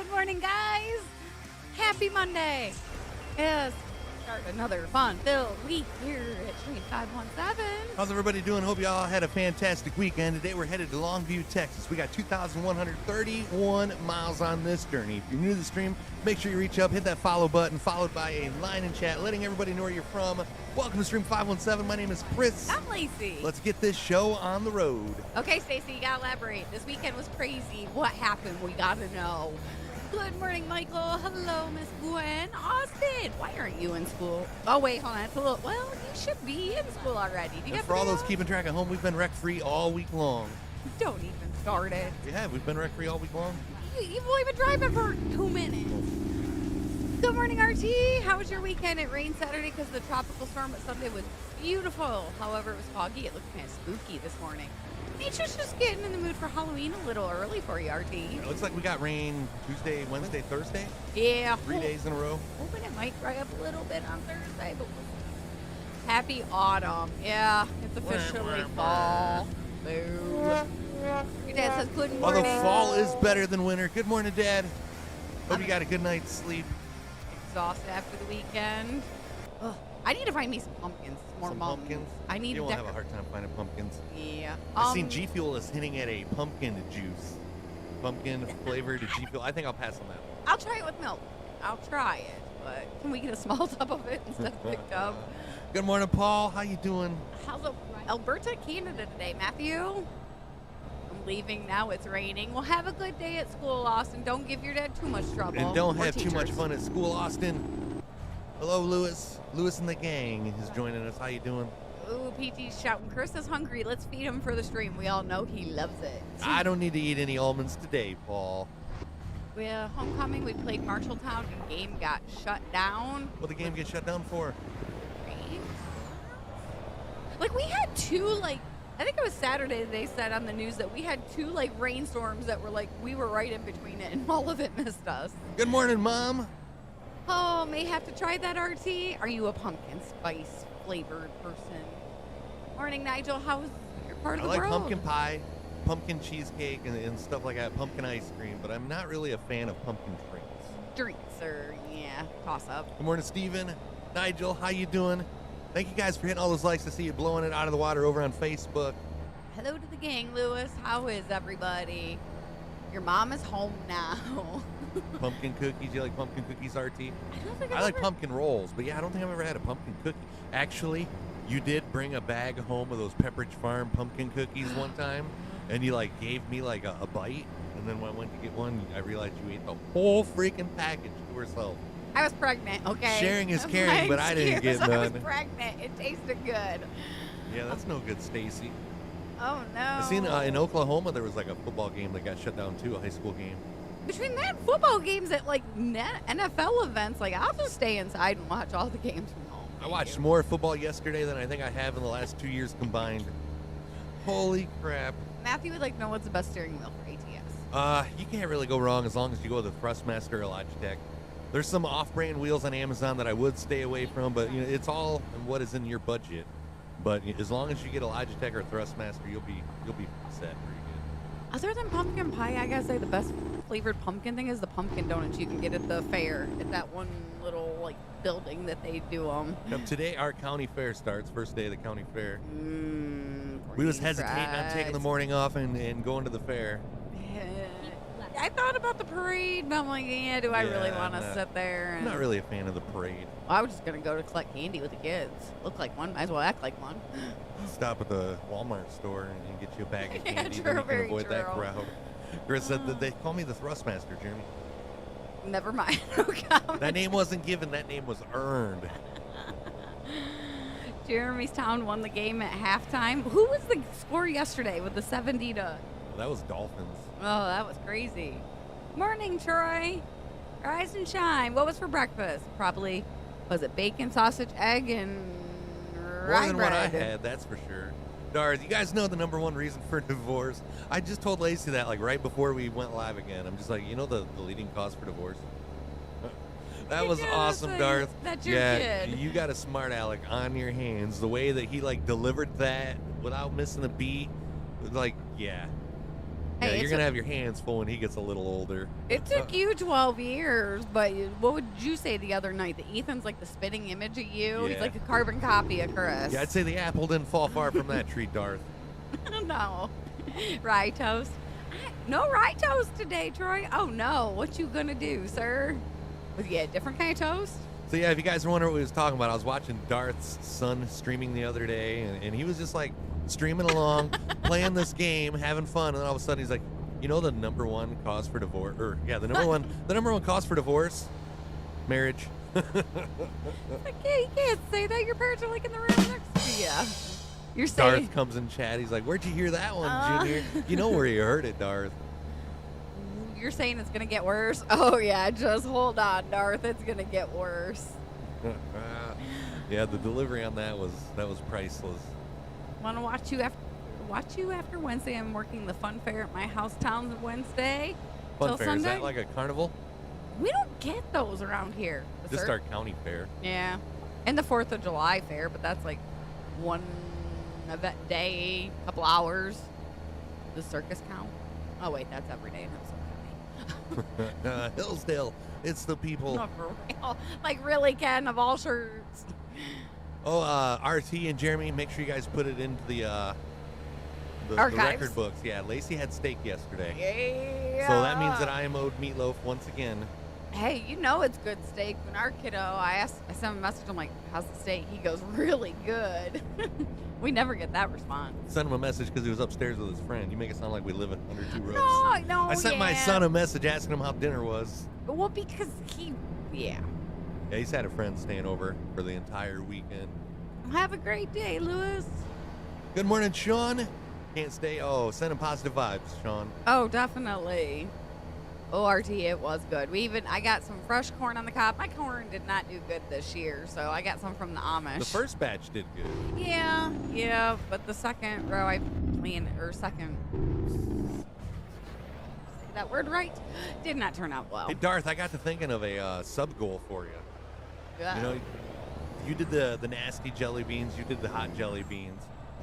Good morning, guys. Happy Monday. Yes, start another fun-filled week here at Train 517. How's everybody doing? Hope y'all had a fantastic weekend. Today we're headed to Longview, Texas. We got 2,131 miles on this journey. If you're new to the stream, make sure you reach up, hit that follow button, followed by a line in chat, letting everybody know where you're from. Welcome to Stream 517. My name is Chris. I'm Lacey. Let's get this show on the road. Okay, Stacey, you gotta elaborate. This weekend was crazy. What happened? We gotta know. Good morning, Michael. Hello, Miss Gwen. Austin, why aren't you in school? Oh, wait, hold on. It's a little, well, you should be in school already. Do you And get for all those that? keeping track at home, we've been wreck-free all week long. Don't even start it. Yeah, we've been wreck-free all week long. You've only been driving for 2 minutes. Good morning, RT. How was your weekend? It rained Saturday because of the tropical storm, but Sunday was beautiful. However, it was foggy. It looked kind of spooky this morning. Nature's just getting in the mood for Halloween a little early for you, RT. It looks like we got rain Tuesday, Wednesday, Thursday. Yeah. 3 days in a row. Hoping it might dry up a little bit on Thursday, but we'll see. Happy autumn. Yeah, it's officially fall. Boo. Your dad says good morning. Although fall is better than winter. Good morning, Dad. Hope you got a good night's sleep. Exhausted after the weekend. Ugh, I need to find me some pumpkins. More Some mums. pumpkins. I need You to won't have a hard time finding pumpkins. Yeah. I've seen G Fuel is hinting at a pumpkin juice. Pumpkin flavored G Fuel. I think I'll pass on that one. I'll try it with milk. I'll try it, but can we get a small tub of it instead of big tub? Good morning, Paul. How you doing? How's Alberta, Canada today, Matthew? I'm leaving now. It's raining. Well, have a good day at school, Austin. Don't give your dad too much trouble. And don't Or have too much teachers. fun at school, Austin. Hello, Lewis. Lewis and the gang is joining us. How you doing? Ooh, PT's shouting, Chris is hungry. Let's feed him for the stream. We all know he loves it. I don't need to eat any almonds today, Paul. Well, homecoming, we played Marshalltown, and game got shut down. What the game get shut down for? Rain? Like, we had two, like, I think it was Saturday they said on the news that we had two, like, rainstorms that were, like, we were right in between it, and all of it missed us. Good morning, Mom. Oh, may have to try that, RT. Are you a pumpkin spice flavored person? Morning, Nigel. How's your part of I the like world? pumpkin pie, pumpkin cheesecake, and stuff like that, pumpkin ice cream, but I'm not really a fan of pumpkin drinks. Drinks or, yeah, toss up. Good morning, Steven. Nigel, how you doing? Thank you guys for hitting all those likes. To see you blowing it out of the water over on Facebook. Hello to the gang, Lewis. How is everybody? Your mom is home now. Pumpkin cookies. You like pumpkin cookies, RT? I don't think I I've like ever- pumpkin rolls, but yeah, I don't think I've ever had a pumpkin cookie. Actually, you did bring a bag home of those Pepperidge Farm pumpkin cookies one time, and you like gave me like a bite, and then when I went to get one, I realized you ate the whole freaking package to yourself. I was pregnant, okay? Sharing is That's caring, my but I didn't excuse. get I was none. pregnant. It tasted good. Yeah, that's no good, Stacy. Oh, no. I seen in Oklahoma there was like a football game that got shut down too, a high school game. Between that and football games at, like, NFL events, like, I'll just stay inside and watch all the games from home. I watched more football yesterday than I think I have in the last 2 years combined. Holy crap. Matthew would like to know what's the best steering wheel for ATS. You can't really go wrong as long as you go with the Thrustmaster or Logitech. There's some off-brand wheels on Amazon that I would stay away from, but you know, it's all in what is in your budget. But as long as you get a Logitech or a Thrustmaster, you'll be set pretty good. Other than pumpkin pie, I gotta say the best flavored pumpkin thing is the pumpkin donuts you can get at the fair, at that one little, like, building that they do them. Now, today our county fair starts, first day of the county fair. We was French hesitating on taking the fries. morning off and going to the fair. I thought about the parade, but I'm like, yeah, do I really Yeah, want to I'm sit there? I'm And not really a fan of the parade. I was just gonna go to collect candy with the kids. Look like one, might as well act like one. Stop at the Walmart store and get you a bag of Yeah, candy, true, then you can very avoid that true. crowd. Chris said that they call me the Thrustmaster, Jeremy. Never mind. Okay. That name wasn't given, that name was earned. Jeremy's Town won the game at halftime. Who was the score yesterday with the 70 to? That was Dolphins. Oh, that was crazy. Morning, Troy. Rise and shine. What was for breakfast? Probably, was it bacon, sausage, egg, and More rye than bread? what I had, that's for sure. Darth, you guys know the number one reason for divorce? I just told Lacey that like right before we went live again. I'm just like, you know the leading cause for divorce? That was Yeah, awesome, that's Darth. that's your Yeah, kid. you got a smart aleck on your hands. The way that he like delivered that without missing a beat, like, yeah. Yeah, Hey, you're gonna have your hands full when he gets a little older. it took you 12 years, but what would you say the other night? That Ethan's like the spitting image of you? He's Yeah. like a carbon copy of Chris. Yeah, I'd say the apple didn't fall far from that tree, Darth. No. Rye toast. No rye toast today, Troy. Oh, no. What you gonna do, sir? Yeah, different kind of toast? So yeah, if you guys are wondering what he was talking about, I was watching Darth's son streaming the other day, and he was just like streaming along, playing this game, having fun, and then all of a sudden he's like, you know, the number one cause for divorce, the number one cause for divorce, marriage. Like, yeah, you can't say that. Your parents are like in the room next to you. You're saying Darth comes in chat. He's like, "Where'd you hear that one, Junior? You know where you heard it, Darth." you're saying it's gonna get worse. Oh yeah, just hold on, Darth. It's gonna get worse. Yeah, the delivery on that was priceless. Want to watch you after Wednesday. I'm working the fun fair at my house town Wednesday. Fun till fair, Sunday. is that like a carnival? We don't get those around here. The Just cir- our county fair. Yeah, and the 4th of July fair, but that's like one event day, couple hours. The circus count? Oh wait, that's every day in Hillsdale County. Hillsdale, it's the people. Not for real. Like really, Ken, of all shirts. Oh, RT and Jeremy, make sure you guys put it into the Archives. record books. Yeah, Lacey had steak yesterday. Yeah. So that means that I am owed meatloaf once again. Hey, you know it's good steak. When our kiddo, I sent him a message. I'm like, "How's the steak?" He goes, "Really good." We never get that response. Sent him a message because he was upstairs with his friend. You make it sound like we live under two roofs. No, I sent my son a message asking him how dinner was. Well, because yeah. Yeah, he's had a friend staying over for the entire weekend. Have a great day, Lewis. Good morning, Sean. Can't stay. Oh, sending positive vibes, Sean. Oh, definitely. ORT, it was good. I got some fresh corn on the cob. My corn did not do good this year, so I got some from the Amish. The first batch did good. Yeah, but the second row that word right, did not turn out well. Hey, Darth, I got to thinking of a sub goal for you. Yeah. You know, you did the nasty jelly beans, you did the hot jelly beans.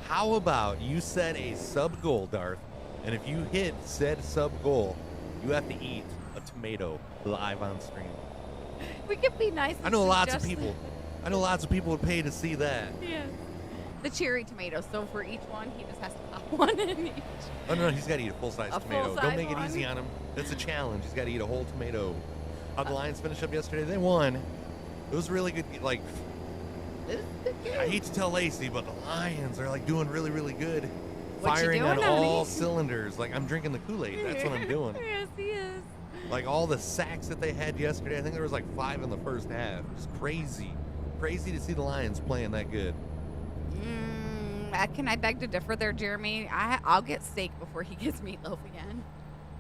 How about you set a sub goal, Darth, and if you hit said sub goal, you have to eat a tomato live on stream. We could be nice. I know lots of people would pay to see that. Yeah. The cherry tomatoes. So for each one, he just has to pop one in each. Oh no, he's got to eat a full-size tomato. full-size Don't make it one. easy on him. That's a challenge. He's got to eat a whole tomato. How'd the Lions finish up yesterday? They won. It was really good. Like, I hate to tell Lacey, but the Lions are like doing really, really good. What you Firing on doing, all honey? cylinders. Like I'm drinking the Kool-Aid. That's what I'm doing. Yes, he is. Like all the sacks that they had yesterday. I think there was like 5 in the first half. It's crazy. Crazy to see the Lions playing that good. Can I beg to differ there, Jeremy? I'll get steak before he gets meatloaf again.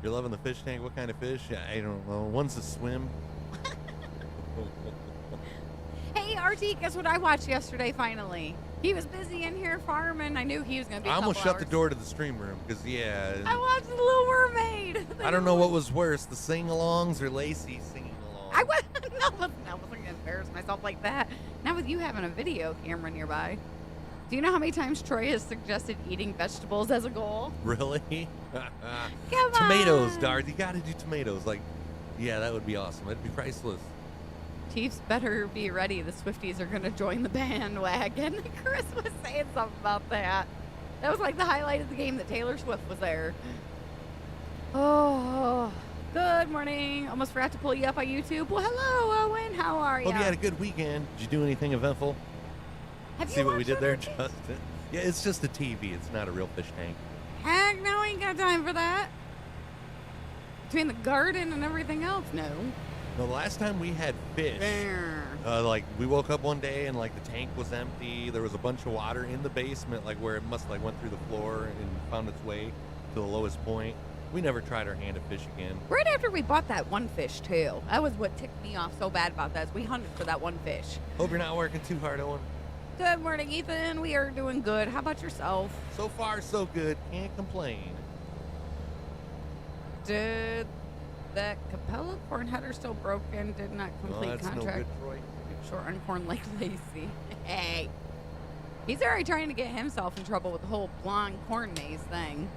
You're loving the fish tank? What kind of fish? I don't know. One's a swim. Hey, RT, guess what I watched yesterday finally? He was busy in here farming. I knew he was going to be I a almost couple shut the hours. door to the stream room because, I watched The Little Mermaid. I don't know what was worse, the sing-alongs or Lacey singing along. I wasn't going to embarrass myself like that. Not with you having a video camera nearby. Do you know how many times Troy has suggested eating vegetables as a goal? Really? Come Tomatoes, on. Darth. You got to do tomatoes. Like, yeah, that would be awesome. That'd be priceless. Chiefs better be ready. The Swifties are going to join the bandwagon. Chris was saying something about that. That was like the highlight of the game that Taylor Swift was there. Oh, good morning. Almost forgot to pull you up on YouTube. Well, hello, Owen. How are you? Hope you had a good weekend. Did you do anything eventful? Have See you what we watched did there, other things? Justin? Yeah, it's just a TV. It's not a real fish tank. Heck no, ain't got time for that. Between the garden and everything else, no. No, the last time we had fish, like we woke up one day and like the tank was empty. There was a bunch of water in the basement, like where it must like went through the floor and found its way to the lowest point. We never tried our hand at fish again. Right after we bought that one fish, too. That was what ticked me off so bad about that. Is we hunted for that one fish. Hope you're not working too hard, Owen. Good morning, Ethan. We are doing good. How about yourself? So far, so good. Can't complain. Did that Capella corn header still broken? Did not Oh, complete that's contract. no good, Troy. Short on corn like Lacey. Hey. He's already trying to get himself in trouble with the whole blonde corn maze thing.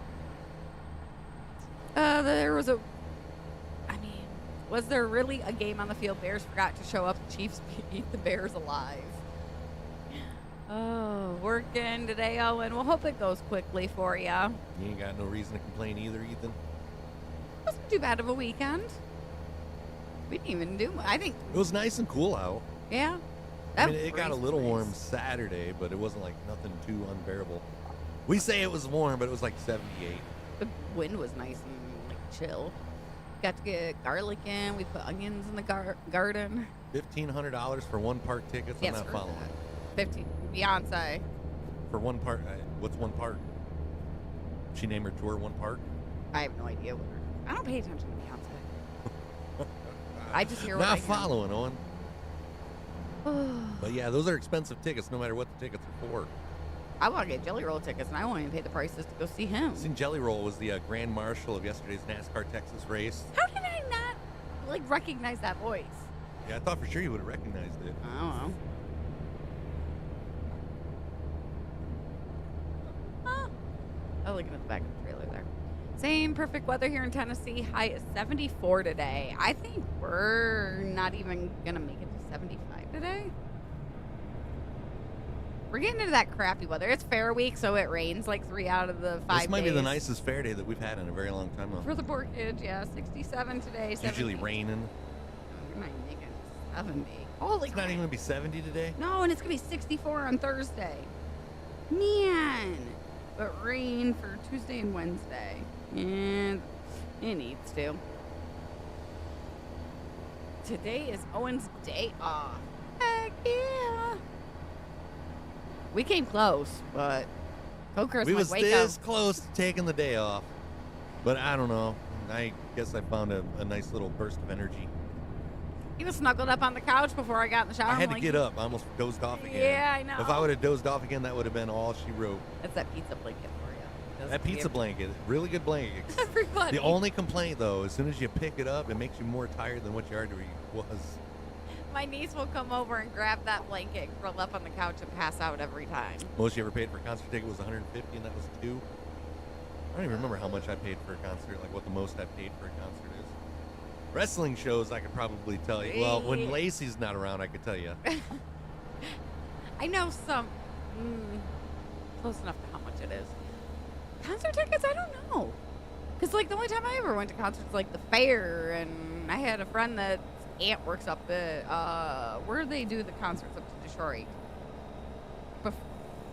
There was I mean, was there really a game on the field? Bears forgot to show up. The Chiefs beat the Bears alive. Oh, working today, Owen. We'll hope it goes quickly for you. You ain't got no reason to complain either, Ethan. Wasn't too bad of a weekend. We didn't even do much. I think. It was nice and cool out. Yeah. I mean, it got a little warm Saturday, but it wasn't like nothing too unbearable. We say it was warm, but it was like 78. The wind was nice and like chill. Got to get garlic in. We put onions in the garden. $1,500 for one park tickets. Yes, I'm not following. 15. Beyonce. For one park. What's one park? She named her tour One Park. I have no idea what. I don't pay attention to Beyonce. I just hear what I Not hear. following, Owen. But yeah, those are expensive tickets, no matter what the tickets are for. I want to get Jelly Roll tickets, and I won't even pay the prices to go see him. I seen Jelly Roll was the Grand Marshal of yesterday's NASCAR Texas race. How did I not recognize that voice? Yeah, I thought for sure you would have recognized it. I don't know. Oh, looking at the back of the trailer there. Same perfect weather here in Tennessee. High is 74 today. I think we're not even going to make it to 75 today. We're getting into that crappy weather. It's fair week, so it rains like 3 out of the 5 days. This might be the nicest fair day that we've had in a very long time, though. For the Borkage, yeah. 67 today. It's usually 70. raining. We might make it 70. Holy It's not even going to be 70 today? No, and it's going to be 64 on Thursday. Man. But rain for Tuesday and Wednesday. And it needs to. Today is Owen's day off. Heck yeah. We came close, but Coker's We like, was wake this up. close to taking the day off. But I don't know. I guess I found a nice little burst of energy. He was snuggled up on the couch before I got in the shower. I had I'm to get up. I almost dozed off again. Yeah, I know. If I would have dozed off again, that would have been all she wrote. That's that pizza blanket for you. That pizza blanket, really good blanket. Everybody. The only complaint, though, as soon as you pick it up, it makes you more tired than what you already was. My niece will come over and grab that blanket, curl up on the couch, and pass out every time. Most you ever paid for a concert ticket was $150, and that was $2. I don't even remember how much I paid for a concert, like what the most I paid for a concert is. Wrestling shows, I could probably tell you. Well, when Lacey's not around, I could tell you. I know some. Close enough to how much it is. Concert tickets, I don't know. Because, like, the only time I ever went to concerts, like, the fair, and I had a friend that aunt works up at, where do they do the concerts up to Detroit?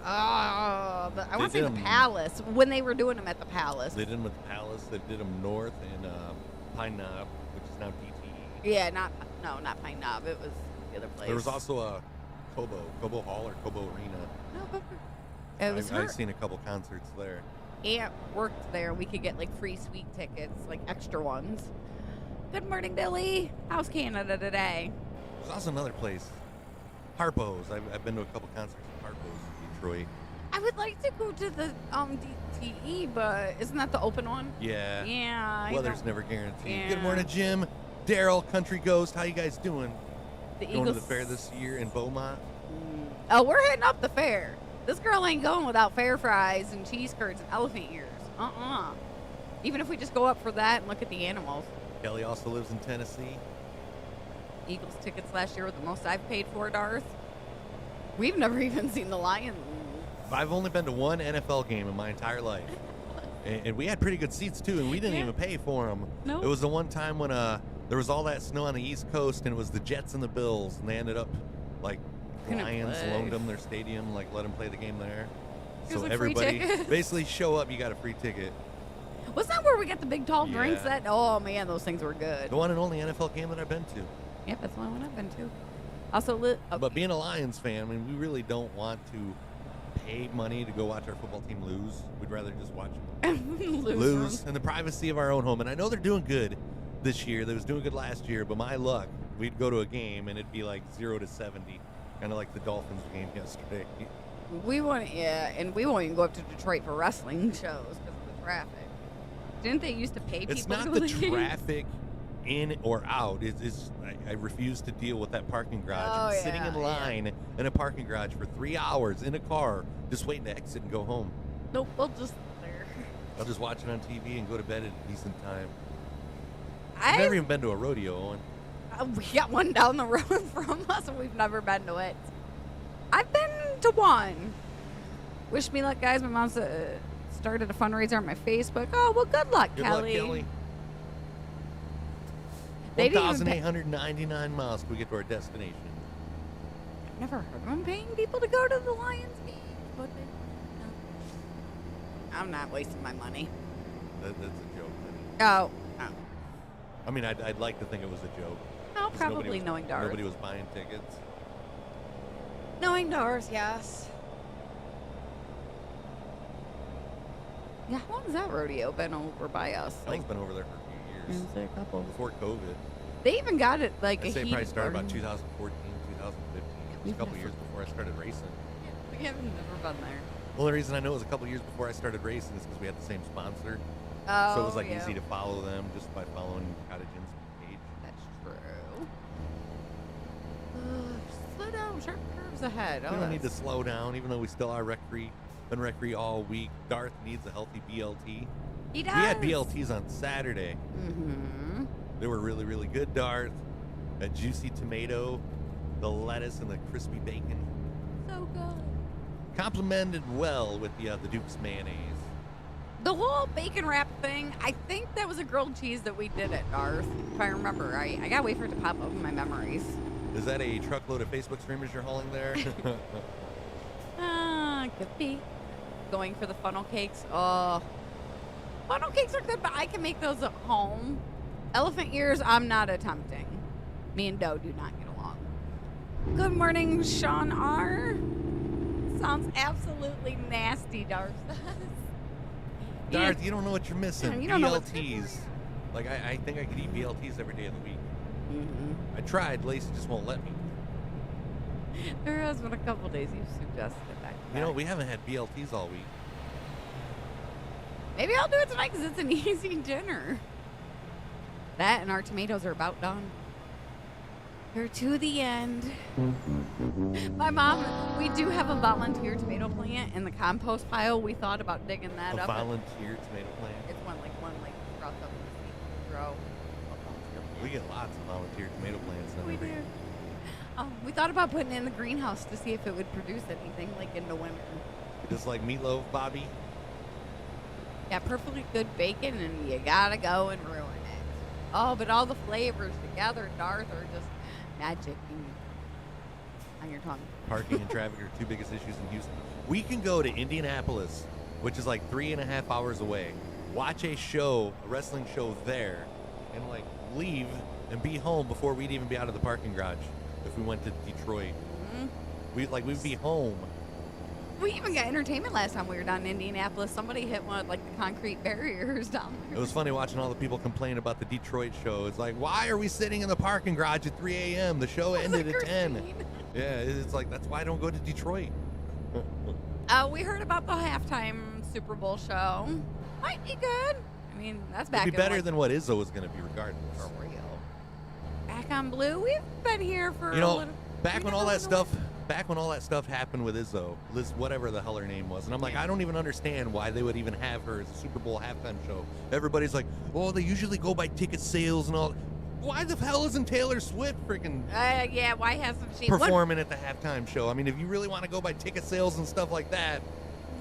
I want to say the Palace, when they were doing them at the Palace. They did them at the Palace. They did them north in Pine Knob, which is now DTE. Yeah, not Pine Knob. It was the other place. There was also a Cobo Hall or Cobo Arena. No, it was I've seen a couple concerts there. Aunt worked there. We could get like free suite tickets, like extra ones. Good morning, Billy. How's Canada today? There's also another place, Harpo's. I've been to a couple concerts at Harpo's in Detroit. I would like to go to the DTE, but isn't that the open one? Yeah. Yeah. Weather's never guaranteed. Yeah. Good morning, Jim. Daryl, Country Ghost. How you guys doing? The Going to the fair this year in Beaumont? Oh, we're heading up the fair. This girl ain't going without fair fries and cheese curds and elephant ears. Even if we just go up for that and look at the animals. Kelly also lives in Tennessee. Eagles tickets last year were the most I've paid for, Darth. We've never even seen the Lions. I've only been to one NFL game in my entire life. And we had pretty good seats, too, and we didn't even pay for them. No. It was the one time when there was all that snow on the East Coast, and it was the Jets and the Bills, and they ended up, like, Lions loaned them their stadium, like, let them play the game there. Here's So a free everybody ticket. basically show up, you got a free ticket. Was that where we got the big tall drinks? Yeah. Oh man, those things were good. The one and only NFL game that I've been to. Yep, that's the only one I've been to. Also, But being a Lions fan, I mean, we really don't want to pay money to go watch our football team lose. We'd rather just watch them lose in the privacy of our own home. And I know they're doing good this year. They was doing good last year, but my luck, we'd go to a game and it'd be like 0-70, kind of like the Dolphins game yesterday. We want, and we won't even go up to Detroit for wrestling shows because of the traffic. Didn't they used to pay people? It's not to the go to games? traffic in or out. I refuse to deal with that parking garage. I'm sitting in line in a parking garage for 3 hours in a car, just waiting to exit and go home. Nope, we'll just there. I'll just watch it on TV and go to bed at a decent time. I've never even been to a rodeo, Owen. We got one down the road from us, and we've never been to it. I've been to one. Wish me luck, guys. My mom started a fundraiser on my Facebook. Oh, well, good luck, Kelly. Good luck, Kelly. 1,899 miles till we get to our destination. I've never heard of them paying people to go to the Lions meet. But no. I'm not wasting my money. That's a joke. Oh. I mean, I'd like to think it was a joke. Oh, probably knowing Doris. Nobody was buying tickets. Knowing Doris, yes. Yeah, how long has that rodeo been over by us? It's been over there for a few years. Say a couple. Before COVID. They even got it like I'd a say heat probably started garden. about 2014, 2015. It was a couple years before I started racing. We have never been there. The only reason I know it was a couple years before I started racing is because we had the same sponsor. Oh, so it was like yeah. easy to follow them just by following Cottage Inn's page. That's true. Slow down, sharp curves ahead. We Oh, don't need to slow down, even though we still are wreck-free. Been wreck-free all week. Darth needs a healthy BLT. He does. We had BLTs on Saturday. Mm-hmm. They were really, really good, Darth. A juicy tomato, the lettuce, and the crispy bacon. So good. Complemented well with the Duke's mayonnaise. The whole bacon wrap thing, I think that was a grilled cheese that we did at Darth, if I remember right. I gotta wait for it to pop up in my memories. Is that a truckload of Facebook streamers you're hauling there? Could be. Going for the funnel cakes. Oh, funnel cakes are good, but I can make those at home. Elephant ears, I'm not attempting. Me and Doe do not get along. Good morning, Sean R. Sounds absolutely nasty, Darth says. Darth, you don't know what you're missing. You don't know what's BLTs. Like, I think I could eat BLTs every day of the week. Mm-hmm. I tried. Lacey just won't let me. There has been a couple days you've suggested that. You know, we haven't had BLTs all week. Maybe I'll do it tonight because it's an easy dinner. That and our tomatoes are about done. We're to the end. My mom, we do have a volunteer tomato plant in the compost pile. We thought about digging that up. A volunteer tomato plant? It's one throughout the grow. We get lots of volunteer tomato plants now. We do. We thought about putting it in the greenhouse to see if it would produce anything like in the winter. Just like meatloaf, Bobby? Yeah, perfectly good bacon, and you gotta go and ruin it. Oh, but all the flavors together, Darth, are just magic on your tongue. Parking and traffic are two biggest issues in Houston. We can go to Indianapolis, which is like 3.5 hours away, watch a wrestling show there, and like leave and be home before we'd even be out of the parking garage if we went to Detroit. Mm-hmm. We'd be home. We even got entertainment last time we were down in Indianapolis. Somebody hit one of like the concrete barriers down there. It was funny watching all the people complain about the Detroit show. It's like, why are we sitting in the parking garage at 3 a.m.? The show ended at 10. Yeah, it's like, that's why I don't go to Detroit. We heard about the halftime Super Bowl show. Might be good. I mean, that's back. It'd be better than what Izzo is going to be, regardless. For real. Back on Blue, we've been here for a little. Back when all that stuff happened with Izzo, Liz, whatever the hell her name was, and I'm like, I don't even understand why they would even have her as a Super Bowl halftime show. Everybody's like, oh, they usually go by ticket sales and all. Why the hell isn't Taylor Swift freaking? Yeah, why hasn't she performing at the halftime show? I mean, if you really want to go by ticket sales and stuff like that.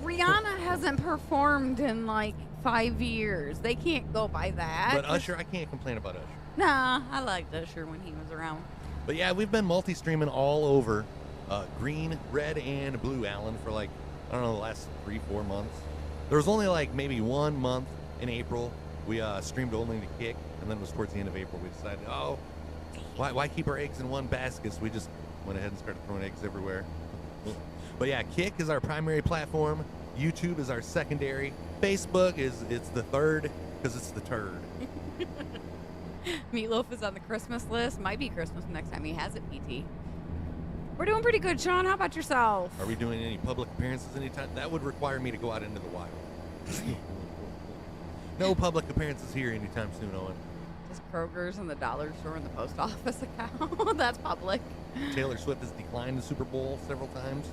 Rihanna hasn't performed in like 5 years. They can't go by that. But Usher, I can't complain about Usher. Nah, I liked Usher when he was around. But yeah, we've been multi-streaming all over green, red, and blue, Alan, for like, I don't know, the last 3-4 months. There was only like maybe 1 month in April we streamed only to Kick, and then it was towards the end of April we decided, why keep our eggs in one basket? So we just went ahead and started throwing eggs everywhere. But yeah, Kick is our primary platform. YouTube is our secondary. Facebook it's the third because it's the turd. Meatloaf is on the Christmas list. Might be Christmas next time he has it, PT. We're doing pretty good, Sean. How about yourself? Are we doing any public appearances anytime? That would require me to go out into the wild. No public appearances here anytime soon, Owen. Just Kroger's and the dollar store and the post office account. That's public. Taylor Swift has declined the Super Bowl several times.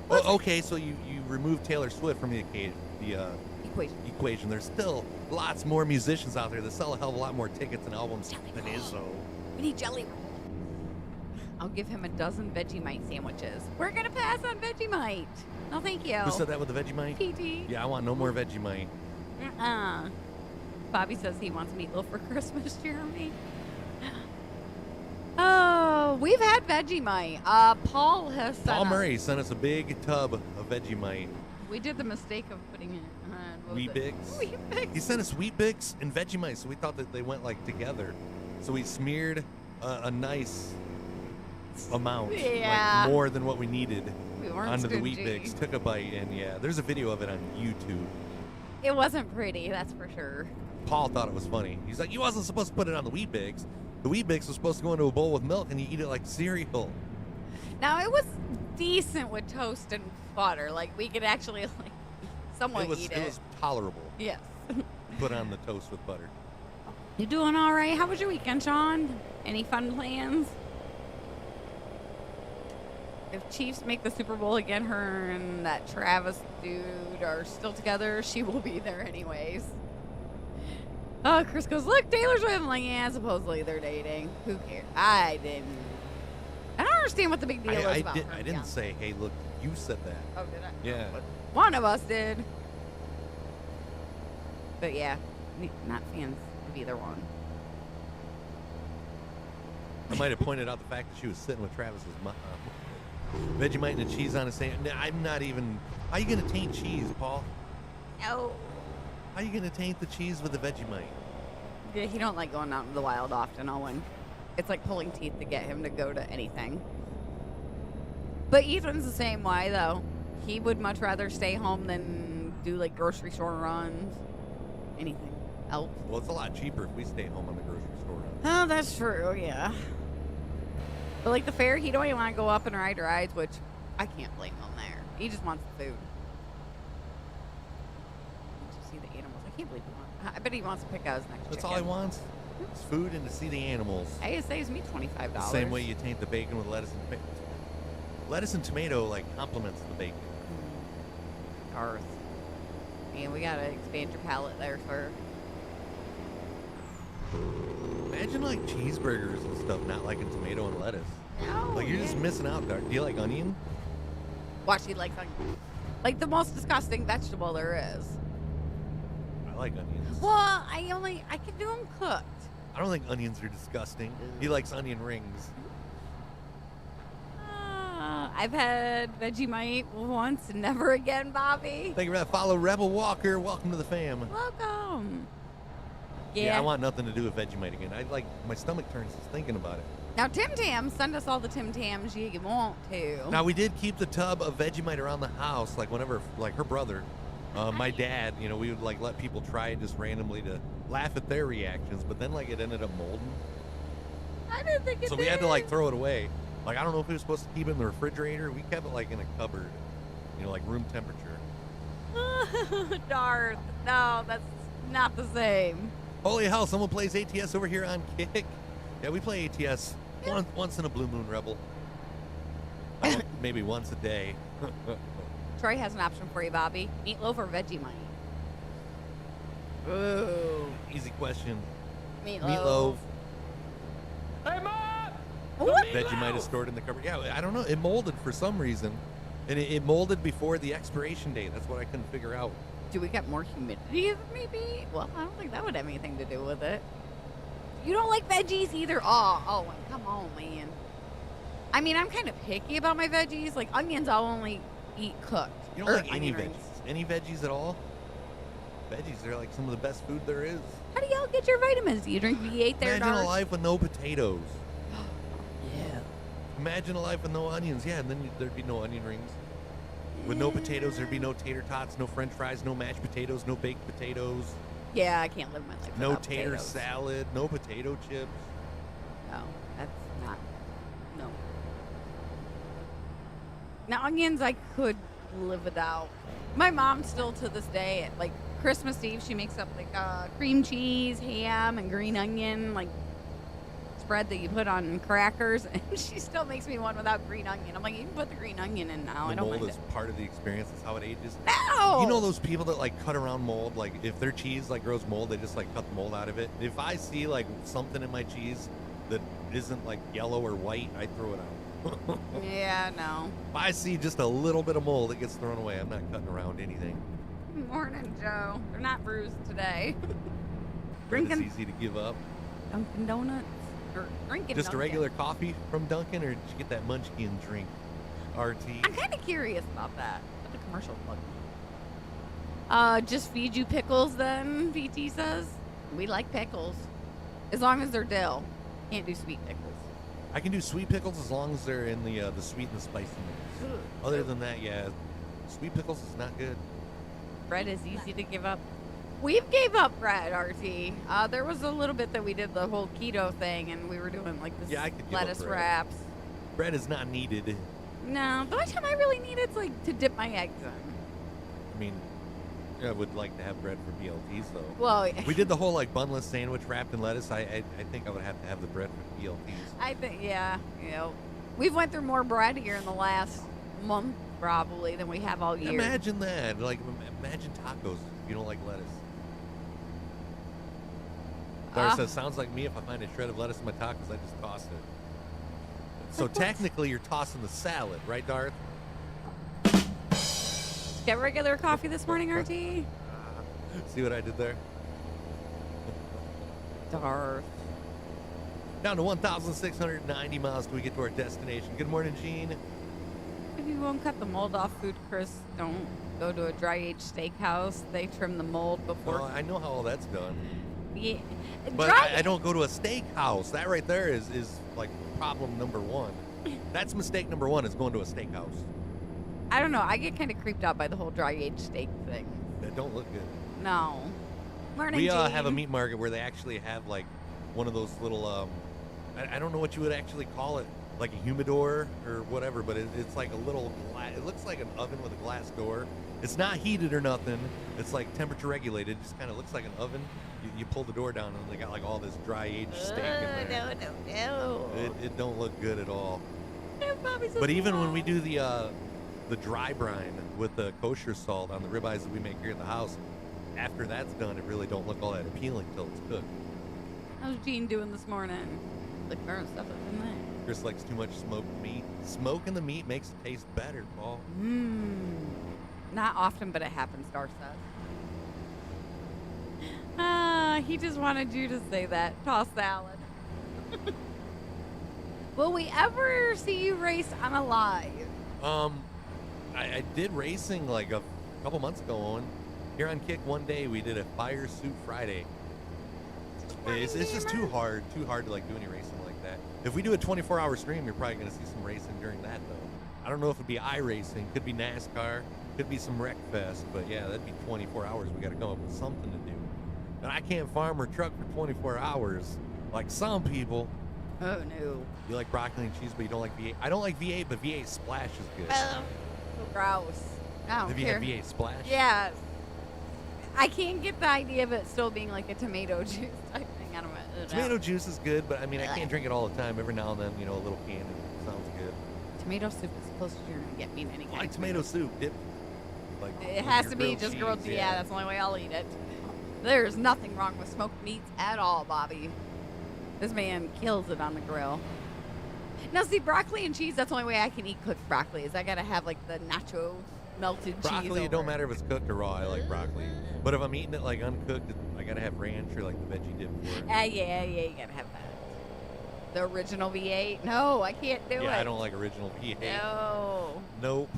Well, okay, so you removed Taylor Swift from the equation. There's still lots more musicians out there that sell a hell of a lot more tickets and albums than Izzo. We need Jelly Roll. I'll give him a dozen Vegemite sandwiches. We're going to pass on Vegemite. No, thank you. Who said that with the Vegemite? PT. Yeah, I want no more Vegemite. Bobby says he wants meatloaf for Christmas, Jeremy. Oh, we've had Vegemite. Paul has sent Paul Murray sent us a big tub of Vegemite. We did the mistake of putting it on Weet-Bix. He sent us Weet-Bix and Vegemite, so we thought that they went like together. So we smeared a nice amount, like more than what we needed, onto the Weet-Bix. Took a bite, and yeah, there's a video of it on YouTube. It wasn't pretty, that's for sure. Paul thought it was funny. He's like, you wasn't supposed to put it on the Weet-Bix. The Weet-Bix was supposed to go into a bowl with milk, and you eat it like cereal. Now, it was decent with toast and butter. Like, we could actually, like, somewhat eat it. It was tolerable. Yes. Put on the toast with butter. You doing all right? How was your weekend, Sean? Any fun plans? If Chiefs make the Super Bowl again, her and that Travis dude are still together, she will be there anyways. Oh, Chris goes, look, Taylor Swift. I'm like, yeah, supposedly they're dating. Who cares? I don't understand what the big deal is about her. I didn't say, hey, look, you said that. Oh, did I? Yeah. One of us did. But yeah, not fans of either one. I might have pointed out the fact that she was sitting with Travis's mom. Vegemite and the cheese on the same. I'm not even. How are you going to taint cheese, Paul? No. How are you going to taint the cheese with the Vegemite? Yeah, he don't like going out in the wild often, Owen. It's like pulling teeth to get him to go to anything. But Ethan's the same way, though. He would much rather stay home than do, like, grocery store runs. Anything else. Well, it's a lot cheaper if we stay home on the grocery store run. Oh, that's true, yeah. But, like, the fair, he don't even want to go up and ride rides, which I can't blame him there. He just wants the food. Did you see the animals? I can't believe he wants. I bet he wants to pick out his next That's chicken. all he wants. It's food and to see the animals. Hey, it saves me $25. The same way you taint the bacon with lettuce and tomato. Lettuce and tomato, like, complements the bacon. Earth. Man, we gotta expand your palate there, sir. Imagine, like, cheeseburgers and stuff not liking tomato and lettuce. No. Like, you're just missing out. Do you like onion? Watch, he likes onions. Like the most disgusting vegetable there is. I like onions. Well, I can do them cooked. I don't think onions are disgusting. He likes onion rings. I've had Vegemite once and never again, Bobby. Thank you for that follow, Rebel Walker. Welcome to the fam. Welcome. Yeah, I want nothing to do with Vegemite again. My stomach turns just thinking about it. Now, Tim Tams, send us all the Tim Tams you want to. Now, we did keep the tub of Vegemite around the house, like whenever, like her brother, my dad, we would like let people try it just randomly to laugh at their reactions, but then like it ended up molding. I didn't think it So did. we had to like throw it away. Like, I don't know if we were supposed to keep it in the refrigerator. We kept it like in a cupboard, like room temperature. Darth. No, that's not the same. Holy hell, someone plays ATS over here on Kick. Yeah, we play ATS once in a blue moon, Rebel. Maybe once a day. Troy has an option for you, Bobby. Meatloaf or Vegemite? Ooh. Easy question. Meatloaf. Hey, Mom! What? Vegemite is stored in the cupboard. Yeah, I don't know. It molded for some reason. And it molded before the expiration date. That's what I couldn't figure out. Do we get more humidity, maybe? Well, I don't think that would have anything to do with it. You don't like veggies either? Oh, come on, man. I mean, I'm kind of picky about my veggies. Like, onions, I'll only eat cooked. You don't Or like any onion veggies? rings. Any veggies at all? Veggies, they're like some of the best food there is. How do y'all get your vitamins? Do you drink V8 there, Imagine a Darth? life with no potatoes. Yeah. Imagine a life with no onions. Yeah, and then there'd be no onion rings. With no potatoes, there'd be no tater tots, no french fries, no mashed potatoes, no baked potatoes, Yeah, I can't live my life no without tater potatoes. salad, no potato chips. No, that's not. No. Now, onions I could live without. My mom still to this day, like Christmas Eve, she makes up like cream cheese, ham, and green onion. Like, spread that you put on crackers, and she still makes me one without green onion. I'm like, you can put the green onion in now. I The don't mold mind is it. part of the experience. It's how it ages. No! You know those people that like cut around mold? Like if their cheese like grows mold, they just like cut the mold out of it. If I see like something in my cheese that isn't like yellow or white, I throw it out. Yeah, no. If I see just a little bit of mold, it gets thrown away. I'm not cutting around anything. Morning, Joe. They're not bruised today. Bread is Drinking easy to give up. Dunkin' Donuts. Or drinking Just a Dunkin'. regular coffee from Dunkin', or did you get that Munchkin drink? RT. I'm kind of curious about that. What the commercial plug. Just feed you pickles then, VT says. We like pickles. As long as they're dill. Can't do sweet pickles. I can do sweet pickles as long as they're in the sweet and the spicy mix. Other than that, yeah, sweet pickles is not good. Bread is easy to give up. We've gave up bread, RT. There was a little bit that we did the whole keto thing, and we were doing like this Yeah, I could give up lettuce bread. wraps. Bread is not needed. No, the only time I really need it's like to dip my eggs in. I mean, I would like to have bread for BLTs though. Well, We did the whole like bunless sandwich wrapped in lettuce. I think I would have to have the bread for BLTs. I think, yeah, we've went through more bread here in the last month probably than we have all year. Imagine that. Like, imagine tacos if you don't like lettuce. Dara says, sounds like me. If I find a shred of lettuce in my tacos, I just toss it. So technically, you're tossing the salad, right, Darth? Get regular coffee this morning, RT? See what I did there? Darth. Down to 1,690 miles till we get to our destination. Good morning, Gene. If you won't cut the mold off food, Chris, don't go to a dry aged steakhouse. They trim the mold before. Well, I know how all that's done. Yeah. But Dry- I don't go to a steakhouse. That right there is like problem number one. That's mistake number one, is going to a steakhouse. I don't know. I get kind of creeped out by the whole dry aged steak thing. That don't look good. No. Morning, We Gene. have a meat market where they actually have like one of those little, I don't know what you would actually call it, like a humidor or whatever, but it's like a little, it looks like an oven with a glass door. It's not heated or nothing. It's like temperature regulated. It just kind of looks like an oven. You pull the door down and they got like all this dry aged steak in there. No. It don't look good at all. Bobby says But even when no. we do the dry brine with the kosher salt on the ribeyes that we make here at the house, after that's done, it really don't look all that appealing till it's cooked. How's Gene doing this morning? Like burnt stuff up in there. Chris likes too much smoked meat. Smoking the meat makes it taste better, Paul. Not often, but it happens, Dar says. He just wanted you to say that. Toss salad. Will we ever see you race on a live? I did racing like a couple months ago, Owen. Here on Kick one day, we did a Fire Suit Friday. It's just too hard to like do any racing like that. If we do a 24-hour stream, you're probably going to see some racing during that, though. I don't know if it'd be iRacing, could be NASCAR, could be some Wreck Fest, but yeah, that'd be 24 hours. We got to come up with something to do. And I can't farm or truck for 24 hours like some people. Oh, no. You like broccoli and cheese, but you don't like V8. I don't like V8, but V8 Splash is good. So gross. I don't Have you care. had V8 Splash? Yes. I can't get the idea of it still being like a tomato juice type thing. I don't know. Tomato juice is good, but I mean, I can't drink it all the time. Every now and then, a little can sounds good. Tomato soup is the closest you're going to get me in any kind Like of tomato soup, dip. Like It with has your to be grilled just cheese, grilled. Yeah, that's the only way I'll eat it. There's nothing wrong with smoked meats at all, Bobby. This man kills it on the grill. Now, see, broccoli and cheese, that's the only way I can eat cooked broccoli, is I got to have, like, the nacho melted cheese Broccoli, it over don't matter if it's cooked or raw. I like broccoli. But if I'm eating it like uncooked, I gotta have ranch or like the veggie dip for it. Yeah, you got to have that. The original V8? No, I can't do it. Yeah, I don't like original V8. No. Nope.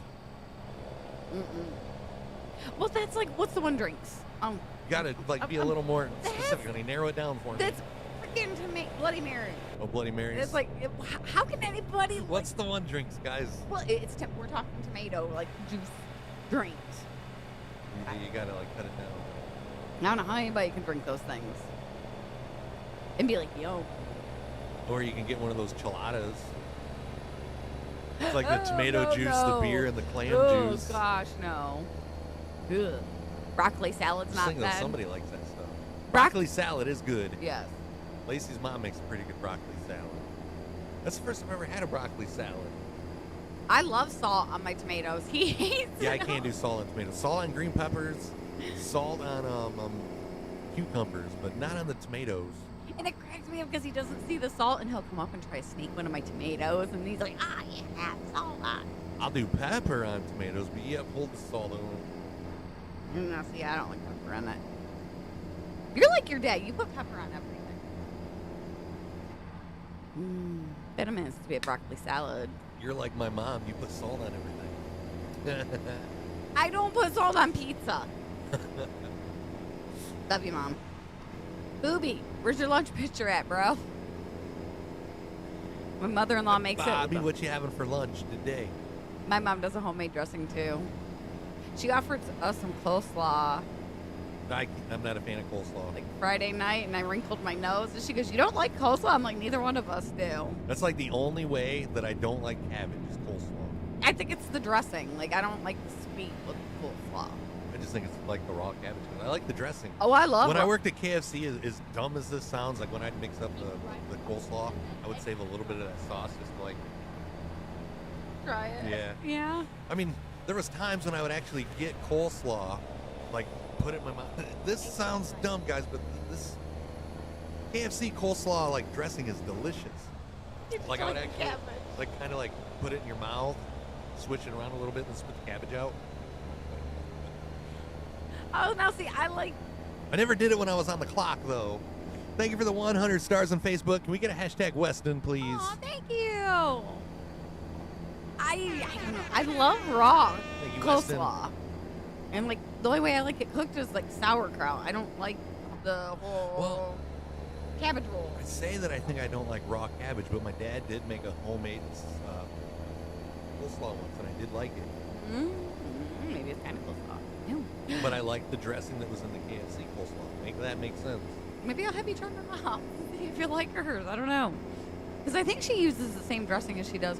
Well, that's like, what's the one drinks? You gotta like be a little more specific, honey. Narrow it down for me. That's freaking Bloody Mary. Oh, Bloody Marys. It's like, how can anybody... What's the one drinks, guys? Well, we're talking tomato, like, juice drinks. You gotta like cut it down. I don't know how anybody can drink those things. And be like, yo. Or you can get one of those chiladas. It's like the Oh, tomato no, juice, no. the beer, and the clam Oh, juice. gosh, no. Ugh. Broccoli salad's Just not thinking that bad. somebody likes that stuff. Broccoli salad is good. Yes. Lacey's mom makes a pretty good broccoli salad. That's the first time I've ever had a broccoli salad. I love salt on my tomatoes. He hates Yeah, I it. can't do salt on tomatoes. Salt on green peppers, salt on cucumbers, but not on the tomatoes. And it cracks me up because he doesn't see the salt, and he'll come up and try to sneak one of my tomatoes, and he's like, you have salt on. I'll do pepper on tomatoes, but yeah, pull the salt on. No, see, I don't like pepper on it. You're like your dad. You put pepper on everything. Been a minute since we had broccoli salad. You're like my mom. You put salt on everything. I don't put salt on pizza. Love you, Mom. Booby, where's your lunch picture at, bro? My mother-in-law makes Bobby, it. what you having for lunch today? My mom does a homemade dressing, too. She offered us some coleslaw I'm not a fan of coleslaw. like Friday night, and I wrinkled my nose. And she goes, you don't like coleslaw? I'm like, neither one of us do. That's like the only way that I don't like cabbage is coleslaw. I think it's the dressing. Like, I don't like the sweet with coleslaw. I just think it's like the raw cabbage. I like the dressing. Oh, I love When it. I worked at KFC, as dumb as this sounds, like when I'd mix up the coleslaw, I would save a little bit of that sauce just to like. Try it. Yeah. Yeah. I mean, there was times when I would actually get coleslaw, like put it in my mouth. This sounds dumb, guys, but this KFC coleslaw like dressing is delicious. Like I would actually like kind of like put it in your mouth, switch it around a little bit, and spit the cabbage out. Oh, now see, I like. I never did it when I was on the clock, though. Thank you for the 100 stars on Facebook. Can we get a hashtag Weston, please? Oh, thank you. I don't know. I love raw Thank you, coleslaw. And like the only way I like it cooked is like sauerkraut. I don't like the whole cabbage roll. I say that I think I don't like raw cabbage, but my dad did make a homemade coleslaw once, and I did like it. Maybe it's kind of coleslaw. Ew. But I like the dressing that was in the KFC coleslaw. Make that make sense. Maybe I'll have you try my mom. See if you like hers. I don't know. Because I think she uses the same dressing as she does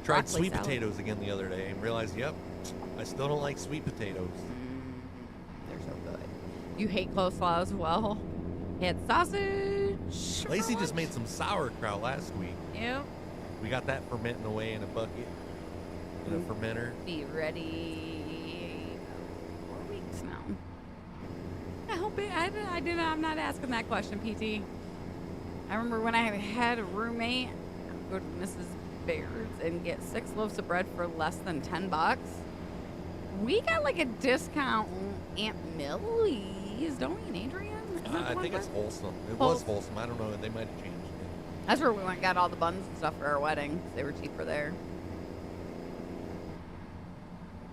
Tried broccoli sweet salad. potatoes again the other day and realized, yep, I still don't like sweet potatoes. They're so good. You hate coleslaw as well? Had sausage. Lacey just made some sauerkraut last week. Yep. We got that fermenting away in a bucket, in a fermenter. Be ready 4 weeks now. I hope it. I did. I'm not asking that question, PT. I remember when I had a roommate, I would go to Mrs. Baird's and get 6 loaves of bread for less than $10. We got like a discount Aunt Millie's, don't we, and Adrian? Isn't that the I one think it's where- wholesome. It was wholesome. I don't know. They might have changed it. That's where we went and got all the buns and stuff for our wedding. They were cheaper there.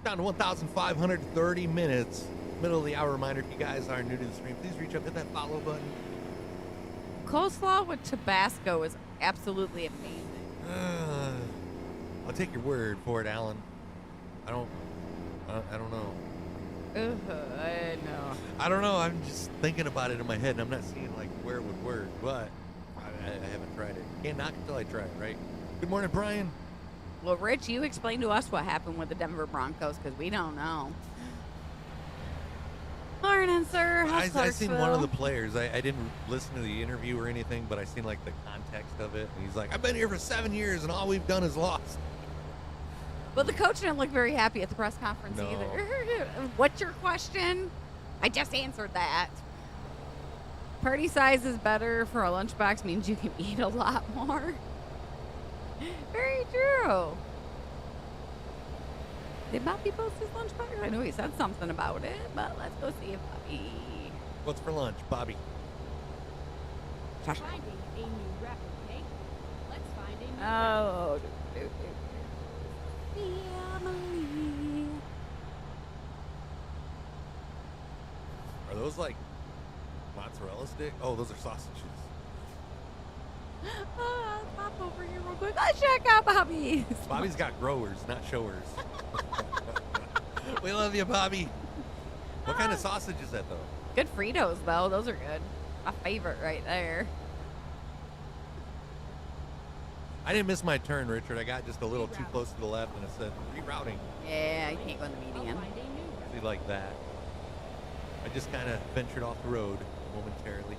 Down to 1,530 minutes. Middle of the hour reminder, if you guys are new to the stream, please reach up, hit that follow button. Coleslaw with Tabasco is absolutely amazing. I'll take your word for it, Alan. I don't know. I know. I don't know. I'm just thinking about it in my head, and I'm not seeing like where it would work, but I haven't tried it. Can't knock until I try it, right? Good morning, Brian. Well, Rich, you explain to us what happened with the Denver Broncos because we don't know. Morning, sir. How's I seen one of the Clarksville? players. I didn't listen to the interview or anything, but I seen like the context of it. And he's like, I've been here for 7 years, and all we've done is lost. Well, the coach didn't look very happy at the press conference No. either. What's your question? I just answered that. Party size is better for a lunchbox means you can eat a lot more. Very true. Did Bobby post his lunchbox? I know he said something about it, but let's go see if Bobby. What's for lunch, Bobby? Finding a new record, Hank. Let's find a new Oh, family. Are those like mozzarella stick? Oh, those are sausages. Pop over here real quick. Let's check out Bobby's. Bobby's got growers, not showers. We love you, Bobby. What kind of sausage is that, though? Good Fritos, though. Those are good. My favorite right there. I didn't miss my turn, Richard. I got just a little too close to the left, and it said rerouting. Yeah, you can't go in the median. Find a new See, like that. I just kind of ventured off the road momentarily.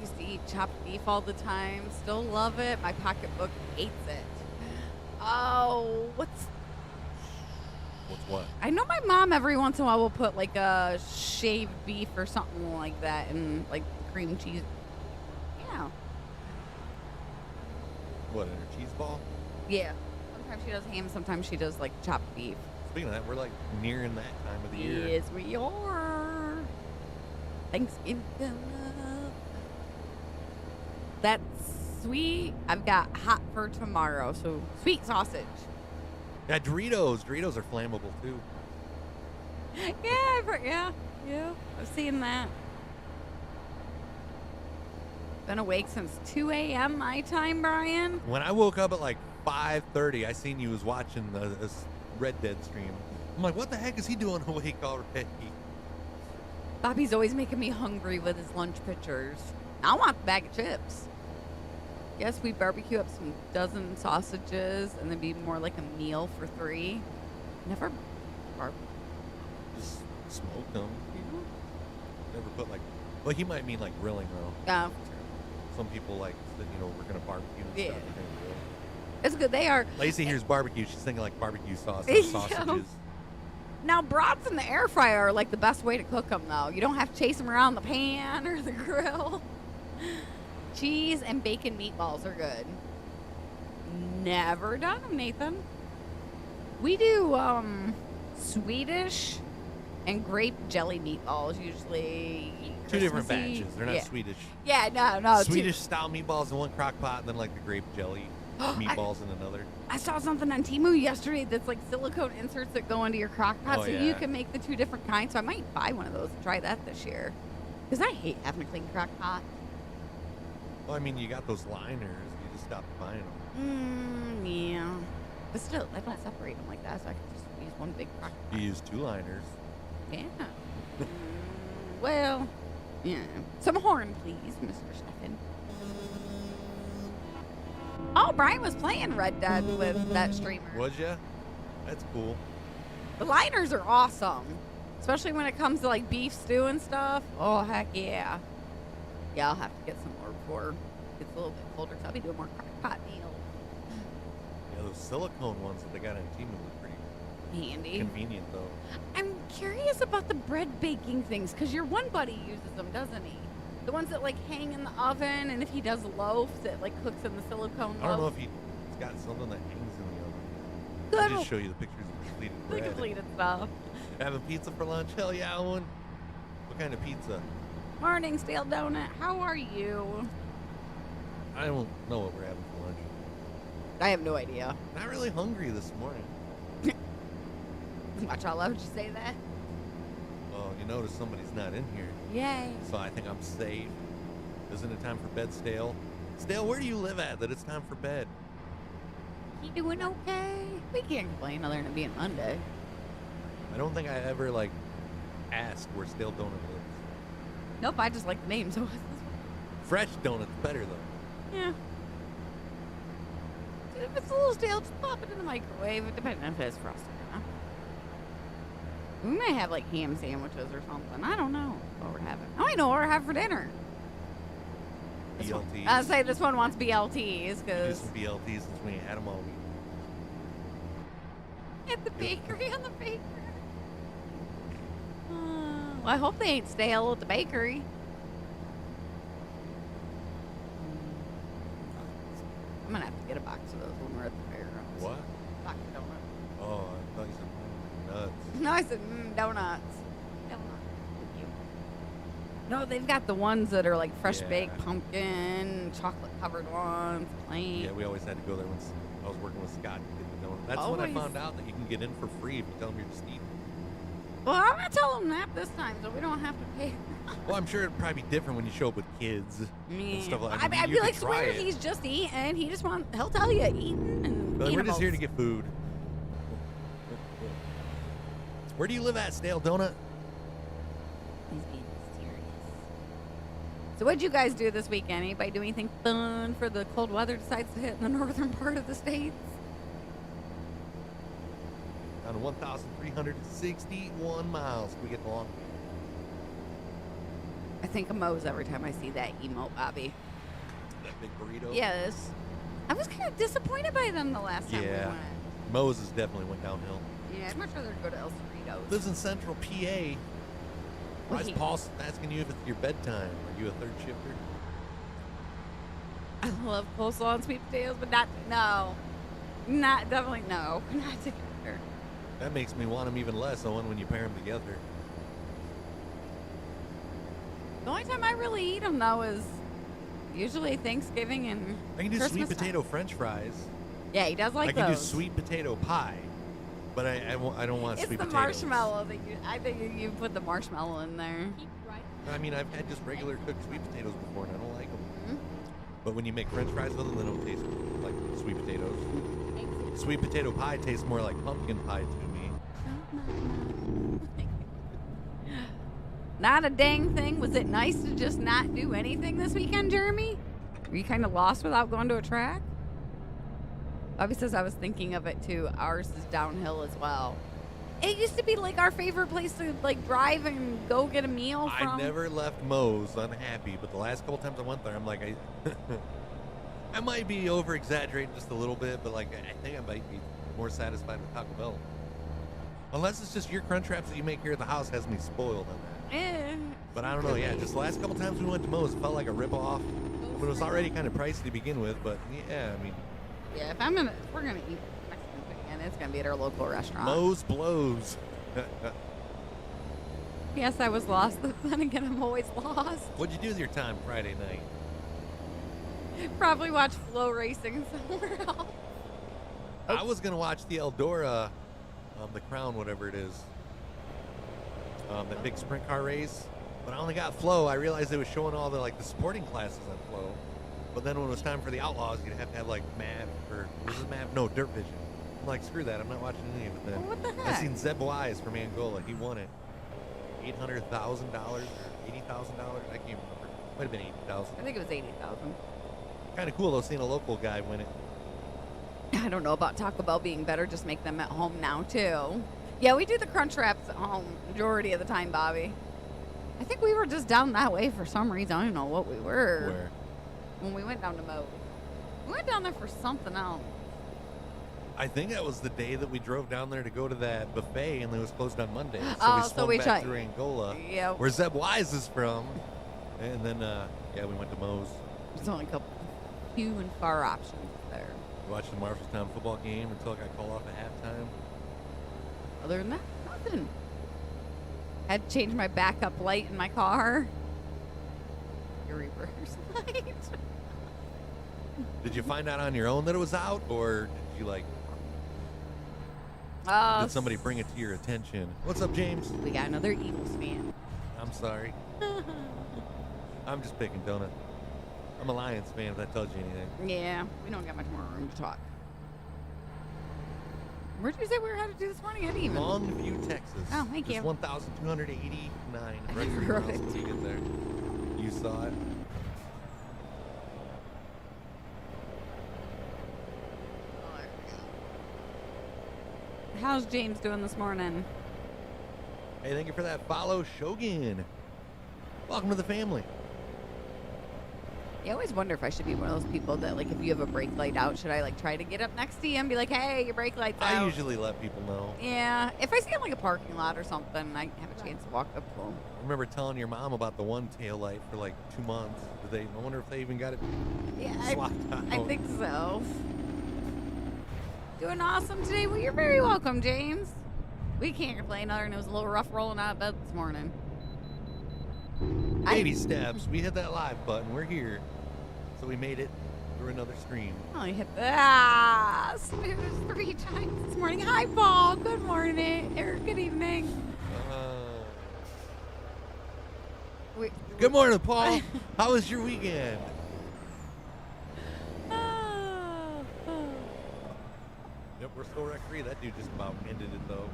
used to eat chopped beef all the time. Still love it. My pocketbook hates it. Oh, What's what? I know my mom every once in a while will put like a shaved beef or something like that and like cream cheese. Yeah. What, in her cheese ball? Yeah. Sometimes she does ham, sometimes she does like chopped beef. Speaking of that, we're like nearing that time of the year. Yes, we are. Thanksgiving coming up. That's sweet. I've got hot for tomorrow, so sweet sausage. Yeah, Doritos. Doritos are flammable too. Yeah. I've seen that. Been awake since 2 a.m. my time, Brian. When I woke up at like 5:30, I seen you was watching this Red Dead stream. I'm like, what the heck is he doing awake already? Bobby's always making me hungry with his lunch pictures. I want a bag of chips. Yes, we barbecue up some dozen sausages and then be more like a meal for 3. Never Just smoke them. Never put like, well, he might mean like grilling though. Yeah. Some people like that, we're gonna barbecue and Yeah. stuff. We're gonna grill. It's good. They are. Lacey hears barbecue. She's thinking like barbecue sauce and sausages. Now, brats in the air fryer are like the best way to cook them, though. You don't have to chase them around the pan or the grill. Cheese and bacon meatballs are good. Never done them, Nathan. We do Swedish and grape jelly meatballs usually. Two different Christmassy. batches. They're not Yeah. Swedish. Yeah, no. Swedish style meatballs in one crock pot, and then like the grape jelly meatballs in another. I saw something on Temu yesterday that's like silicone inserts that go into your crock pot, Oh, so yeah. you can make the 2 different kinds. So I might buy one of those and try that this year. Because I hate having a clean crock pot. Well, I mean, you got those liners. You just stopped buying them. Yeah. But still, I don't separate them like that, so I can just use one big crock pot. You use 2 liners. Yeah. Well, yeah. Some horn, please, Mr. Stefan. Oh, Brian was playing Red Dead with that streamer. Was ya? That's cool. The liners are awesome, especially when it comes to like beef stew and stuff. Oh, heck yeah. Yeah, I'll have to get some more before it gets a little bit colder, so I'll be doing more crock pot meals. Yeah, those silicone ones that they got on Temu look pretty Handy. convenient, though. I'm curious about the bread baking things, because your one buddy uses them, doesn't he? The ones that like hang in the oven, and if he does loaves, it like cooks in the silicone I don't know loaf. if he's got something that hangs in the oven. Good. I'll just show you the pictures of completed The bread. completed stuff. Having pizza for lunch? Hell yeah, Owen. What kind of pizza? Morning, stale donut. How are you? I don't know what we're having for lunch. I have no idea. Not really hungry this morning. Watch how loud you say that. Well, you notice somebody's not in here, Yay. so I think I'm safe. Isn't it time for bed, Stale? Stale, where do you live at that it's time for bed? He doing okay? We can't complain other than it being Monday. I don't think I ever, like, asked where Stale Donut lives. Nope, I just like the name, so Fresh Donut's better, though. yeah. If it's a little stale, just pop it in the microwave, depending if it's frosted or not. We may have like ham sandwiches or something. I don't know what we're having. I know what we're having for dinner. This one- BLTs. I'd say this one wants BLTs We do because some BLTs since we ain't had them all week. at the bakery on the baker. Well, I hope they ain't stale at the bakery. I'm gonna have to get a box of those when we're at the fairgrounds. What? Box of donuts. Oh, I thought you said nuts. No, I said donuts. Donuts. Thank you. No, they've got the ones that are like fresh Yeah. baked pumpkin, chocolate covered ones, plain. Yeah, we always had to go there when I was working with Scott to get the donut. That's when I Always. found out that you can get in for free if you tell them you're just eating. Well, I'm gonna tell them that this time, so we don't have to pay. Well, I'm sure it'd probably be different when you show up with kids and stuff like that. I You feel could like try swear it. he's just eating. He just he'll tell you eating and But we're eatables. just here to get food. Where do you live at, Stale Donut? He's being mysterious. So what'd you guys do this weekend? Anybody do anything fun for the cold weather decides to hit in the northern part of the states? Down to 1,361 miles. We get along. I think of Moe's every time I see that emote, Bobby. That big burrito. Yes. I was kind of disappointed by them the last time we Yeah. went. Moses definitely went downhill. Yeah, I'd much rather go to El Cerritos. Lives in Central PA. Why is Wait. Paul asking you if it's your bedtime? Are you a third shifter? I love coleslaw and sweet potatoes, but definitely no, not together. That makes me want them even less, Owen, when you pair them together. The only time I really eat them, though, is usually Thanksgiving and I can do Christmas sweet time. potato French fries. Yeah, he does like I can those. do sweet potato pie, but I don't want It's sweet the potatoes. marshmallow that I think you put the marshmallow in there. Keep right. I mean, I've had just regular cooked sweet potatoes before, and I don't like them. Mhm. But when you make French fries with them, they don't taste like sweet potatoes. Exit. Sweet potato pie tastes more like pumpkin pie to me. Not a dang thing. Was it nice to just not do anything this weekend, Jeremy? Were you kind of lost without going to a track? Bobby says I was thinking of it too. Ours is downhill as well. It used to be like our favorite place to like drive and go get a meal from. I never left Moe's unhappy, but the last couple times I went there, I'm like, I might be over exaggerating just a little bit, but like I think I might be more satisfied with Taco Bell. Unless it's just your crunch wraps that you make here at the house has me spoiled on that. But I don't know. Yeah, just the last couple times we went to Moe's, it felt like a ripoff. When it was already kind of pricey to begin with, but yeah, I mean, Yeah, if we're gonna eat Mexican food again, it's gonna be at our local restaurant. Moe's blows. Yes, I was lost. Then again, I'm always lost. What'd you do with your time Friday night? Probably watch flow racing somewhere else. I was gonna watch the Eldora, the Crown, whatever it is, that big sprint car race. But I only got Flow. I realized they was showing all the supporting classes on Flow. But then when it was time for the Outlaws, you'd have to have like MAV or was it MAV? No, Dirt Vision. I'm like, screw that. I'm not watching any of it then. Well, what the I heck? seen Zeb Wise from Angola. He won it. $800,000 or $80,000. I can't remember. Might have been 80,000. I think it was 80,000. Kind of cool though, seeing a local guy win it. I don't know about Taco Bell being better. Just make them at home now too. Yeah, we do the crunch wraps at home majority of the time, Bobby. I think we were just down that way for some reason. I don't know what we were. Where? When we went down to Moe. We went down there for something else. I think that was the day that we drove down there to go to that buffet, and it was closed on Monday. So Oh, we so swung we back tried- through Angola, Yeah, where Zeb Wise is from, and then yeah, we went to Moe's. there's only a couple few and far options there. Watched the Marshalltown football game until I got called off at halftime. Other than that, nothing. Had to change my backup light in my car. Your reverse light. Did you find out on your own that it was out, or did you did somebody bring it to your attention? What's up, James? We got another Eagles fan. I'm sorry. I'm just picking, don't I? I'm a Lions fan, if that tells you anything. Yeah, we don't got much more room to talk. Where did you say we were headed to this morning? I didn't even. Longview, Texas. Oh, thank Just you. 1,289 I regular wrote miles it. until you get there. You saw it. How's James doing this morning? Hey, thank you for that follow, Shogun. Welcome to the family. I always wonder if I should be one of those people that, like, if you have a brake light out, should I, like, try to get up next to you and be like, hey, your brake light's out? I usually let people know. Yeah, if I see him, like, a parking lot or something, I have a chance to walk up to him. I remember telling your mom about the one tail light for like 2 months. I wonder if they even got it Yeah, swapped out. I think so. Doing awesome today? Well, you're very welcome, James. We can't complain other than it was a little rough rolling out of bed this morning. 80 steps. We hit that live button. We're here. So we made it through another stream. I hit snooze 3 times this morning. Hi, Paul. Good morning. Or good evening. Good morning, Paul. How was your weekend? Yep, we're still wreck free. That dude just about ended it though.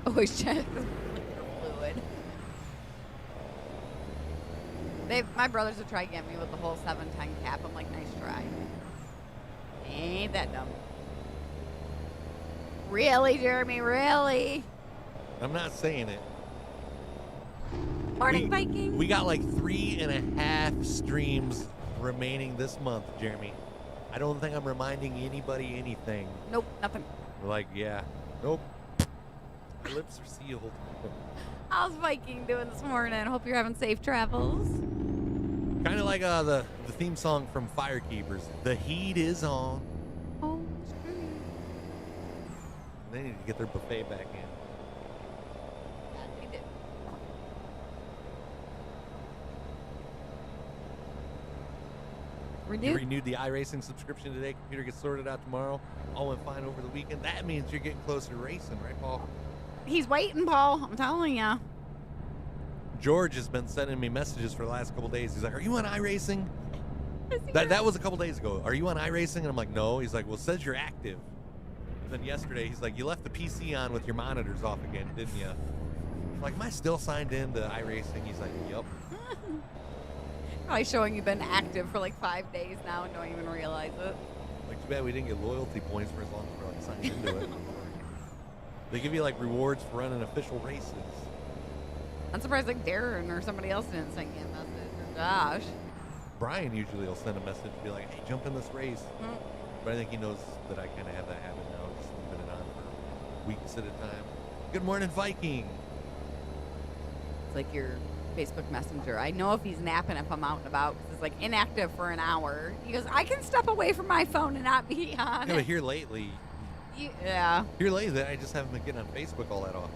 Always check the fluid. My brothers would try to get me with the whole 710 cap. I'm like, nice try. Ain't that dumb. Really, Jeremy? Really? I'm not saying it. Morning, Viking. We got like 3.5 streams remaining this month, Jeremy. I don't think I'm reminding anybody anything. Nope, nothing. We're like, yeah, nope. My lips are sealed. How's Viking doing this morning? Hope you're having safe travels. Kind of like the theme song from Firekeepers. The heat is on. Oh, true. They need to get their buffet back in. You renewed the iRacing subscription today. Computer gets sorted out tomorrow. All went fine over the weekend. That means you're getting closer to racing, right, Paul? He's waiting, Paul. I'm telling you. George has been sending me messages for the last couple days. He's like, "Are you on iRacing?" That was a couple days ago. "Are you on iRacing?" And I'm like, "No." He's like, "Well, it says you're active." And then yesterday, he's like, "You left the PC on with your monitors off again, didn't you?" I'm like, "Am I still signed in to iRacing?" He's like, "Yep." Probably showing you've been active for like 5 days now and don't even realize it. Like, too bad we didn't get loyalty points for as long as we're like signed into it. They give you like rewards for running official races. I'm surprised like Darren or somebody else didn't send you a message. Or Josh. Brian usually will send a message and be like, "Hey, jump in this race." But I think he knows that I kind of have that habit now, just leaving it on for weeks at a time. Good morning, Viking. It's like your Facebook Messenger. I know if he's napping if I'm out and about because it's like inactive for an hour. He goes, "I can step away from my phone and not be on Yeah, it." but here lately, Yeah. I just haven't been getting on Facebook all that often.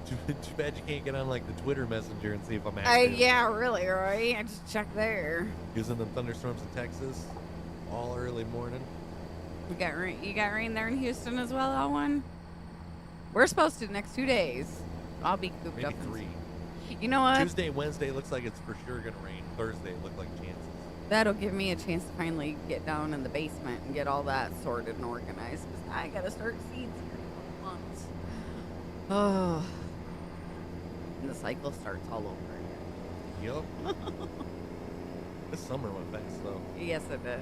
Too bad you can't get on like the Twitter Messenger and see if I'm active. Yeah, really, right? I just checked there. Using the thunderstorms in Texas all early morning. You got rain there in Houston as well, Owen? We're supposed to the next 2 days. I'll be cooped Maybe up. 3. You know what? Tuesday, Wednesday looks like it's for sure gonna rain. Thursday look like chances. That'll give me a chance to finally get down in the basement and get all that sorted and organized because I gotta start seeds here in a couple months. Oh. And the cycle starts all over again. Yup. This summer went fast though. Yes, it did.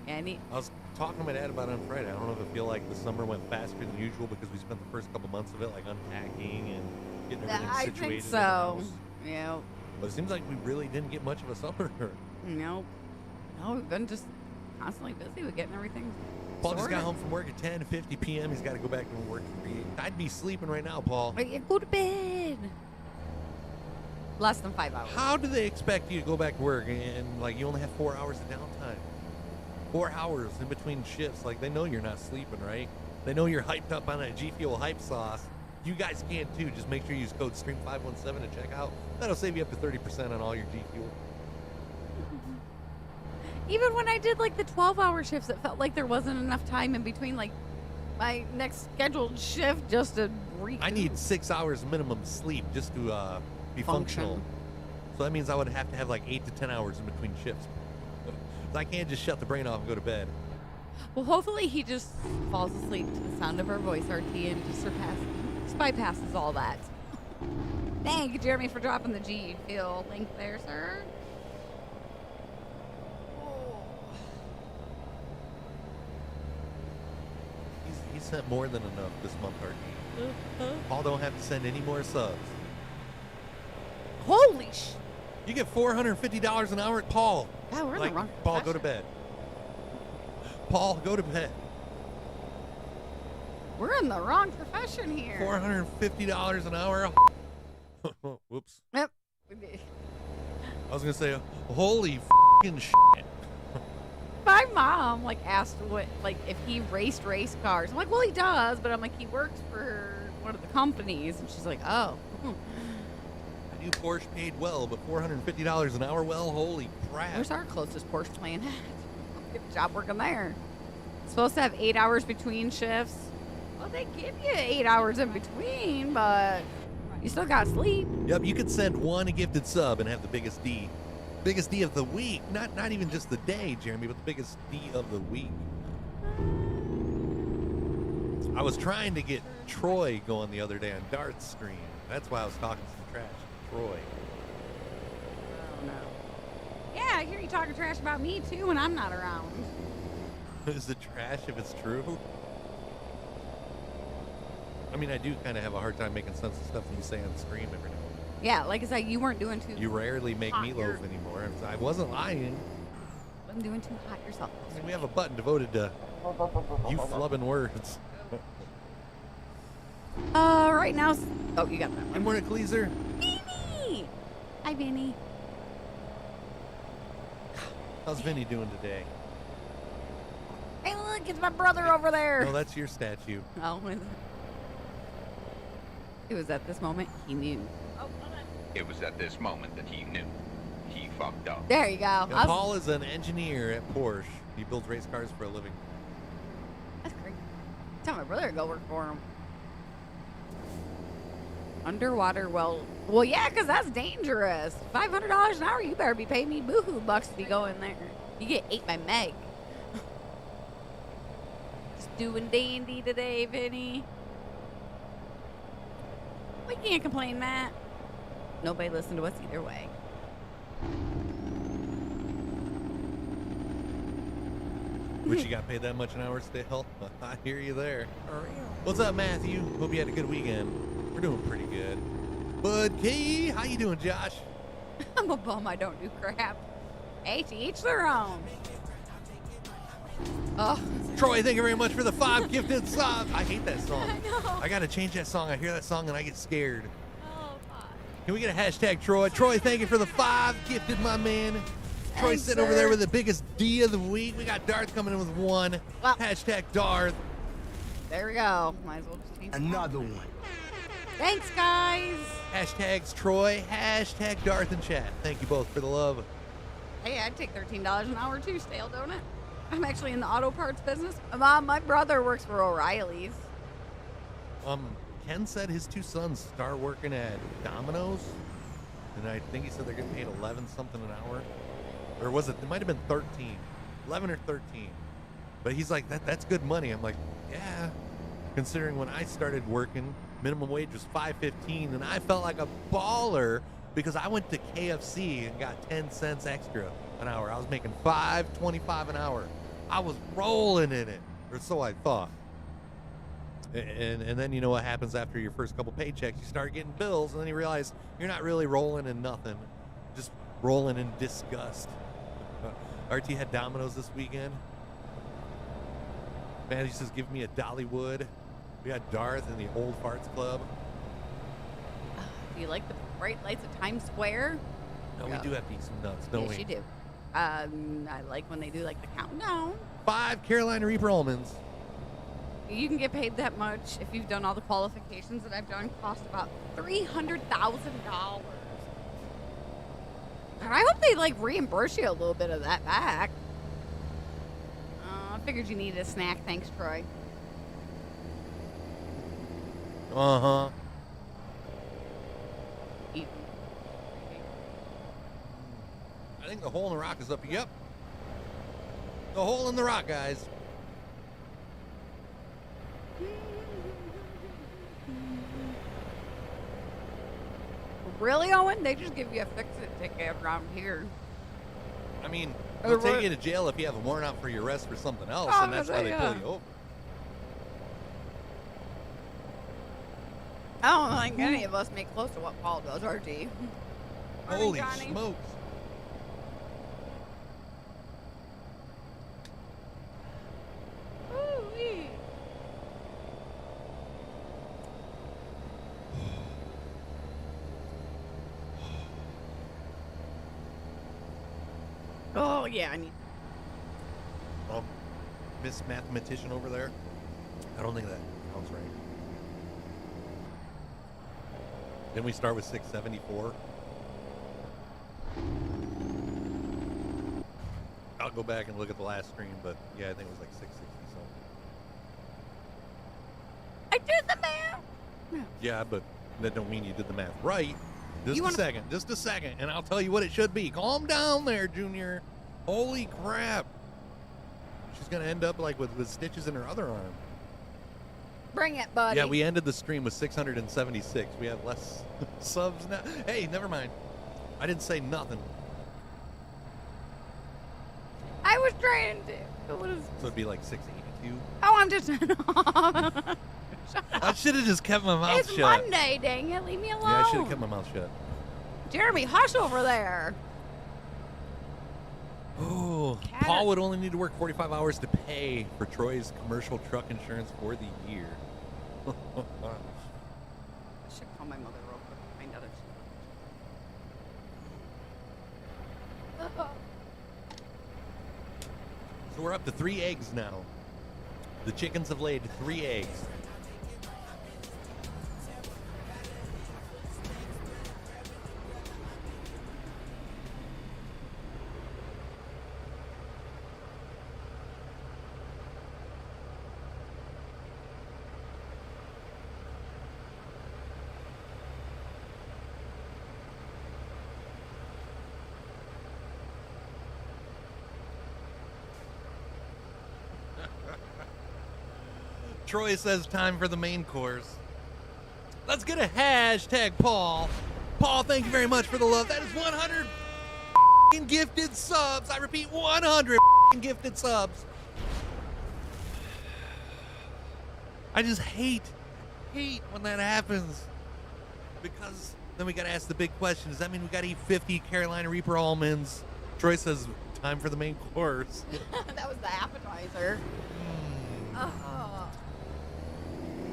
And I was talking to my dad about it on Friday. I don't know if I feel like the summer went faster than usual because we spent the first couple months of it like unpacking and getting everything I situated. think in the so. house. Yeah. But it seems like we really didn't get much of a summer. Nope. No, we've been just constantly busy with getting everything Paul just sorted. got home from work at 10:50 p.m. He's got to go back to work at 3. I'd be sleeping right now, Paul. Go to bed. Less than 5 hours. How do they expect you to go back to work and like you only have 4 hours of downtime? 4 hours in between shifts. Like they know you're not sleeping, right? They know you're hyped up on that G Fuel hype sauce. You guys can too. Just make sure you use code STREAM517 to check out. That'll save you up to 30% on all your G Fuel. Even when I did like the 12-hour shifts, it felt like there wasn't enough time in between like my next scheduled shift just to recoup. I need 6 hours minimum sleep just to be functional. So that means I would have to have like 8 to 10 hours in between shifts. So I can't just shut the brain off and go to bed. Well, hopefully he just falls asleep to the sound of our voice, RT, and just bypasses all that. Thank you, Jeremy, for dropping the G Fuel link there, sir. He sent more than enough this month, RT. Paul don't have to send any more subs. Holy sh! You get $450 an hour at Paul. Yeah, we're in the wrong Paul, go to profession. bed. Paul, go to bed. We're in the wrong profession here. $450 an hour. Whoops. Yep. I was gonna say, holy f***ing shit. My mom asked if he raced race cars. I'm like, well, he does, but I'm like, he works for one of the companies, and she's like, oh. I knew Porsche paid well, but $450 an hour, well, holy crap. Where's our closest Porsche plant at? Get a job working there. Supposed to have 8 hours between shifts. Well, they give you 8 hours in between, but you still got sleep. Yep, you could send one gifted sub and have the biggest D. Biggest D of the week. Not even just the day, Jeremy, but the biggest D of the week. I was trying to get Troy going the other day on Dart's stream. That's why I was talking some trash to Troy. Oh, no. Yeah, I hear you talking trash about me, too, when I'm not around. Is it trash if it's true? I mean, I do kind of have a hard time making sense of stuff that you say on the stream every now and then. Yeah, like I said, you weren't doing too. You rarely make hot meatloaf anymore. I wasn't lying. Wasn't doing too hot yourself. I mean, we have a button devoted to you flubbing words. Right now. Oh, you got that Good one. morning, Cleaser. Vinny. Hi, Vinny. How's Vinny doing today? Hey, look, it's my brother over there. No, that's your statue. Oh, it was at this moment he knew. It was at this moment that he knew. He fucked up. There you go. Yeah, Paul is an engineer at Porsche. He builds race cars for a living. That's great. Tell my brother to go work for him. Underwater, well, yeah, because that's dangerous. $500 an hour, you better be paying me boohoo bucks if you go in there. You get ate by Meg. Just doing dandy today, Vinny. We can't complain, Matt. Nobody listened to us either way. But you got paid that much an hour still? I hear you there. What's up, Matthew? Hope you had a good weekend. We're doing pretty good. Bud Key, how you doing, Josh? I'm a bum. I don't do crap. Hey, to each their own. Oh, Troy, thank you very much for the 5 gifted subs. I hate that song. I know. I gotta change that song. I hear that song and I get scared. Oh, fuck. Can we get a hashtag Troy? Troy, thank you for the 5 gifted, my man. Troy's Thanks, sitting over sir. there with the biggest D of the week. We got Darth coming in with 1. Well. Hashtag Darth. There we go. Might as well just change Another one. Thanks, guys. Hashtags Troy. Hashtag Darth in chat. Thank you both for the love. Hey, I'd take $13 an hour too, stale, don't it? I'm actually in the auto parts business. Mom, my brother works for O'Reilly's. Ken said his 2 sons start working at Domino's, and I think he said they're getting paid 11 something an hour, or was it? It might have been 13, 11 or 13. But he's like, that's good money. I'm like, yeah. Considering when I started working, minimum wage was $5.15, and I felt like a baller because I went to KFC and got 10 cents extra an hour. I was making $5.25 an hour. I was rolling in it, or so I thought. And then you know what happens after your first couple paychecks? You start getting bills, and then you realize you're not really rolling in nothing, just rolling in disgust. RT had Domino's this weekend. Man, he says, give me a Dollywood. We got Darth in the Old Farts Club. Do you like the bright lights of Times Square? No, we Yeah. do have to eat some nuts, don't Yes, we? you do. I like when they do like the countdown. 5 Carolina Reaper almonds. You can get paid that much if you've done all the qualifications that I've done. Cost about $300,000. And I hope they like reimburse you a little bit of that back. I figured you needed a snack. Thanks, Troy. Uh-huh. Eat. I think the hole in the rock is up. Yep. The hole in the rock, guys. Really, Owen? They just give you a fix-it ticket around here. I mean, Oh, they'll take what? you to jail if you have a warrant out for your arrest for something else, Oh, and that's why they pull yeah. you over. I don't think any of us make close to what Paul does, RG. Morning, Holy Johnny. smokes. Ooh-wee. Oh, yeah, I need. Oh, Miss Mathematician over there. I don't think that sounds right. Didn't we start with 674? I'll go back and look at the last stream, but yeah, I think it was like 660 something. I did the math! Yeah, but that don't mean you did the math right. Just You a wanna- second, just a second, and I'll tell you what it should be. Calm down there, Junior. Holy crap. She's going to end up like with stitches in her other arm. Bring it, buddy. Yeah, we ended the stream with 676. We have less subs now. Hey, never mind. I didn't say nothing. I was trying to. What is? So it'd be like 682. Oh, I'm just. I should have just kept my mouth It's shut. Monday, dang it. Leave me alone. Yeah, I should have kept my mouth shut. Jeremy, hush over there. Oh, Cat- Paul would only need to work 45 hours to pay for Troy's commercial truck insurance for the year. I should call my mother real quick and find out if she. So we're up to 3 eggs now. The chickens have laid 3 eggs. Troy says time for the main course. Let's get a hashtag, Paul. Paul, thank you very much for the love. That is 100 gifted subs. I repeat, 100 gifted subs. I just hate when that happens. Because then we got to ask the big question. Does that mean we got to eat 50 Carolina Reaper almonds? Troy says time for the main course. That was the appetizer.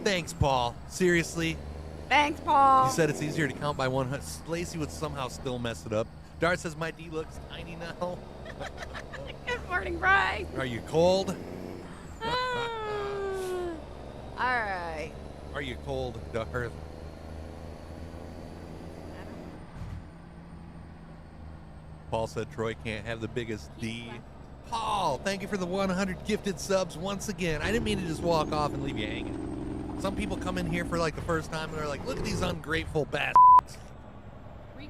Thanks, Paul. Seriously. Thanks, Paul. You said it's easier to count by 100. Lacey would somehow still mess it up. Dart says my D looks tiny now. Good morning, Bryce. Are you cold? All right. Are you cold, Dart? Paul said Troy can't have the biggest D. Paul, thank you for the 100 gifted subs once again. I didn't mean to just walk off and leave you hanging. Some people come in here for like the first time and they're like, look at these ungrateful bastards.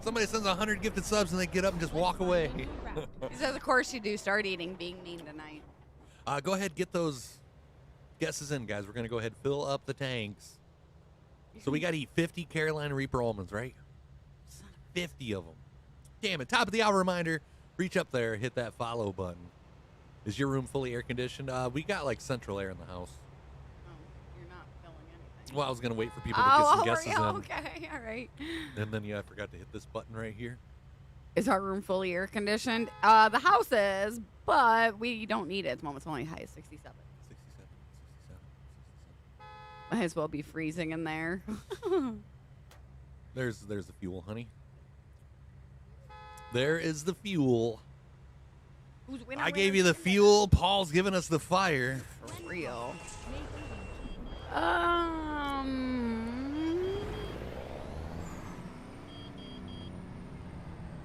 Somebody sends 100 gifted subs and they get up and just walk away. He says, of course you do. Start eating, being mean tonight. Go ahead, get those guesses in, guys. We're going to go ahead and fill up the tanks. So we got to eat 50 Carolina Reaper almonds, right? 50 of them. Damn it. Top of the hour reminder, reach up there, hit that follow button. Is your room fully air conditioned? We got like central air in the house. Oh, you're not filling anything. Well, I was going to wait for people to get some guesses in. Okay, all right. And then, I forgot to hit this button right here. Is our room fully air conditioned? The house is, but we don't need it at the moment. It's only high as 67. 67. Might as well be freezing in there. There's the fuel, honey. There is the fuel. Who's winner, I gave you the fuel. Paul's giving us the fire. For real.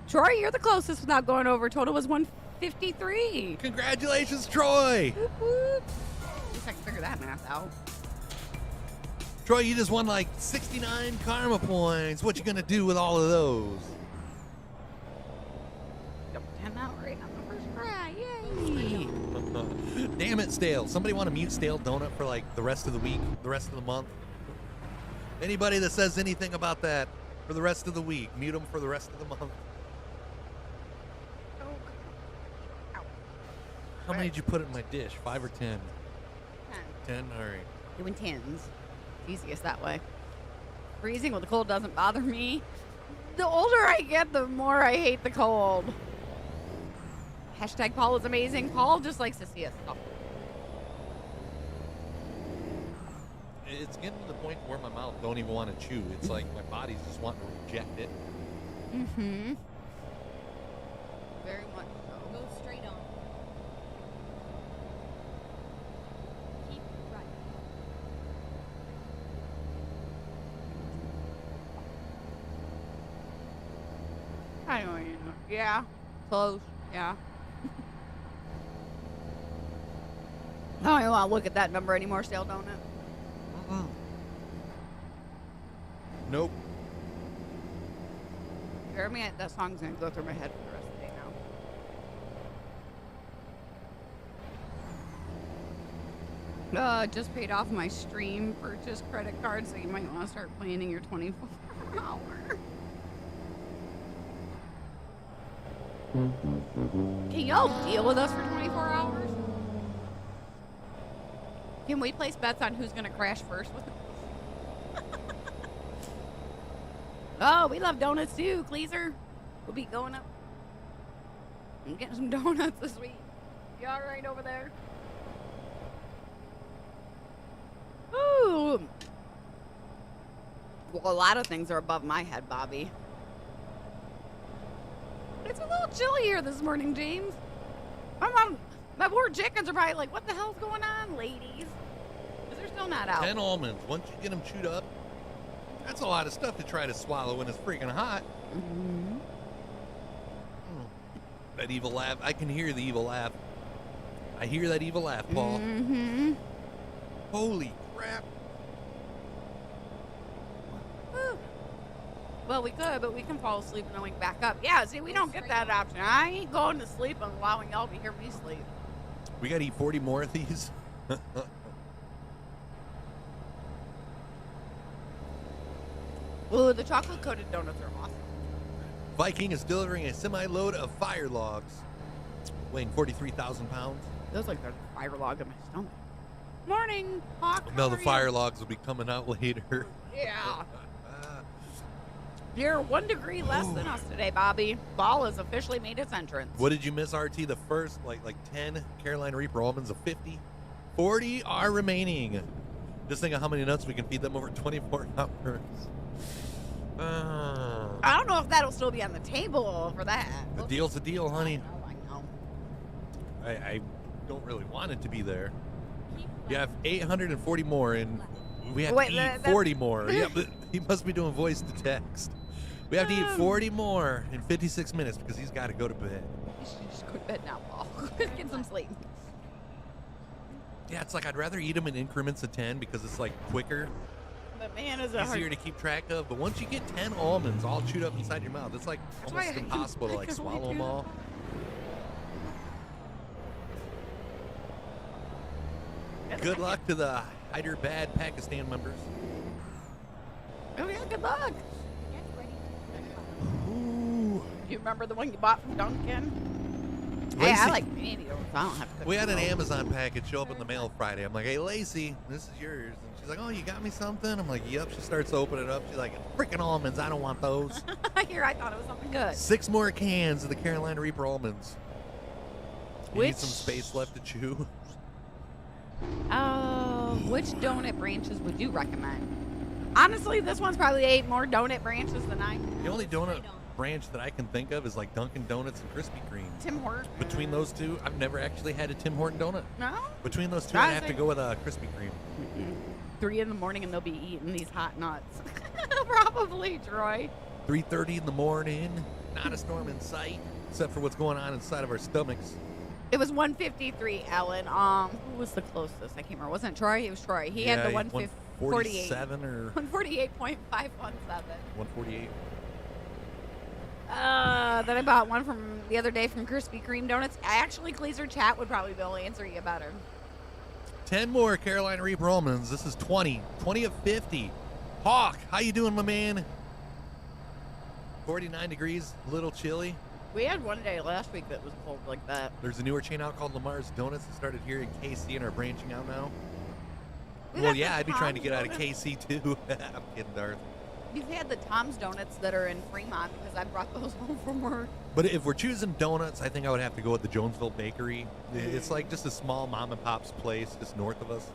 Troy, you're the closest without going over. Total was 153. Congratulations, Troy. Whoop, whoop. At least I can figure that math out. Troy, you just won like 69 karma points. What you gonna do with all of those? Double 10 out right on the first try. Yay. Damn it, Stale. Somebody want to mute Stale Donut for like the rest of the week, the rest of the month? Anybody that says anything about that for the rest of the week, mute them for the rest of the month. How many did you put in my dish? 5 or 10? 10? All right. Doing 10s. Easiest that way. Freezing with the cold doesn't bother me. The older I get, the more I hate the cold. Hashtag Paul is amazing. Paul just likes to see us suffer. It's getting to the point where my mouth don't even want to chew. It's like my body's just wanting to reject it. Mm-hmm. Very much so. Go straight on. Keep right. I don't even know. Yeah. Close. Yeah. I don't even want to look at that number anymore, Stale Donut. Nope. Jeremy, that song's going to go through my head for the rest of the day now. Just paid off my stream purchase credit card, so you might want to start planning your 24-hour. Can y'all deal with us for 24 hours? Can we place bets on who's going to crash first with Oh, we love donuts too, Cleaser. We'll be going up and getting some donuts this week. You all right over there? Ooh. Well, a lot of things are above my head, Bobby. It's a little chilly here this morning, James. My poor chickens are probably like, what the hell's going on, ladies? Because they're still not out. 10 almonds. Once you get them chewed up, that's a lot of stuff to try to swallow when it's freaking hot. Mm-hmm. That evil laugh. I can hear the evil laugh. I hear that evil laugh, Paul. Mm-hmm. Holy crap. Woo. Well, we could, but we can fall asleep and then wake back up. Yeah, see, we don't get that option. I ain't going to sleep and allowing y'all to hear me sleep. We got to eat 40 more of these. Ooh, the chocolate-coated donuts are awesome. Viking is delivering a semi-load of fire logs, weighing 43,000 pounds. Feels like there's a fire log in my stomach. Morning, Hawk. No, how the are fire you? logs will be coming out later. Yeah. You're 1 degree less than us today, Bobby. Fall has officially made its entrance. What did you miss, RT? The first, like 10 Carolina Reaper almonds of 50? 40 are remaining. Just think of how many nuts we can feed them over 24 hours. I don't know if that'll still be on the table for that. The deal's a deal, honey. I know. I don't really want it to be there. You have 840 more, and we have to eat 40 more. Yeah, but he must be doing voice to text. We have to eat 40 more in 56 minutes because he's got to go to bed. You should just go to bed now, Paul. Get some sleep. Yeah, it's like I'd rather eat them in increments of 10 because it's like quicker, But man, is easier to keep track of. But once you get 10 almonds all chewed up inside your mouth, it's like almost impossible to like swallow them all. Good luck to the Hyderabad, Pakistan members. Oh yeah, good luck. Get ready. Ooh. Do you remember the one you bought from Dunkin'? Hey, Lacey. I like mini donuts. I don't have to cook We had an them. Amazon package show up in the mail Friday. I'm like, hey, Lacey, this is yours. And she's like, oh, you got me something? I'm like, yep. She starts opening it up. She's like, freaking almonds. I don't want those. Here, I thought it was something good. 6 more cans of the Carolina Reaper almonds. You need Which- some space left to chew. Which donut branches would you recommend? Honestly, this one's probably 8 more donut branches than I. The only donut branch that I can think of is like Dunkin' Donuts and Krispy Kreme. Tim Hortons. Between those two, I've never actually had a Tim Horton donut. No? Between those two, I'd have to Honestly- go with a Krispy Kreme. 3 in the morning and they'll be eating these hot nuts. Probably, Troy. 3:30 in the morning, not a storm in sight, except for what's going on inside of our stomachs. It was 153, Ellen. Who was the closest? I can't remember. Wasn't it Troy? It was Troy. He had the 148. 147 or 148.517. 148. Then I bought one from the other day from Krispy Kreme Donuts. Actually, Cleaser Chat would probably be able to answer you better. 10 more Carolina Reaper almonds. This is 20. 20 of 50. Hawk, how you doing, my man? 49 degrees, a little chilly. We had one day last week that was cold like that. There's a newer chain out called Lamar's Donuts that started here in KC and are branching out now. We've Well, had yeah, the I'd be trying to Tom's get out of Donuts. KC too. I'm kidding, Darth. You've had the Tom's Donuts that are in Fremont because I brought those home from work. But if we're choosing donuts, I think I would have to go with the Jonesville Bakery. It's like just a small mom and pop's place just north of us.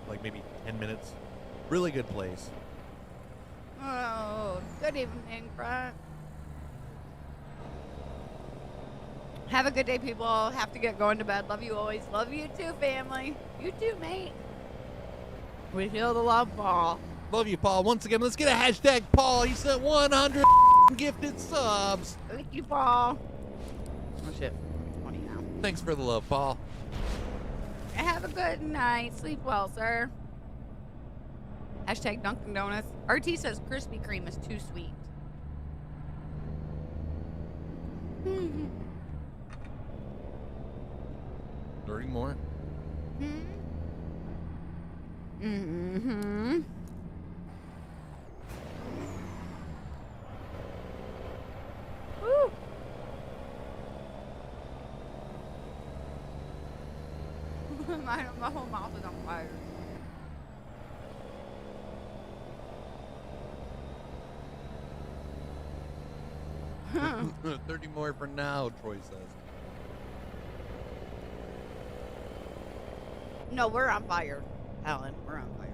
Like maybe 10 minutes. Really good place. Oh, good evening, Brett. Have a good day, people. Have to get going to bed. Love you always. Love you too, family. You too, mate. We feel the love, Paul. Love you, Paul. Once again, let's get a hashtag Paul. He sent 100 gifted subs. Thank you, Paul. Oh, shit. 20 now. Thanks for the love, Paul. Have a good night. Sleep well, sir. Hashtag Dunkin' Donuts. RT says Krispy Kreme is too sweet. 30 more. Mm-hmm. Woo. my whole mouth is on fire. 30 more for now, Troy says. No, we're on fire, Alan. We're on fire.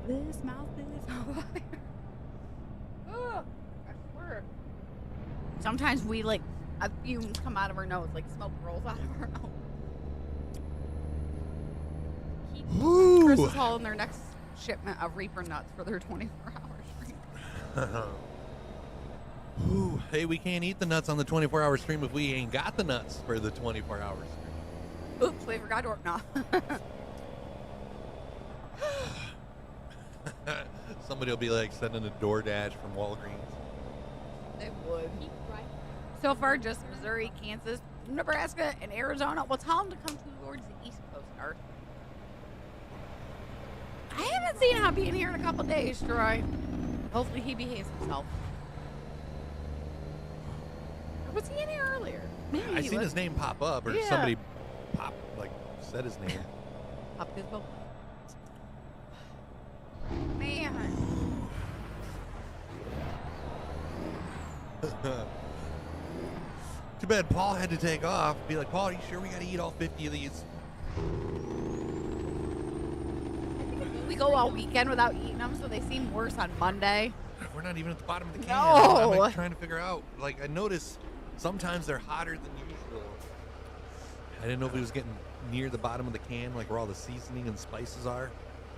This mouth is on fire. Oh, I swear. Sometimes we like fumes come out of our nose, like smoke rolls out of our nose. Ooh. Chris is hauling their next shipment of Reaper nuts for their 24-hour stream. Ooh. Hey, we can't eat the nuts on the 24-hour stream if we ain't got the nuts for the 24-hour stream. Oops, we forgot to work now. Somebody will be like sending a DoorDash from Walgreens. They would. So far, just Missouri, Kansas, Nebraska, and Arizona. Well, tell them to come towards the East Coast, Art. I haven't seen him being here in a couple days, Troy. Hopefully he behaves himself. Was he in here earlier? Maybe I he seen was. his name pop up, or Yeah. somebody said his name. Up his boat. Man. Too bad Paul had to take off. Be like, Paul, are you sure we got to eat all 50 of these? We go all weekend without eating them, so they seem worse on Monday. We're not even at the bottom of the can. No. I'm like, trying to figure out. Like, I notice sometimes they're hotter than usual. I didn't know if he was getting near the bottom of the can, like where all the seasoning and spices are.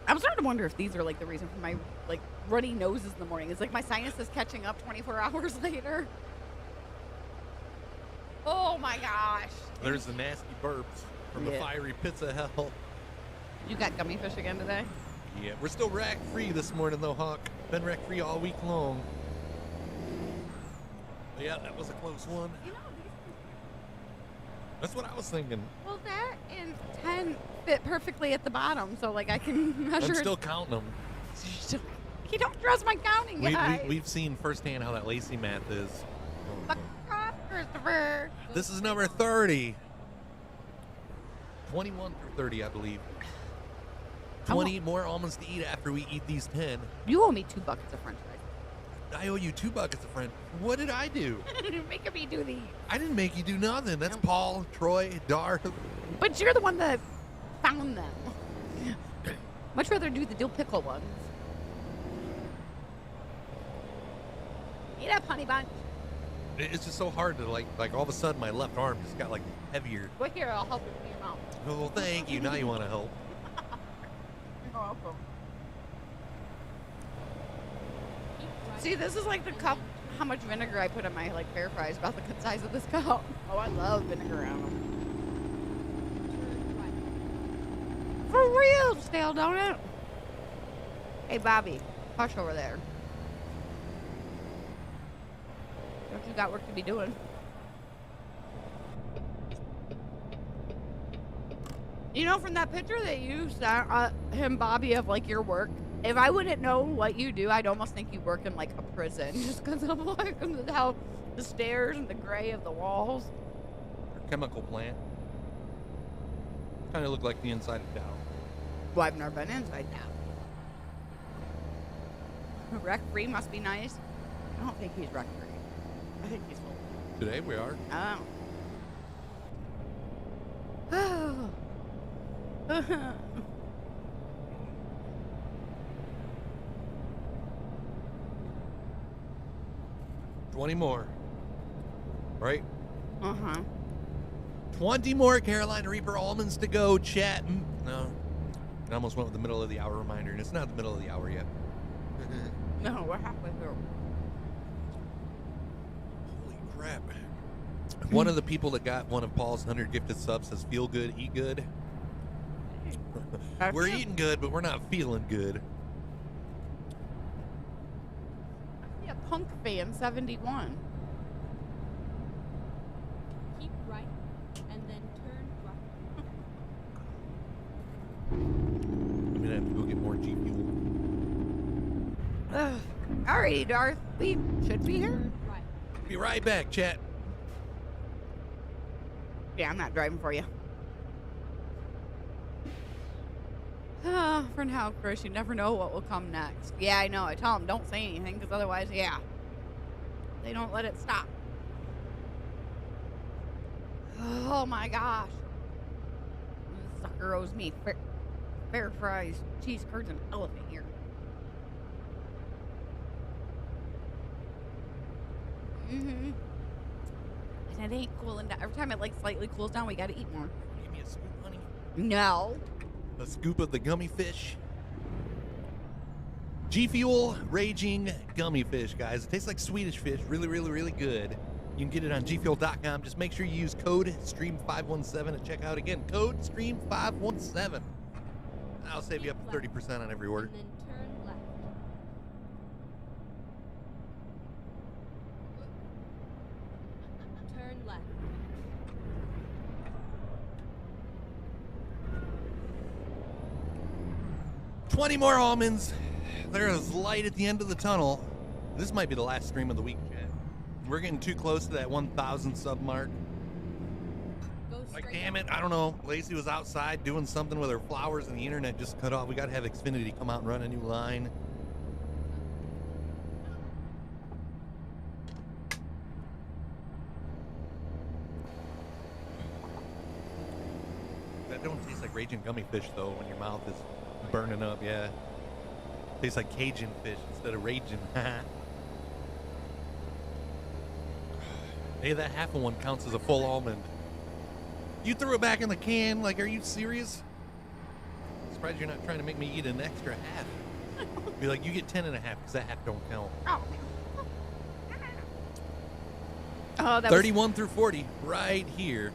I'm starting to wonder if these are like the reason for my like runny noses in the morning. It's like my sinuses catching up 24 hours later. Oh my gosh. There's the nasty burps from the Yeah. fiery pits of hell. You got gummy fish again today? Yeah, we're still rack-free this morning, though, Hawk. Been rack-free all week long. But yeah, that was a close one. You know, That's what I was thinking. well, that and 10 fit perfectly at the bottom, so like I can measure. I'm still counting them. You don't trust my counting, guys. We've seen firsthand how that Lacey math is. Fuck off, Christopher. This is number 30. 21 through 30, I believe. 20 more almonds to eat after we eat these 10. You owe me 2 buckets of French fries. I owe you 2 buckets of French. What did I do? Making me do these. I didn't make you do nothing. That's Paul, Troy, Darth. But you're the one that found them. Much rather do the dill pickle ones. Eat up, honey bun. It's just so hard to like all of a sudden my left arm just got like heavier. Go here, I'll help you with your mouth. Oh, well, thank you. Now you want to help. You're welcome. See, this is like the cup, how much vinegar I put in my like fair fries, about the size of this cup. Oh, I love vinegar on them. For real, stale donut. Hey, Bobby, hush over there. Don't you got work to be doing? You know, from that picture that you sent him, Bobby, of like your work, if I wouldn't know what you do, I'd almost think you work in like a prison, just because of like how the stairs and the gray of the walls. Chemical plant. Kind of look like the inside of Dow. Well, I've never been inside now. Wreck-free must be nice. I don't think he's wreck-free. I think he's full. Today we are. Oh. 20 more. Right? Uh-huh. 20 more Carolina Reaper almonds to go, chat. No. I almost went with the middle of the hour reminder, and it's not the middle of the hour yet. No, we're halfway through. Holy crap. One of the people that got one of Paul's 100 gifted subs says, feel good, eat good. We're eating good, but we're not feeling good. I see a punk fan 71. Keep right and then turn right. I'm gonna have to go get more G Fuel. Alrighty, Darth. We should be here. Turn right. Be right back, chat. Yeah, I'm not driving for you. For now, Chris, you never know what will come next. Yeah, I know. I tell him don't say anything, because otherwise, yeah. They don't let it stop. Oh my gosh. This sucker owes me fair fries, cheese curds, and elephant ear. Mm-hmm. And it ain't cooling down. Every time it like slightly cools down, we gotta eat more. Give me a scoop, honey. No. A scoop of the gummy fish. G Fuel Raging Gummy Fish, guys. It tastes like Swedish fish. Really, really, really good. You can get it on gfuel.com. Just make sure you use code STREAM517 at checkout. Again, code STREAM517. I'll save you up to 30% on every order. And then turn left. Turn left. $20 more almonds. There is light at the end of the tunnel. This might be the last stream of the week, Chad. We're getting too close to that 1,000 sub mark. Go Like, straight damn up. it, I don't know. Lacey was outside doing something with her flowers and the internet just cut off. We got to have Xfinity come out and run a new line. That don't taste like raging gummy fish, though, when your mouth is burning up, yeah. Tastes like Cajun fish instead of raging. Hey, that half of one counts as a full almond. You threw it back in the can? Like, are you serious? I'm surprised you're not trying to make me eat an extra half. Be like, you get 10 and a half because that half don't count. Oh, that 31 through 40, right here.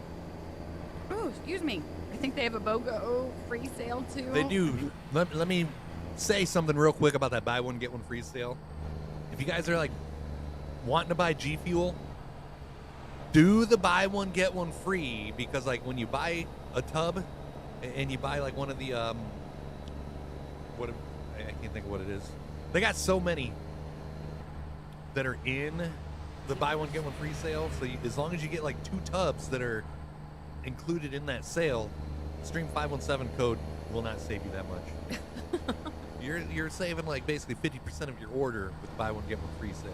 Oh, excuse me. I think they have a BOGO free sale too. They do. Let me say something real quick about that buy one, get one free sale. If you guys are like wanting to buy G Fuel, do the buy one, get one free, because like when you buy a tub and you buy like one of the, I can't think of what it is. They got so many that are in the buy one, get one free sale. So as long as you get like 2 tubs that are included in that sale, Stream 517 code will not save you that much. You're saving like basically 50% of your order with buy one, get one free sale.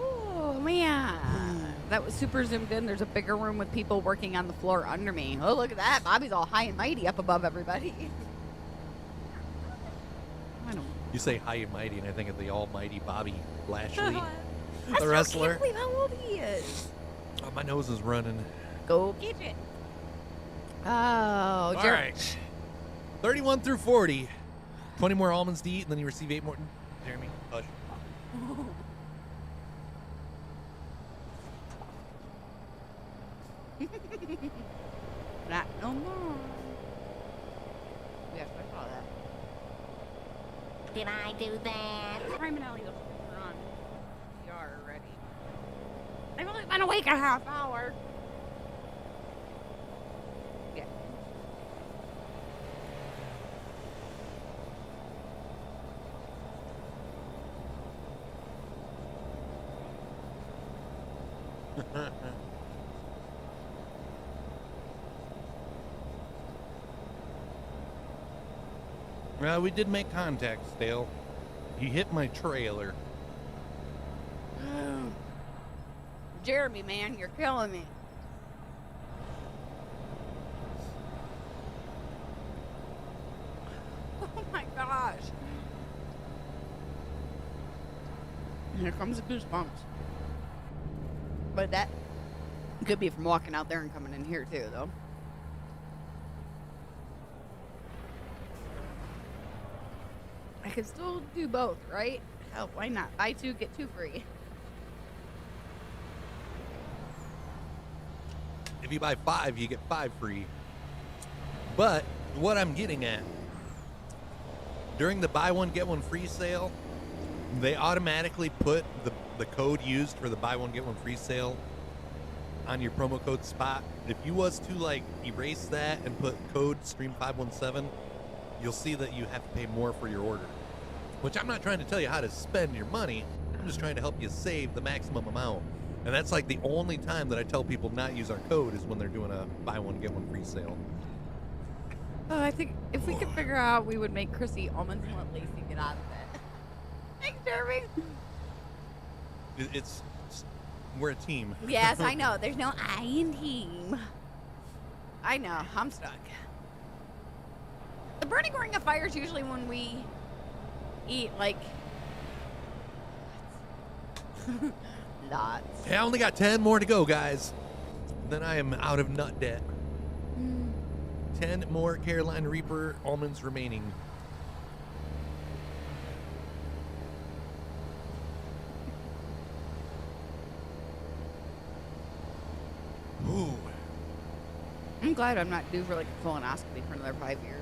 Oh man, that was super zoomed in. There's a bigger room with people working on the floor under me. Oh, look at that. Bobby's all high and mighty up above everybody. I don't. You say high and mighty, and I think of the almighty Bobby Lashley, I the still wrestler. can't believe how old he is. Oh, my nose is running. Go get it. Oh, All right. 31 through 40. 20 more almonds to eat, and then you receive 8 more. Jeremy, hush. Not no more. Yes, I saw that. Did I do that? Prime and Ellie, those things are on. We are ready. I've only been awake a half hour. Yeah. Well, we did make contact, Dale. He hit my trailer. Jeremy, man, you're killing me. Oh my gosh. Here comes the goosebumps. But that could be from walking out there and coming in here too, though. I could still do both, right? Hell, why not? Buy 2, get 2 free. If you buy 5, you get 5 free. But what I'm getting at, during the buy one, get one free sale, they automatically put the code used for the buy one, get one free sale on your promo code spot. If you was to like erase that and put code STREAM517, you'll see that you have to pay more for your order. Which I'm not trying to tell you how to spend your money. I'm just trying to help you save the maximum amount. And that's like the only time that I tell people not use our code is when they're doing a buy one, get one free sale. Oh, I think if we could figure out, we would make Chrissy almonds and let Lacey get out of it. Thanks, Jeremy. we're a team. Yes, I know. There's no I in team. I know. I'm stuck. The burning ring of fire is usually when we eat, like, lots. Hey, I only got 10 more to go, guys. Then I am out of nut debt. 10 more Carolina Reaper almonds remaining. Ooh. I'm glad I'm not due for like a colonoscopy for another 5 years.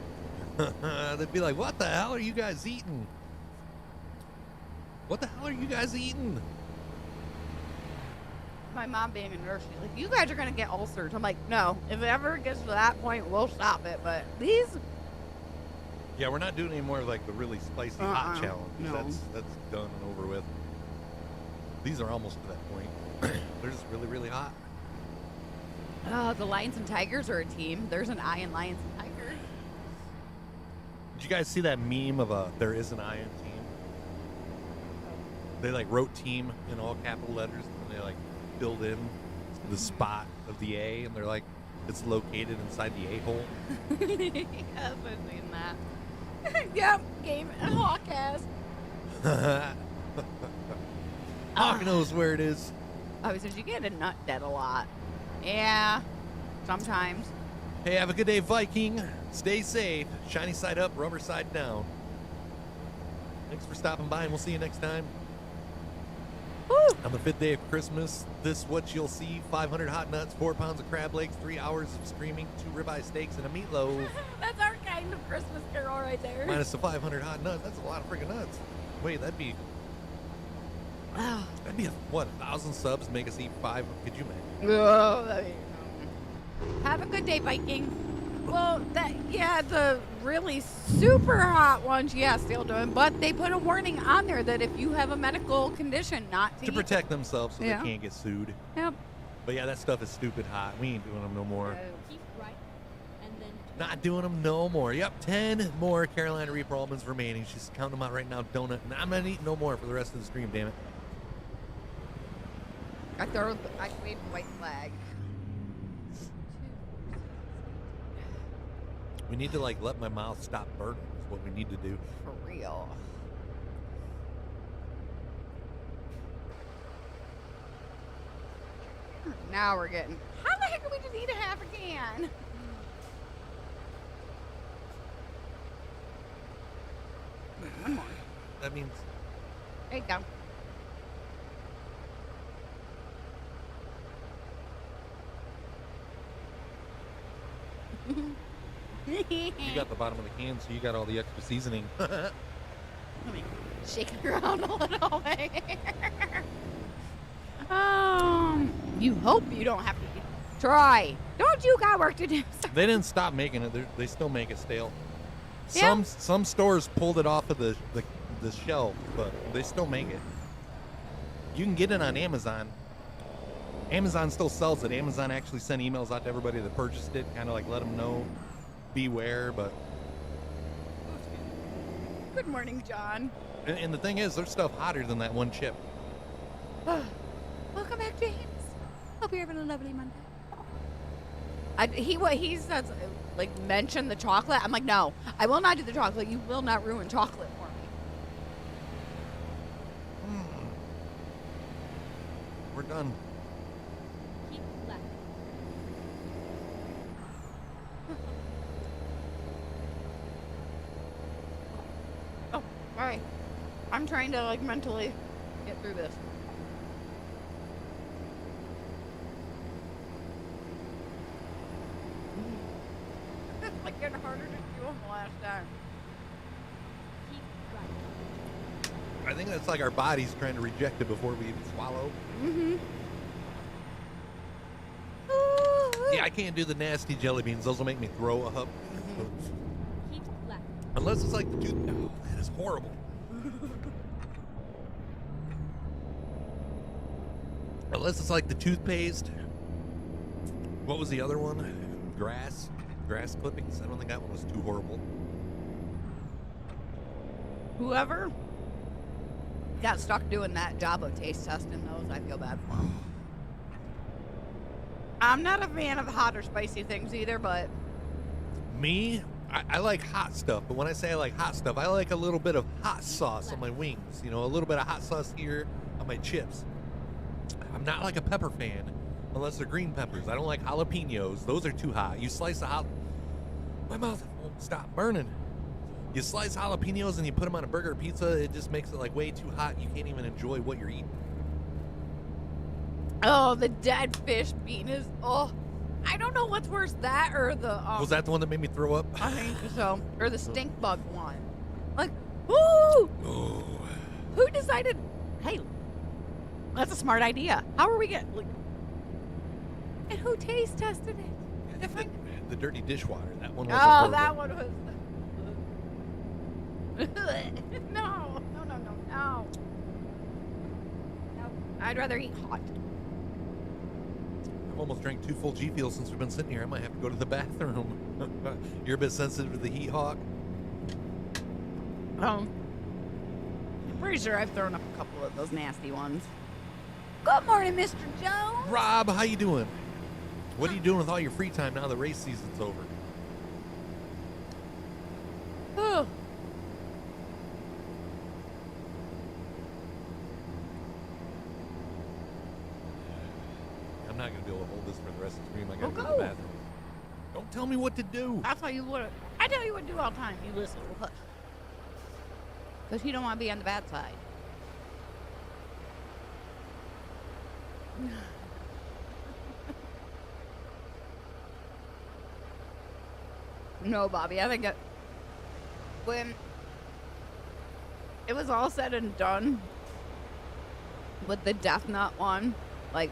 They'd be like, what the hell are you guys eating? What the hell are you guys eating? My mom being a nurse, she's like, you guys are going to get ulcers. I'm like, no. If it ever gets to that point, we'll stop it. But these... Yeah, we're not doing any more of like the really spicy hot challenge. No. That's done and over with. These are almost to that point. They're just really, really hot. The Lions and Tigers are a team. There's an I in Lions and Tigers. Did you guys see that meme of there is an I in team? They like wrote team in all capital letters and they like filled in the spot of the A and they're like, it's located inside the A-hole. Yes, I've seen that. Yep, game and Hawkcast. Hawk knows where it is. Oh, he says you get a nut debt a lot. Yeah, sometimes. Hey, have a good day, Viking. Stay safe. Shiny side up, rubber side down. Thanks for stopping by, and we'll see you next time. Woo! On the 5th day of Christmas, this what you'll see: 500 hot nuts, 4 pounds of crab legs, 3 hours of screaming, 2 ribeye steaks, and a meatloaf. That's our kind of Christmas carol right there. Minus the 500 hot nuts. That's a lot of freaking nuts. Wait, that'd be what, 1,000 subs to make us eat 5? Could you imagine? Oh, have a good day, Viking. Well, the really super hot ones, yeah, still doing. But they put a warning on there that if you have a medical condition, not to To eat protect themselves so Yeah. they can't get sued. Yep. But yeah, that stuff is stupid hot. We ain't doing them no more. Keep right, and then Not doing them no more. Yep, 10 more Carolina Reaper almonds remaining. She's counting them out right now. Donut. And I'm not eating no more for the rest of the stream, damn it. I waved the white flag. We need to like let my mouth stop burning is what we need to do. For real. Now we're getting. How the heck did we just eat a half a can? One more. That means There you go. you got the bottom of the can, so you got all the extra seasoning. Let me shake it around a little bit. You hope you don't have to try. Don't you got work to do? They didn't stop making it. They still make it stale. Yeah. Some stores pulled it off of the shelf, but they still make it. You can get it on Amazon. Amazon still sells it. Amazon actually sent emails out to everybody that purchased it, kind of like let them know, beware. But Good morning, John. and the thing is, there's stuff hotter than that one chip. Welcome back, James. Hope you're having a lovely Monday. He says, like, mention the chocolate. I'm like, no, I will not do the chocolate. You will not ruin chocolate for me. We're done. keep left. Oh, all right. I'm trying to, like, mentally get through this. It's like getting harder to do them the last time. Keep right. I think that's like our bodies trying to reject it before we even swallow. Mm-hmm. Yeah, I can't do the nasty jelly beans. Those will make me throw up. Keep left. Unless it's like the tooth. Oh, that is horrible. Unless it's like the toothpaste. What was the other one? Grass clippings. I don't think that one was too horrible. Whoever. got stuck doing that job of taste testing those. I feel bad for him. I'm not a fan of hot or spicy things either, but Me, I like hot stuff, but when I say I like hot stuff, I like a little bit of hot sauce on my wings. You know, a little bit of hot sauce here on my chips. I'm not like a pepper fan unless they're green peppers. I don't like jalapenos. Those are too hot. You slice my mouth won't stop burning. You slice jalapenos and you put them on a burger or pizza, it just makes it like way too hot. You can't even enjoy what you're eating. oh, the dead fish bean is, oh, I don't know what's worse, that or the, Was that the one that made me throw up? I think so, or the stink bug one. Like, woo! Oh. Who decided, hey, that's a smart idea. How are we getting, like, and who taste tested it? To find- The dirty dishwater. That one was Oh, horrible. that one was. No. No. I'd rather eat hot. I've almost drank 2 full G Fuels since we've been sitting here. I might have to go to the bathroom. You're a bit sensitive to the heat, Hawk? I'm pretty sure I've thrown up a couple of those nasty ones. Good morning, Mr. Jones. Rob, how you doing? What are you doing with all your free time now the race season's over? Oh. I'm not going to be able to hold this for the rest of the stream. I got to Well, go to the go. bathroom. Don't tell me what to do. That's how you would. I tell you what to do all the time. You listen. Hush. Because you don't want to be on the bad side. No, Bobby. I think when it was all said and done with the Death Nut one, like,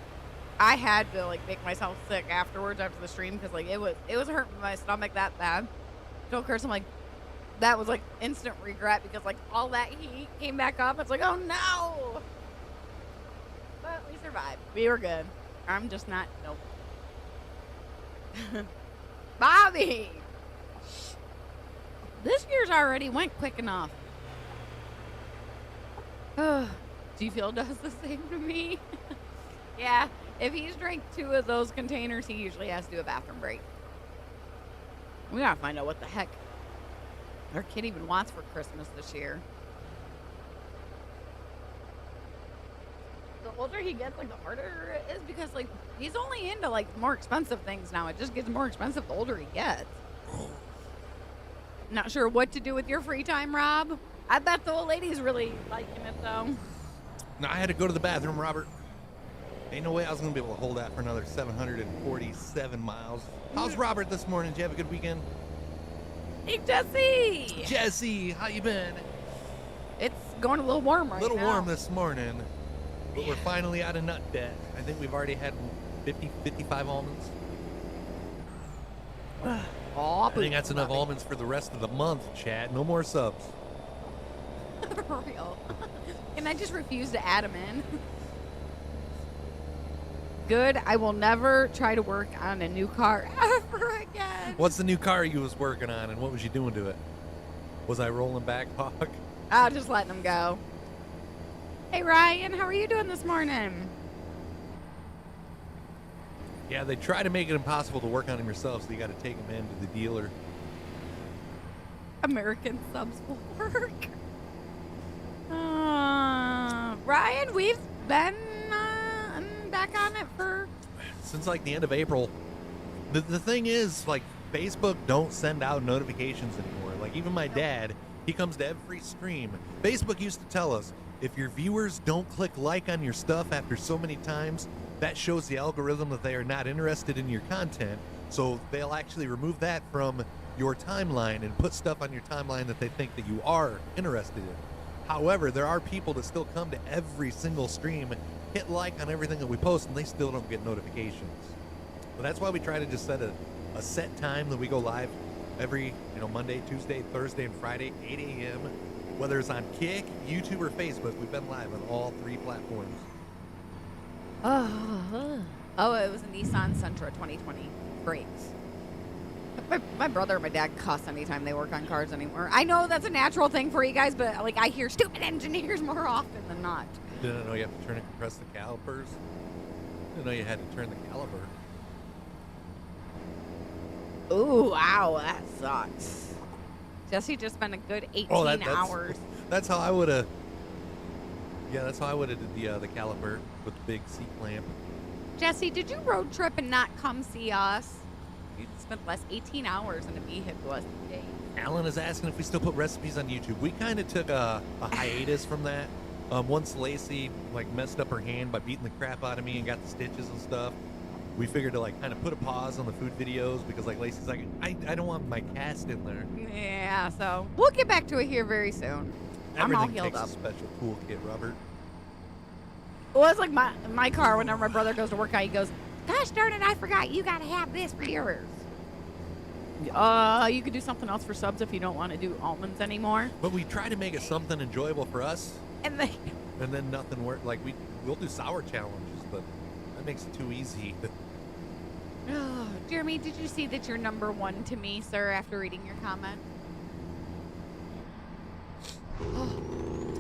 I had to like make myself sick afterwards after the stream because like it was hurting my stomach that bad. Don't curse. I'm like, that was like instant regret because like all that heat came back up. It's like, oh no. But we survived. We were good. I'm just not. Nope. Bobby. This year's already went quick enough. G-Fuel does the same to me. Yeah, if he's drank 2 of those containers, he usually has to do a bathroom break. We gotta find out what the heck our kid even wants for Christmas this year. The older he gets, like, the harder it is because, like, he's only into, like, more expensive things now. It just gets more expensive the older he gets. Not sure what to do with your free time, Rob. I bet the old lady's really liking it, though. No, I had to go to the bathroom, Robert. Ain't no way I was going to be able to hold that for another 747 miles. How's Robert this morning? Did you have a good weekend? Hey, Jesse! Jesse, how you been? It's going a little warm right now. A little warm this morning, but we're finally out of nut debt. I think we've already had 55 almonds. Oh, I think that's enough almonds for the rest of the month, Chad. No more subs. For real. Can I just refuse to add them in? Good. I will never try to work on a new car ever again. What's the new car you was working on, and what was you doing to it? Was I rolling back, Hawk? I'll just letting them go. Hey, Ryan, how are you doing this morning? Yeah, they try to make it impossible to work on them yourself, so you got to take them into the dealer. American subs will work. Ryan, we've been back on it for... Since, like, the end of April. The thing is, like, Facebook don't send out notifications anymore. Like, even my dad, he comes to every stream. Facebook used to tell us, if your viewers don't click like on your stuff after so many times, that shows the algorithm that they are not interested in your content. So they'll actually remove that from your timeline and put stuff on your timeline that they think that you are interested in. However, there are people that still come to every single stream, hit like on everything that we post, and they still don't get notifications. But that's why we try to just set a set time that we go live every, Monday, Tuesday, Thursday, and Friday, 8 a.m. Whether it's on Kick, YouTube, or Facebook, we've been live on all 3 platforms. Oh, it was a Nissan Sentra 2020 brakes. My brother and my dad cuss anytime they work on cars anymore. I know that's a natural thing for you guys, but like I hear stupid engineers more often than not. Didn't know you have to turn and compress the calipers. Didn't know you had to turn the caliper. Ooh, ow, that sucks. Jesse just spent a good 18 hours. That's how I would have. Yeah, that's how I would have did the caliper with the big seat clamp. Jesse, did you road trip and not come see us? You spent less 18 hours in a vehicle us today. Alan is asking if we still put recipes on YouTube. We kind of took a hiatus from that. Once Lacey like messed up her hand by beating the crap out of me and got the stitches and stuff, we figured to like kind of put a pause on the food videos because like Lacey's like, I don't want my cast in there. Yeah, so we'll get back to it here very soon. I'm all Everything healed takes up. a special toolkit, Robert. Well, it's like my car. Whenever my brother goes to work out, he goes, "Gosh darn it, I forgot you got to have this for yours." You could do something else for subs if you don't want to do almonds anymore. But we try to make it something enjoyable for us, And then nothing work. Like we'll do sour challenges, but that makes it too easy. oh, Jeremy, did you see that you're number one to me, sir? After reading your comment.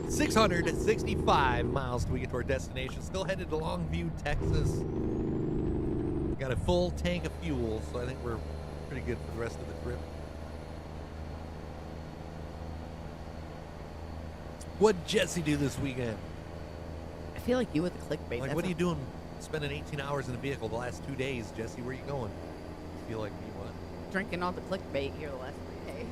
665 miles till we get to our destination. Still headed to Longview, Texas. Got a full tank of fuel, so I think we're pretty good for the rest of the trip. What'd Jesse do this weekend? I feel like you with the clickbait. Like, what are you doing spending 18 hours in a vehicle the last 2 days, Jesse? Where are you going? I feel like me what? Drinking all the clickbait here the last 3 days.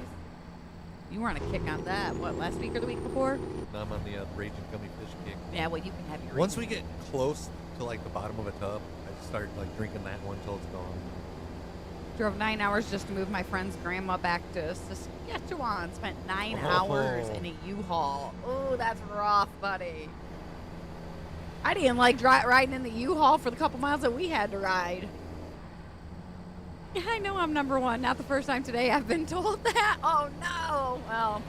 You were on a kick on that. What, last week or the week before? Now I'm on the Raging Gummy Fish kick. Yeah, well, you can have your. Once we get close to like the bottom of a tub, I just start like drinking that one till it's gone. Drove 9 hours just to move my friend's grandma back to Saskatchewan. Spent 9 hours in a U-Haul. Oh, that's rough, buddy. I didn't like riding in the U-Haul for the couple miles that we had to ride. Yeah, I know I'm number one. Not the first time today I've been told that. Oh, no. Well,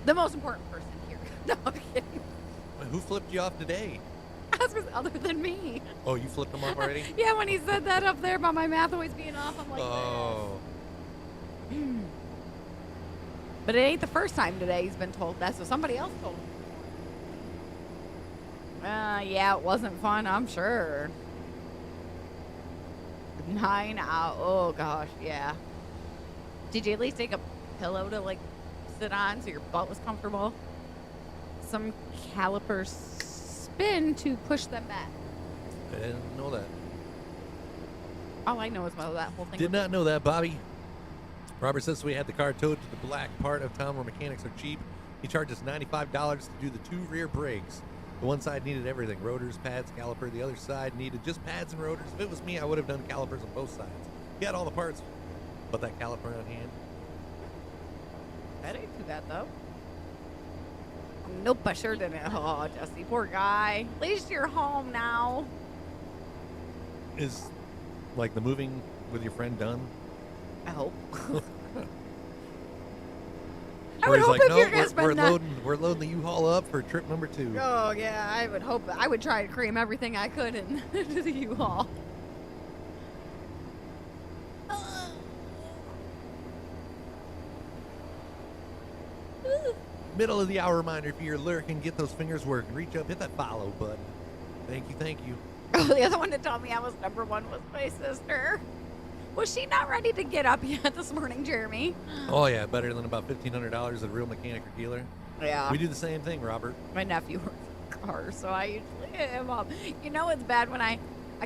the most important person here. No, I'm kidding. Who flipped you off today? Other than me. Oh, you flipped him off already? Yeah, when he said that up there about my math always being off, I'm like, Oh. this. But it ain't the first time today he's been told that, so somebody else told him. Yeah, it wasn't fun, I'm sure. 9 hours. Oh, gosh, yeah. Did you at least take a pillow to, like, sit on so your butt was comfortable? Some calipers spin to push them back. I didn't know that. All I know is about that whole thing. Did not know that, Bobby. Robert says we had the car towed to the black part of town where mechanics are cheap. He charged us $95 to do the 2 rear brakes. The one side needed everything, rotors, pads, caliper. The other side needed just pads and rotors. If it was me, I would have done calipers on both sides. He had all the parts, but that caliper on hand. That ain't too bad, though. Nope, I sure didn't. Oh, Jesse, poor guy. At least you're home now. Is like the moving with your friend done? I hope. Or I would he's hope like, if no, you're gonna spend that. we're loading the U-Haul up for trip number 2. Oh, yeah, I would hope. I would try to cram everything I could into the U-Haul. Middle of the hour reminder, if you're lurking, get those fingers working. Reach up, hit that follow button. Thank you. Oh, the other one that told me I was number one was my sister. Was she not ready to get up yet this morning, Jeremy? Oh yeah, better than about $1,500 at a real mechanic or dealer. Yeah. We do the same thing, Robert. My nephew works in cars, so I usually hit him up. You know it's bad when I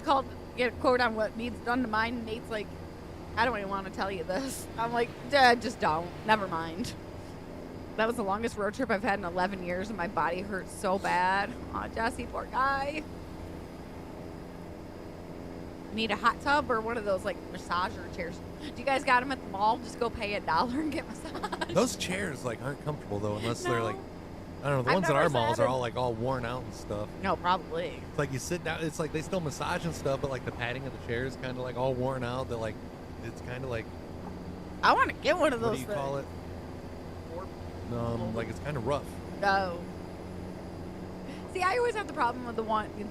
called to get a quote on what needs done to mine, and Nate's like, I don't even want to tell you this. I'm like, just don't. Never mind. That was the longest road trip I've had in 11 years, and my body hurts so bad. Aw, Jesse, poor guy. Need a hot tub or one of those, like, massager chairs? Do you guys got them at the mall? Just go pay $1 and get massaged. Those chairs like aren't comfortable though, unless they're No. like, I don't know. The I've ones at never our malls sat are in- all like all worn out and stuff. No, probably. It's like you sit down. It's like they still massage and stuff, but like the padding of the chair is kind of like all worn out. That like, it's kind of like, I want to get one of what those do you call it? Like it's kind of rough. No. See, I always have the problem with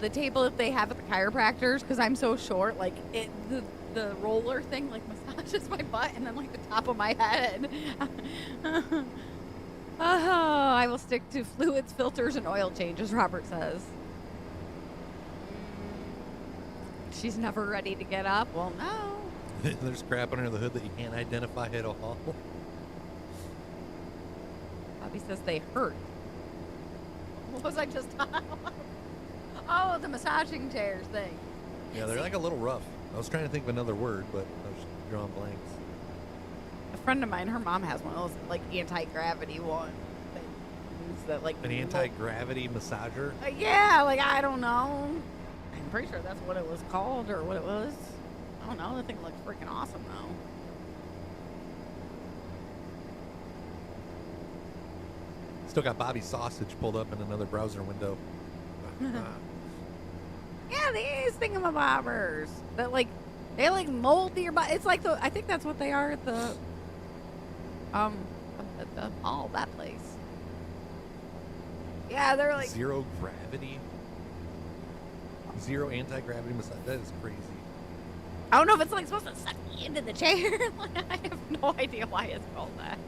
the table that they have at the chiropractors because I'm so short. Like the roller thing like massages my butt and then like the top of my head. Oh, I will stick to fluids, filters, and oil changes, Robert says. She's never ready to get up. Well, no. There's crap under the hood that you can't identify at all. Bobby says they hurt. What was I just talking about? Oh, the massaging chairs thing. Yeah, they're like a little rough. I was trying to think of another word, but I was drawing blanks. A friend of mine, her mom has one of those like anti-gravity ones. That like An anti-gravity massager? Yeah, like I don't know. I'm pretty sure that's what it was called or what it was. I don't know. The thing looks freaking awesome though. Still got Bobby's sausage pulled up in another browser window. Yeah, these thingamabobbers that like they like mold your body. It's like I think that's what they are at the mall, that place. Yeah, they're like Zero gravity? Zero anti-gravity massage? That is crazy. I don't know if it's like supposed to suck me into the chair. Like, I have no idea why it's called that.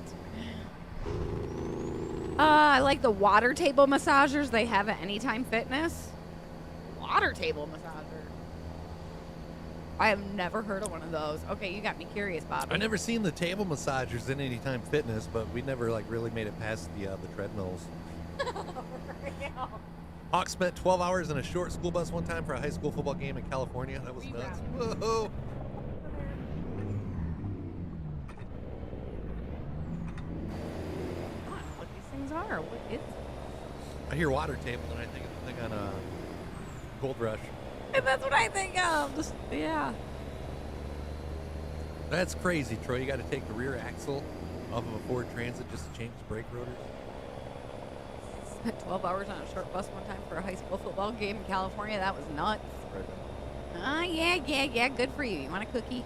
I like the water table massagers they have at Anytime Fitness. Water table massager. I have never heard of one of those. Okay, you got me curious, Bobby. I've never seen the table massagers in Anytime Fitness, but we never like really made it past the treadmills. Hawk spent 12 hours in a short school bus one time for a high school football game in California. That was nuts. Whoa. What these things are? What is? I hear water table and I think of the thing on Gold Rush. And that's what I think of. Just, yeah. That's crazy, Troy. You got to take the rear axle off of a Ford Transit just to change the brake rotors. Spent 12 hours on a short bus one time for a high school football game in California. That was nuts. Yeah. Good for you. You want a cookie?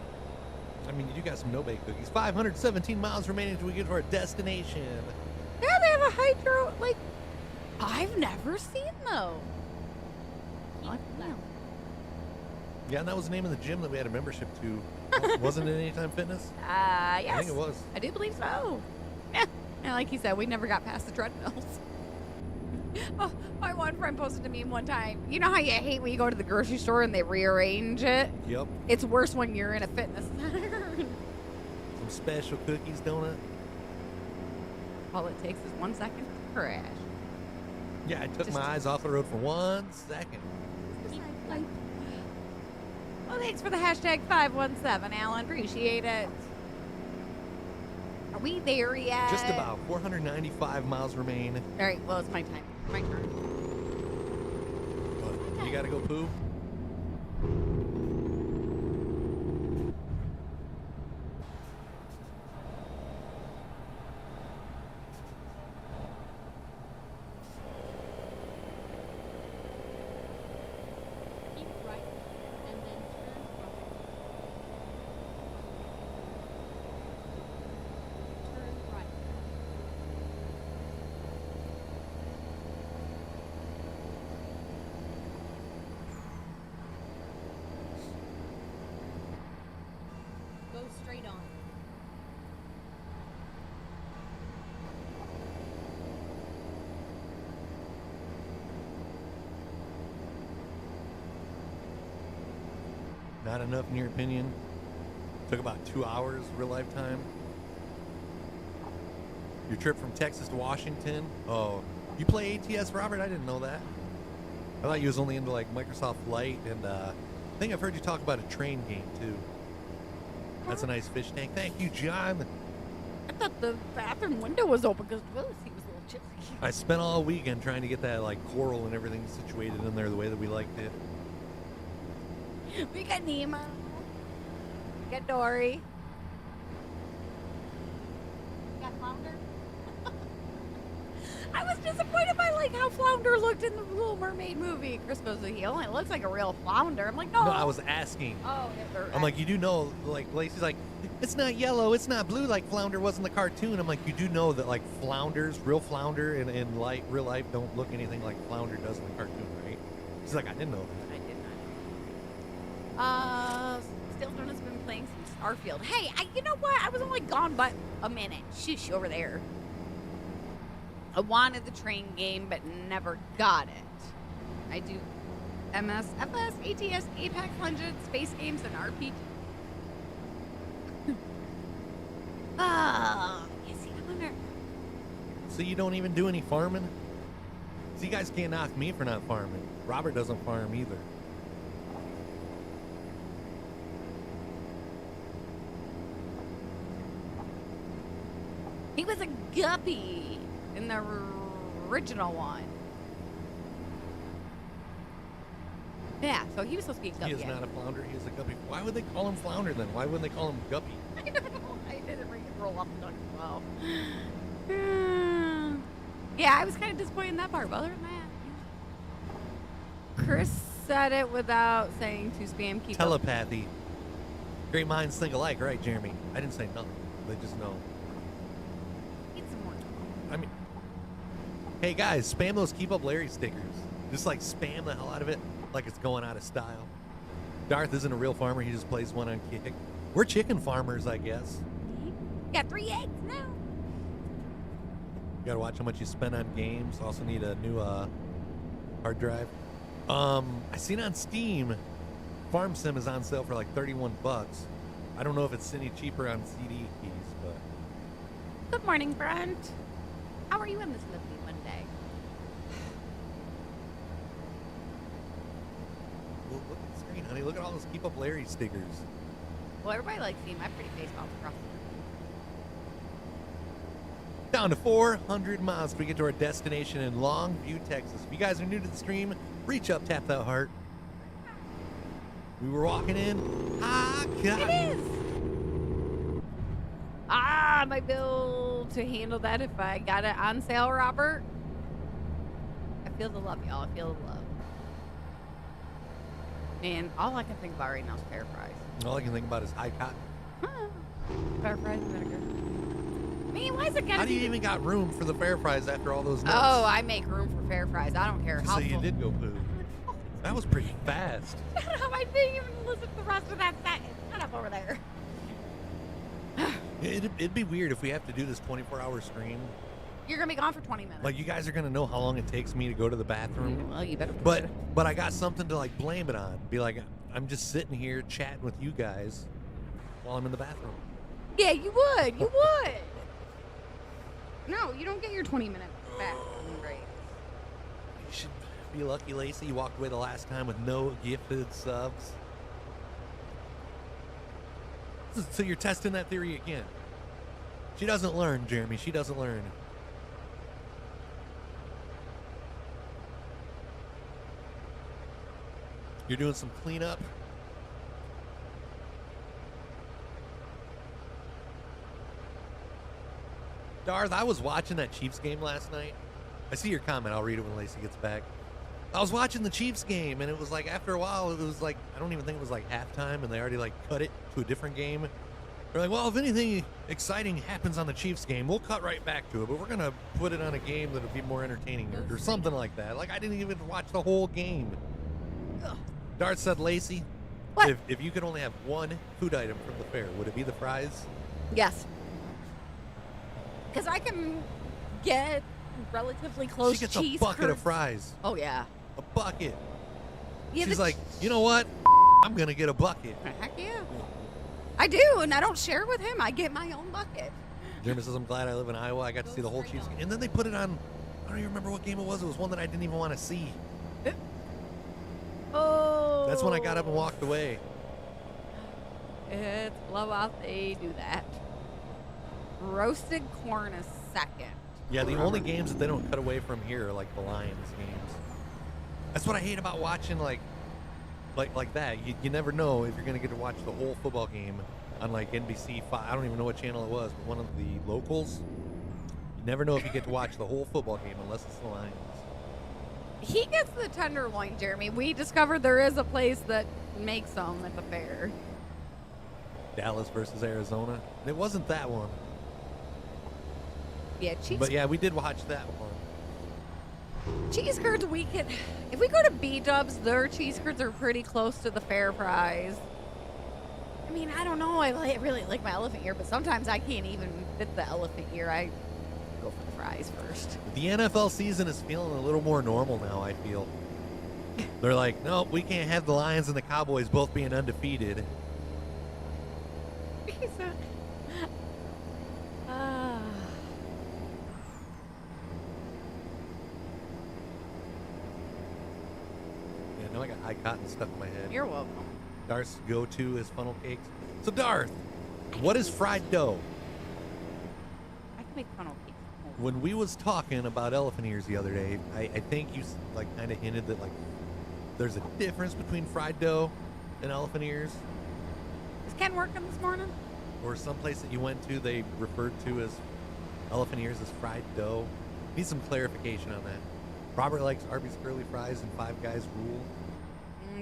I mean, you got some no-bake cookies. 517 miles remaining until we get to our destination. Yeah, they have a hydro. Like, I've never seen those. Like, no. Yeah, and that was the name of the gym that we had a membership to. Wasn't it Anytime Fitness? Yes. I think it was. I do believe so. Yeah. And like he said, we never got past the treadmills. Oh, my one friend posted to me one time. You know how you hate when you go to the grocery store and they rearrange it? Yep. It's worse when you're in a fitness center. Some special cookies, donut. All it takes is 1 second to crash. Yeah, I took my eyes off the road for 1 second. Well, thanks for the hashtag 517, Alan. Appreciate it. Are we there yet? Just about 495 miles remain. All right, well, it's my time. My turn. What, you gotta go poo? Keep right and then turn right. Turn right. Go straight on. Not enough in your opinion? Took about 2 hours real life time. Your trip from Texas to Washington? Oh, you play ATS, Robert? I didn't know that. I thought you was only into like Microsoft Flight, and I think I've heard you talk about a train game too. That's a nice fish tank. Thank you, John. I thought the bathroom window was open because he was a little chilly. I spent all weekend trying to get that like coral and everything situated in there the way that we liked it. We got Nemo. We got Dory. We got Flounder. I was disappointed by like how Flounder looked in the Little Mermaid movie. Chris goes, he only looks like a real flounder. I'm like, no. No, I was asking. Oh, I'm like, you do know, like Lacey's like, it's not yellow, it's not blue like Flounder was in the cartoon. I'm like, you do know that like flounders, real flounder in real life don't look anything like Flounder does in the cartoon, right? She's like, I didn't know that. I did not. Steel Donuts been Starfield. Hey, you know what? I was only gone but a minute. Shush, over there. I wanted the train game, but never got it. I do MS, FS, ATS, Apex Legends, space games, and RPG. Oh, you see, I wonder. So you don't even do any farming? So you guys can't knock me for not farming. Robert doesn't farm either. He was a guppy in the original one. Yeah, so he was supposed to be a guppy. He is not a flounder, he is a guppy. Why would they call him flounder then? Why wouldn't they call him guppy? I don't know. I didn't roll off the tongue as well. Yeah, I was kind of disappointed in that part, but other than that. Chris said it without saying to spam keep up. Telepathy. Great minds think alike, right, Jeremy? I didn't say nothing. They just know. Need some more. I mean, hey guys, spam those Keep Up Larry stickers. Just like spam the hell out of it like it's going out of style. Darth isn't a real farmer, he just plays one on kick. We're chicken farmers, I guess. Got 3 eggs now. You gotta watch how much you spend on games. Also need a new hard drive. I seen on Steam, Farm Sim is on sale for like 31 bucks. I don't know if it's any cheaper on CD keys, but Good morning, Brent. How are you on this lovely Monday? look at the screen, honey. Look at all those Keep Up Larry stickers. Well, everybody likes seeing my pretty face all across. Down to 400 miles till we get to our destination in Longview, Texas. If you guys are new to the stream, reach up, tap that heart. We were walking in. Ah, God. It is. My bill to handle that if I got it on sale, Robert. I feel the love, y'all. I feel the love. And all I can think about right now is fair fries. All I can think about is high cotton. Fair fries and vinegar. I mean, why is it gotta How do be? you even got room for the fair fries after all those nuts? Oh, I make room for fair fries. I don't care how So you full. did go poo. That was pretty fast. Shut up. I didn't even listen to the rest of that sentence. Shut up over there. It'd be weird if we have to do this 24-hour stream. You're going to be gone for 20 minutes. Like, you guys are going to know how long it takes me to go to the bathroom. Well, you better. But I got something to, like, blame it on. Be like, I'm just sitting here chatting with you guys while I'm in the bathroom. Yeah, you would. You would. No, you don't get your 20 minutes back. Right. You should be lucky, Lacey. You walked away the last time with no gifted subs. So you're testing that theory again. She doesn't learn, Jeremy. She doesn't learn. You're doing some cleanup. Darth, I was watching that Chiefs game last night. I see your comment. I'll read it when Lacey gets back. I was watching the Chiefs game, and it was like, after a while, it was like, I don't even think it was like halftime, and they already like cut it to a different game. They're like, well, if anything exciting happens on the Chiefs game, we'll cut right back to it, but we're going to put it on a game that'll be more entertaining or something like that. Like, I didn't even watch the whole game. Ugh. Dart said, Lacey, What? if you could only have one food item from the fair, would it be the fries? Yes. Because I can get relatively close She gets cheese a bucket curds. of fries. Oh, yeah. A bucket. Yeah, She's the like, you know what? I'm going to get a bucket. Heck yeah. I do, and I don't share with him. I get my own bucket. Jeremy says, I'm glad I live in Iowa. I got to see the whole Chiefs game. And then they put it on, I don't even remember what game it was. It was one that I didn't even want to see. Oh. That's when I got up and walked away. It's blowout. They do that. Roasted corn is second. Yeah, the only games that they don't cut away from here are like the Lions games. That's what I hate about watching like that. You never know if you're going to get to watch the whole football game on like NBC 5. I don't even know what channel it was, but one of the locals. You never know if you get to watch the whole football game unless it's the Lions. He gets the tenderloin, Jeremy. We discovered there is a place that makes them at the fair. Dallas versus Arizona. It wasn't that one. Yeah, cheese. But yeah, we did watch that one. Cheese curds, we could. If we go to B-Dubs, their cheese curds are pretty close to the fair fries. I mean, I don't know. Really like my elephant ear, but sometimes I can't even fit the elephant ear. I go for the fries first. The NFL season is feeling a little more normal now, I feel. They're like, nope, we can't have the Lions and the Cowboys both being undefeated. Yeah, now I got high cotton stuck in my head. You're welcome. Darth's go-to is funnel cakes. So, Darth, what is fried dough? I can make funnel cakes. When we was talking about elephant ears the other day, I think you like kind of hinted that like there's a difference between fried dough and elephant ears. Is Ken working this morning? Or someplace that you went to, they referred to as elephant ears as fried dough. Need some clarification on that. Robert likes Arby's curly fries and Five Guys rule.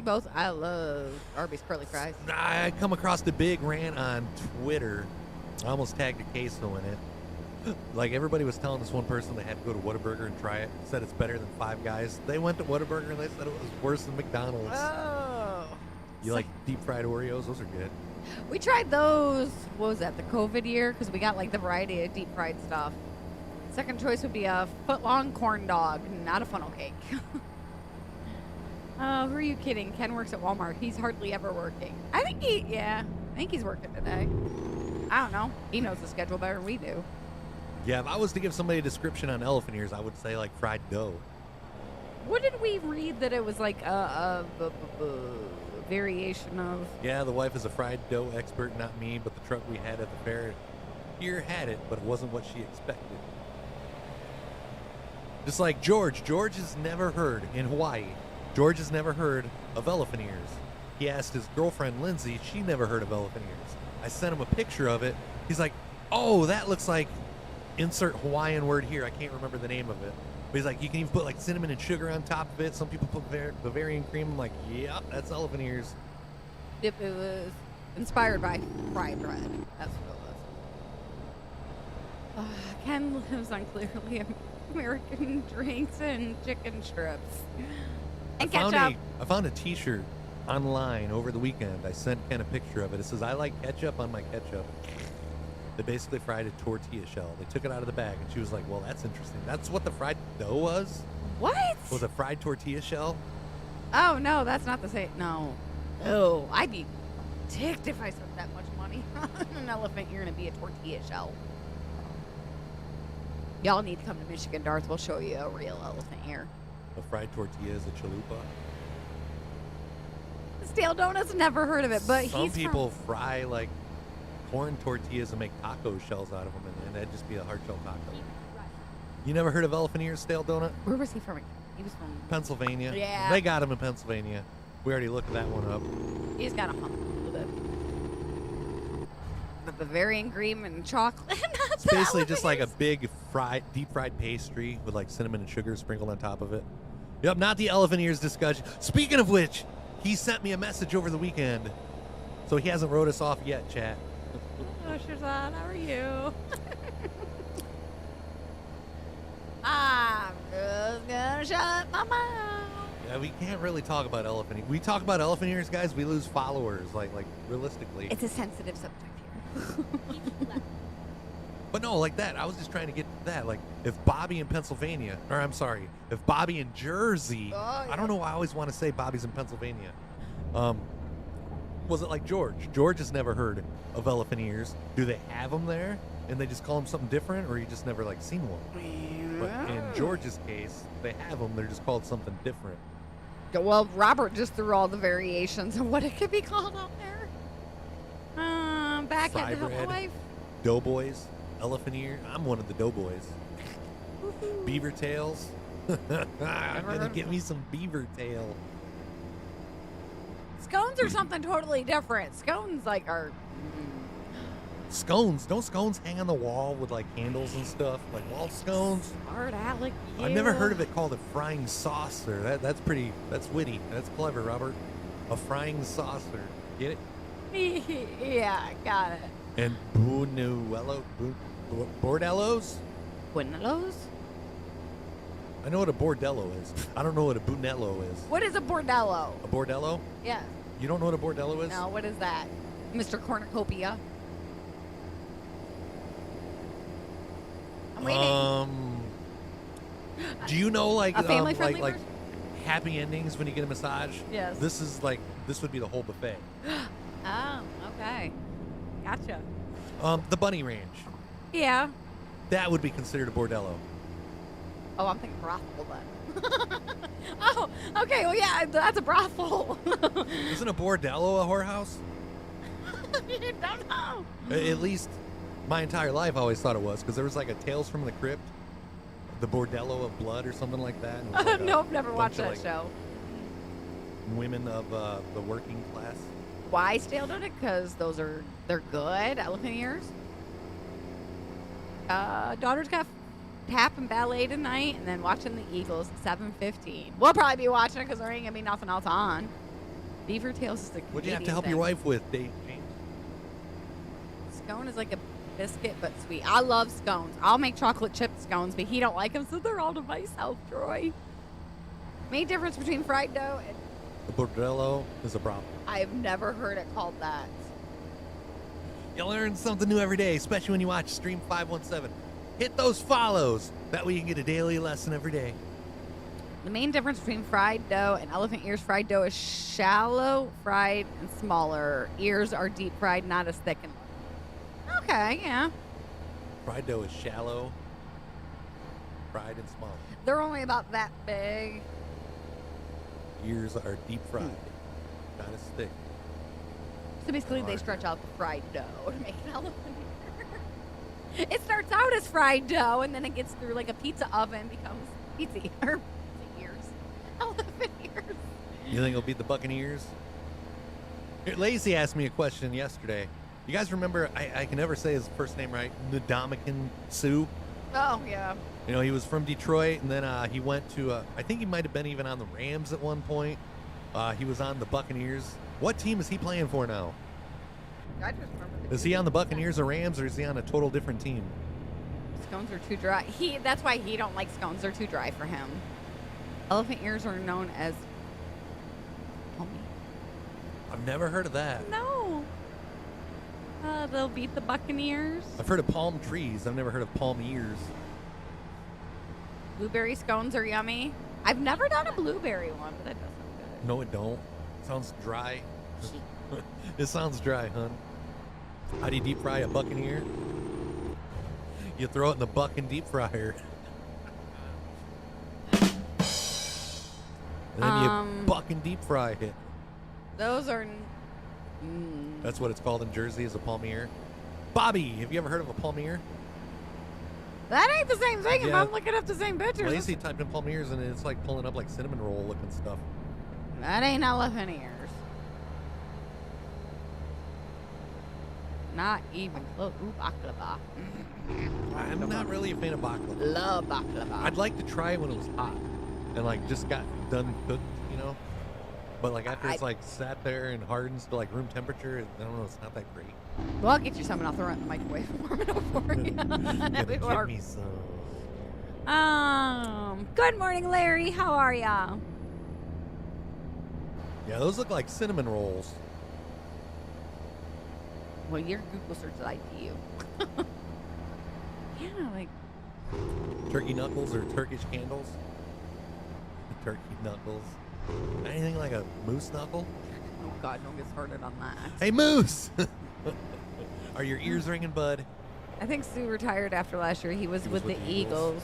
Both. I love Arby's curly fries. I come across the big rant on Twitter. I almost tagged a queso in it. Like everybody was telling this one person they had to go to Whataburger and try it. Said it's better than Five Guys. They went to Whataburger and they said it was worse than McDonald's. Oh. You like deep fried Oreos? Those are good. We tried those, what was that, the COVID year? Because we got like the variety of deep fried stuff. Second choice would be a foot-long corn dog, not a funnel cake. Who are you kidding? Ken works at Walmart. He's hardly ever working. I think he's working today. I don't know. He knows the schedule better than we do. Yeah, if I was to give somebody a description on elephant ears, I would say like fried dough. What did we read that it was like a variation of? Yeah, the wife is a fried dough expert, not me, but the truck we had at the fair here had it, but it wasn't what she expected. Just like George. George has never heard, in Hawaii, George has never heard of elephant ears. He asked his girlfriend, Lindsay, she never heard of elephant ears. I sent him a picture of it. He's like, oh, that looks like, insert Hawaiian word here. I can't remember the name of it. But he's like, you can even put like cinnamon and sugar on top of it. Some people put Bavarian cream. I'm like, yep, that's elephant ears. It was inspired by fried bread. That's what it was. Ken lives on clearly American drinks and chicken strips. And ketchup. I found a t-shirt online over the weekend. I sent Ken a picture of it. It says, I like ketchup on my ketchup. They basically fried a tortilla shell. They took it out of the bag, and she was like, well, that's interesting. That's what the fried dough was? What? Was a fried tortilla shell? Oh, no, that's not the same. No. Oh, I'd be ticked if I spent that much money on an elephant ear and it'd be a tortilla shell. Y'all need to come to Michigan, Darth. We'll show you a real elephant ear. A fried tortilla is a chalupa. Stale Donuts, never heard of it, but Some people fry like corn tortillas and make taco shells out of them, and that'd just be a hard shell taco. You never heard of elephant ears, Stale Donut? Where was he from? He was from Pennsylvania. Yeah. They got them in Pennsylvania. We already looked that one up. He's got a hump a little bit. The Bavarian cream and chocolate. It's basically just like a big deep fried pastry with like cinnamon and sugar sprinkled on top of it. Yep, not the elephant ears discussion. Speaking of which, he sent me a message over the weekend. So he hasn't wrote us off yet, chat. Oh, Shazad, how are you? I'm just gonna shut my mouth. Yeah, we can't really talk about elephant ears. We talk about elephant ears, guys, we lose followers, like realistically. It's a sensitive subject here. But no, like that. I was just trying to get to that. Like, if Bobby in Pennsylvania, or I'm sorry, if Bobby in Jersey, Oh, yeah. I don't know why I always want to say Bobby's in Pennsylvania. Was it like George? George has never heard of elephant ears. Do they have them there? And they just call them something different, or you just never like seen one? But in George's case, they have them. They're just called something different. Well, Robert just threw all the variations of what it could be called out there. Back Fry at bread. life. Doughboys, elephant ear. I'm one of the doughboys. Beaver tails. I'm gonna get me some beaver tail. Scones are something totally different. Scones like are. Scones. Don't scones hang on the wall with like handles and stuff? Like wall scones? Smart Alec. I've never heard of it called a frying saucer. That's witty. That's clever, Robert. A frying saucer. Get it? Yeah, got it. And bordellos? Buñuelos? I know what a bordello is. I don't know what a bunello is. What is a bordello? A bordello? Yes. You don't know what a bordello is? No, what is that? Mr. Cornucopia. I'm waiting. Do you know like A family-friendly like version? happy endings when you get a massage? Yes. This would be the whole buffet. Oh, okay. Gotcha. The bunny ranch. Yeah. That would be considered a bordello. Oh, I'm thinking brothel then. Oh, okay. Well, yeah, that's a brothel. Isn't a bordello a whorehouse? You don't know. At least my entire life I always thought it was, because there was like a Tales from the Crypt, the bordello of blood or something like that. And it was like Nope, never bunch watched of, that like, show. Women of the working class. Why stay on it? Because they're good. Elephant ears. Daughter's got tap and ballet tonight, and then watching the Eagles at 7:15. We'll probably be watching it because there ain't gonna be nothing else on. Beaver Tails is the What'd you have to Canadian help thing. your wife with, Dave James? Scone is like a biscuit but sweet. I love scones. I'll make chocolate chip scones, but he don't like them, so they're all to myself, Troy. Main difference between fried dough and The bordello is a problem. I've never heard it called that. You learn something new every day, especially when you watch Stream 517. Hit those follows. That way you can get a daily lesson every day. The main difference between fried dough and elephant ears fried dough is shallow fried and smaller. Ears are deep fried, not as thick and okay, yeah. Fried dough is shallow, fried and small. They're only about that big. Ears are deep fried, not as thick. So basically they stretch out the fried dough to make an elephant ear. It starts out as fried dough and then it gets through like a pizza oven, becomes pizza ears. Elephant ears. You think it'll beat the Buccaneers? Here, Lacey asked me a question yesterday. You guys remember, I can never say his first name right, Ndamukong Suh? Oh, yeah. You know, he was from Detroit, and then he went to, I think he might have been even on the Rams at one point. He was on the Buccaneers. What team is he playing for now? I just remember Is he on the Buccaneers or Rams, or is he on a total different team? Scones are too dry. That's why he don't like scones. They're too dry for him. Elephant ears are known as palmy. I've never heard of that. No. They'll beat the Buccaneers. I've heard of palm trees. I've never heard of palm ears. Blueberry scones are yummy. I've never done a blueberry one, but that does sound No, it don't. Sounds dry. It sounds dry, hun. How do you deep fry a Buccaneer? You throw it in the buck and deep fryer. And then you buck and deep fry it. good. Those are. That's what it's called in Jersey, is a palmier. Bobby, have you ever heard of a palmier? That ain't the same thing if Yeah. I'm looking up the same pictures. Lacey typed in palmiers and it's like pulling up like cinnamon roll looking stuff. That ain't elephant ears. Not even close. Ooh, baklava. I'm not really a fan of baklava. Love baklava. I'd like to try it when it was hot and like just got done cooked, you know? But like after it's like sat there and hardens to like room temperature, I don't know, it's not that great. Well, I'll get you some and I'll throw it in the microwave and warm it up for you. Gonna That'd get me some. Good morning, Larry. How are ya? Yeah, those look like cinnamon rolls. Well, your Google search lied to you. Yeah, like Turkey knuckles or Turkish candles? Turkey knuckles. Anything like a moose knuckle? oh god, don't get started on that. Hey, moose! Are your ears ringing, bud? I think Sue retired after last year. He was with the Eagles.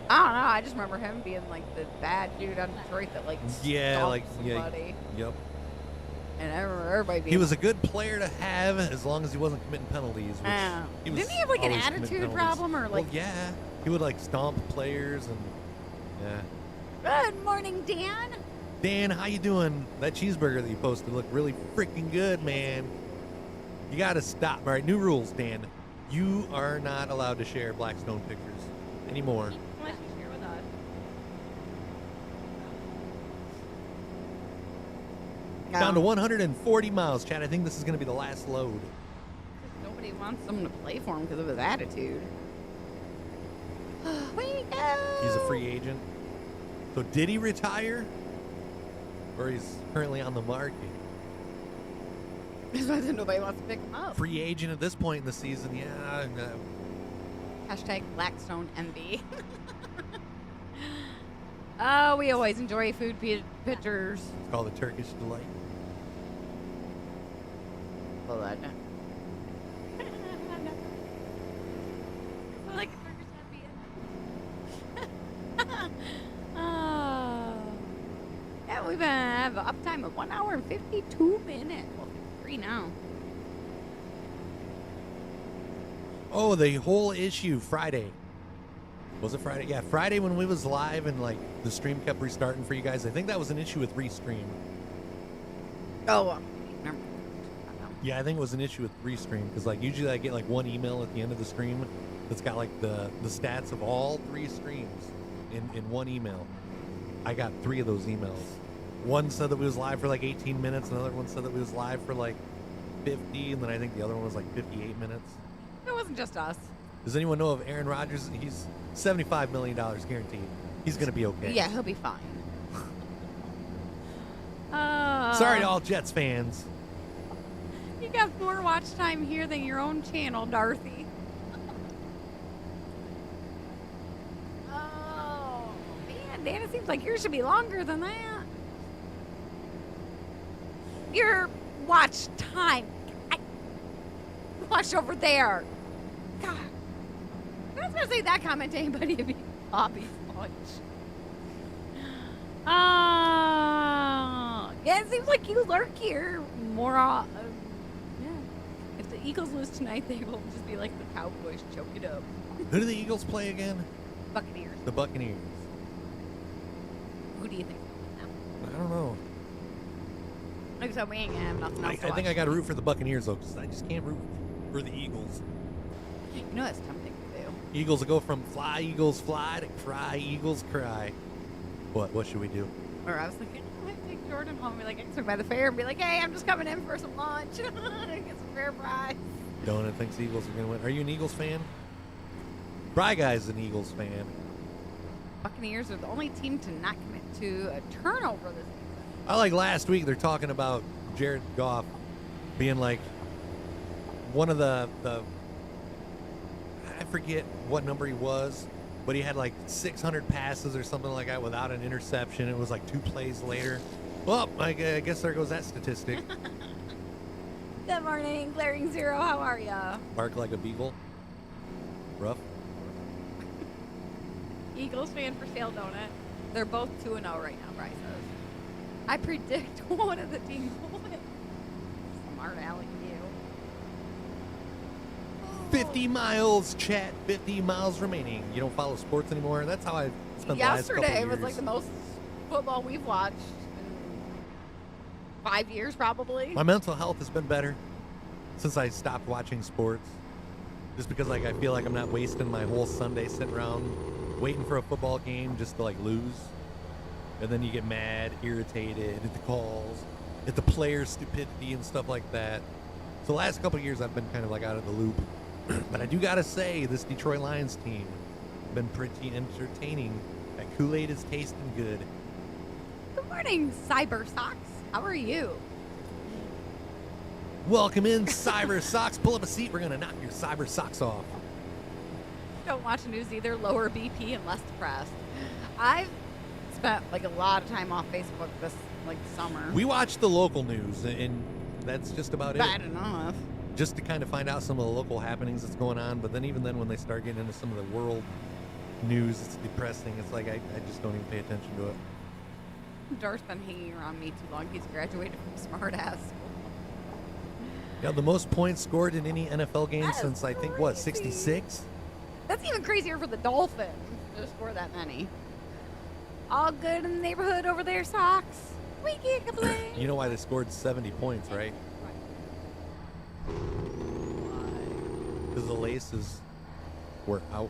I don't know. I just remember him being like the bad dude on Detroit that like stalked somebody. Yep. And I remember everybody being He was a good player to have as long as he wasn't committing penalties. Which he was didn't he have like an always committing attitude penalties. problem or like? Well, yeah. He would like stomp players and yeah. Good morning, Dan. Dan, how you doing? That cheeseburger that you posted looked really freaking good, man. You gotta stop. All right, new rules, Dan. You are not allowed to share Blackstone pictures anymore. Unless you share with us. Down to 140 miles, Chad. I think this is gonna be the last load. Nobody wants someone to play for him because of his attitude. We go. He's a free agent. So did he retire? Or he's currently on the market? Nobody wants to pick them up. Free agent at this point in the season, yeah. Hashtag Blackstone Envy. Oh, we always enjoy food pictures. It's called a Turkish delight. Well, I know. I like a Turkish Envy. Oh. Yeah, we've have an uptime of 1 hour and 52 minutes. Well, 53 now. Oh, the whole issue Friday. Was it Friday? Yeah, Friday when we was live and like the stream kept restarting for you guys. I think that was an issue with Restream. Oh, never. Yeah, I think it was an issue with Restream because like usually I get like one email at the end of the stream that's got like the stats of all 3 streams in one email. I got 3 of those emails. One said that we was live for like 18 minutes. Another one said that we was live for like 50, and then I think the other one was like 58 minutes. It wasn't just us. Does anyone know of Aaron Rodgers? He's $75 million guaranteed. He's going to be okay. Yeah, he'll be fine. Sorry to all Jets fans. You got more watch time here than your own channel, Dorothy. Oh, man, Dan, it seems like yours should be longer than that. Your watch time. Watch over there. God. I was going to say that comment to anybody if you hobby watch. Yeah, it seems like you lurk here more. Yeah. If the Eagles lose tonight, they will just be like the Cowboys, choke it up. Who do the Eagles play again? Buccaneers. The Buccaneers. Who do you think? I don't know. Like so, we ain't gonna have nothing else to I think watch. I got to root for the Buccaneers though, because I just can't root for the Eagles. You know that's tempting to do. Eagles will go from fly, Eagles fly to cry, Eagles cry. What should we do? Or I was thinking, oh, I'd take Jordan home and be like, swing by the fair and be like, hey, I'm just coming in for some lunch. Get some fair fries. Donut thinks the Eagles are going to win. Are you an Eagles fan? Bry Guy's an Eagles fan. Buccaneers are the only team to not commit to a turnover this season. I like last week they're talking about Jared Goff being like one of the I forget what number he was, but he had like 600 passes or something like that without an interception. It was like 2 plays later. Well, I guess there goes that statistic. Good morning, Glaring Zero. How are ya? Bark like a beagle. Rough. Eagles fan for sale donut. They're both 2-0 right now, Bryce says. I predict one of the teams will win. Smart aleck you. 50 miles, chat. 50 miles remaining. You don't follow sports anymore? That's how I spent the last couple Yesterday years. was like the most football we've watched in 5 years, probably. My mental health has been better since I stopped watching sports. Just because like I feel like I'm not wasting my whole Sunday sitting around waiting for a football game just to like lose. And then you get mad, irritated at the calls, at the players' stupidity and stuff like that. So the last couple of years I've been kind of like out of the loop. But I do gotta say, this Detroit Lions team has been pretty entertaining. That Kool-Aid is tasting good. Good morning, Cyber Socks. How are you? Welcome in, Cyber Socks. Pull up a seat. We're gonna knock your Cyber Socks off. Don't watch the news either. Lower BP and less depressed. I've spent like a lot of time off Facebook this like summer. We watch the local news, and that's just about it. Bad enough. Just to kind of find out some of the local happenings that's going on. But then even then, when they start getting into some of the world news, it's depressing. It's like I just don't even pay attention to it. Darth's been hanging around me too long. He's graduated from smart ass school. Yeah, the most points scored in any NFL game That is since I think what, crazy. 66? That's even crazier for the Dolphins to score that many. All good in the neighborhood over there, Socks. We can't complain. You know why they scored 70 points, right? Because the laces were out.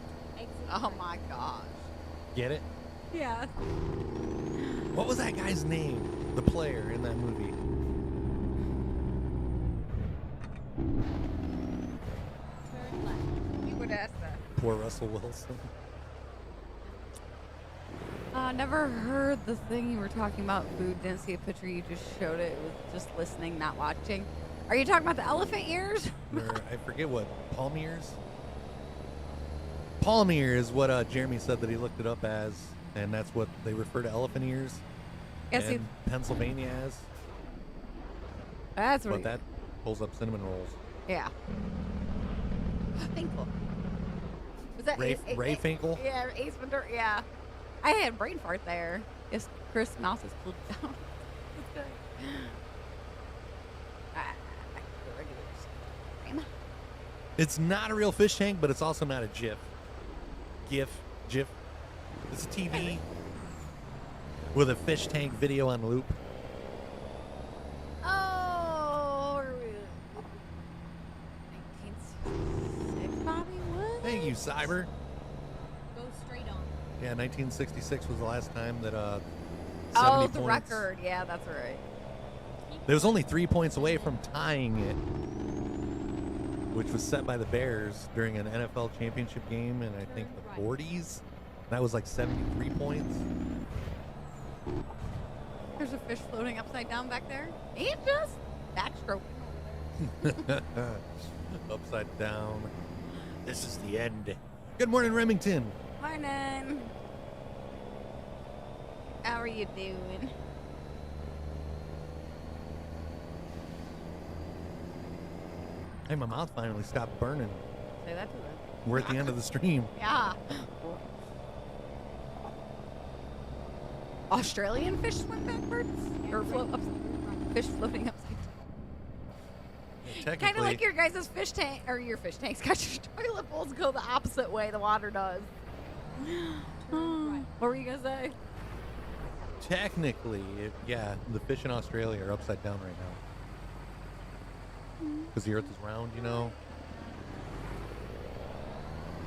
Oh my gosh. Get it? Yeah. What was that guy's name? The player in that movie. Turn left. You would ask that. Poor Russell Wilson. Never heard the thing you were talking about. Food. Didn't see a picture. You just showed it. It was just listening, not watching. Are you talking about the elephant ears? Or I forget what, palm ears? Palm ear is what Jeremy said that he looked it up as, and that's what they refer to elephant ears Yes, in Pennsylvania as. that's But what. that pulls up cinnamon rolls. Yeah. Finkel. Was that Ray Finkel? Yeah, Ace Ventura. Yeah. I had a brain fart there. Yes, Chris Mouse is pulled down. That's good. Back to the regular stream. It's not a real fish tank, but it's also not a GIF. GIF. It's a TV with a fish tank video on loop. Oh, 1966, Bobby. What? Thank you, Cyber. Go straight on. Yeah, 1966 was the last time that 70 Oh, the points. record. Yeah, that's right. It was only 3 points away from tying it, which was set by the Bears during an NFL championship game in, I think, the 40s. That was like 73 points. There's a fish floating upside down back there. And just backstroke. Upside down. This is the end. Good morning, Remington. Morning. How are you doing? Hey, my mouth finally stopped burning. Say that to them. We're at the end of the stream. Yeah. Australian fish swim backwards? Or float up, fish floating upside down. Kind of like your guys' fish tank, or your fish tanks. Got your toilet bowls go the opposite way the water does. What were you going to say? Technically, yeah, the fish in Australia are upside down right now. Because the earth is round, you know?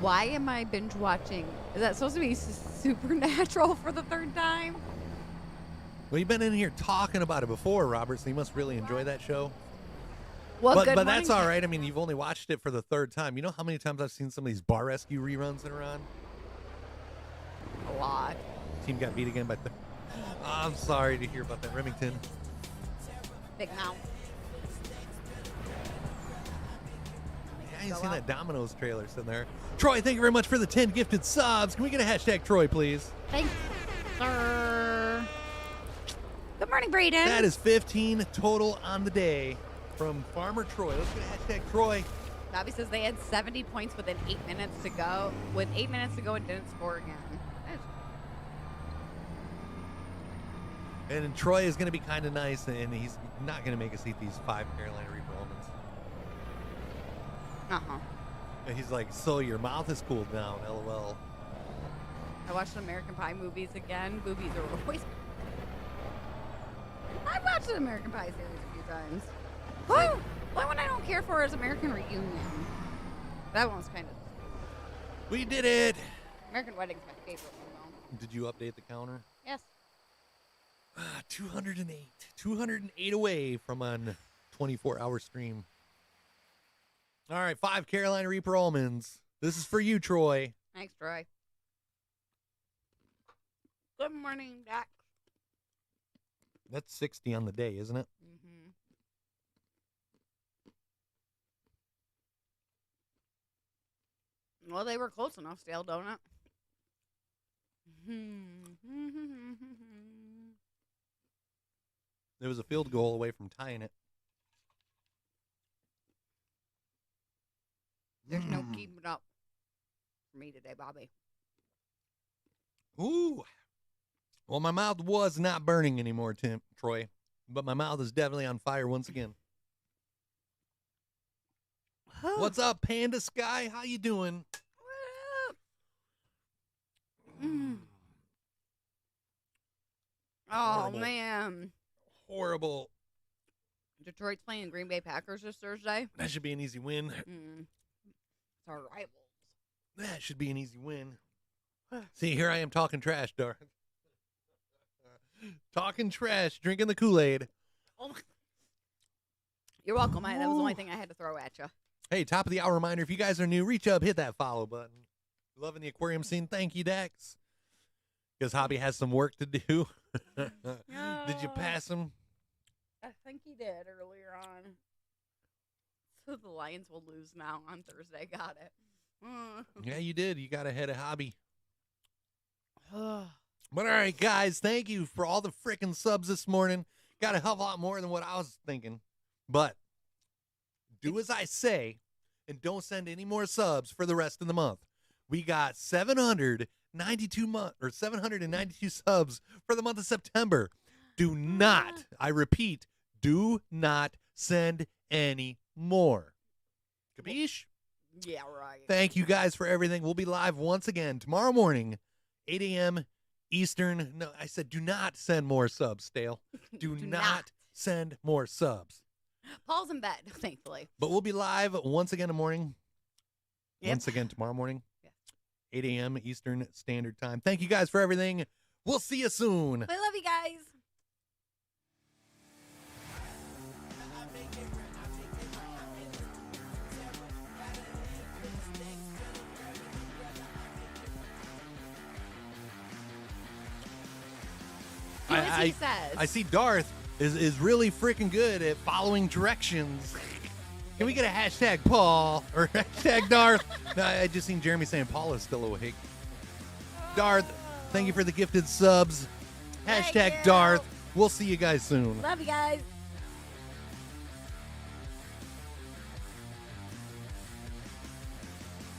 Why am I binge watching? Is that supposed to be supernatural for the third time? Well, you've been in here talking about it before, Robert, so you must really enjoy that show. Well, but good that's morning. all right. I mean, you've only watched it for the third time. You know how many times I've seen some of these bar rescue reruns that are on? A lot. Team got beat again by I'm sorry to hear about that, Remington. Big mouth. Yeah, you Go seen up. that Domino's trailer sitting there. Troy, thank you very much for the 10 gifted subs. Can we get a hashtag Troy, please? Thanks, sir. Good morning, Braden. That is 15 total on the day from Farmer Troy. Let's get a hashtag Troy. Bobby says they had 70 points within 8 minutes to go. With 8 minutes to go and didn't score again. And Troy is going to be kind of nice, and he's not going to make us eat these 5 Carolina Reaper almonds. Uh-huh. And he's like, so your mouth is cooled down, LOL. I watched American Pie movies again. Boobies are always... I've watched the American Pie series a few times. Woo! One one I don't care for is American Reunion. That one's kind of... We did it! American Wedding's my favorite one, though. Did you update the counter? Yes. 208. 208 away from a 24-hour stream. All right, 5 Carolina Reaper almonds. This is for you, Troy. Thanks, Troy. Good morning, Doc. That's 60 on the day, isn't it? Mm-hmm. Well, they were close enough, stale donut. There was a field goal away from tying it. There's no keeping it up for me today, Bobby. Ooh. Well, my mouth was not burning anymore, Troy. But my mouth is definitely on fire once again. What's up, Panda Sky? How you doing? What up? Oh, Horrible. man. Horrible. Detroit's playing Green Bay Packers this Thursday. That should be an easy win. It's our rivals. That should be an easy win. See, here I am talking trash, Dar. Talking trash, drinking the Kool-Aid. Oh. You're welcome. That was the only thing I had to throw at you. Hey, top of the hour reminder, if you guys are new, reach up, hit that follow button. Loving the aquarium scene. Thank you, Dex. Because Hobby has some work to do. Did you pass him? I think he did earlier on. So the Lions will lose now on Thursday. Got it. Yeah, you did. You got ahead of hobby. But all right, guys, thank you for all the freaking subs this morning. Got a hell of a lot more than what I was thinking. But do as I say and don't send any more subs for the rest of the month. We got 792 subs for the month of September. Do not, I repeat, do not send any more. Capiche? Yeah, right. Thank you guys for everything. We'll be live once again tomorrow morning, 8 a.m. Eastern. No, I said do not send more subs, Stale. Do not send more subs. Paul's in bed, thankfully. But we'll be live once again in the morning. Yep. Once again tomorrow morning, Yeah. 8 a.m. Eastern Standard Time. Thank you guys for everything. We'll see you soon. We love you guys. Do as he says. I see Darth is really freaking good at following directions. Can we get a hashtag Paul or hashtag Darth? No, I just seen Jeremy saying Paul is still awake. Darth, thank you for the gifted subs. Thank Hashtag you. Darth. We'll see you guys soon. Love you guys.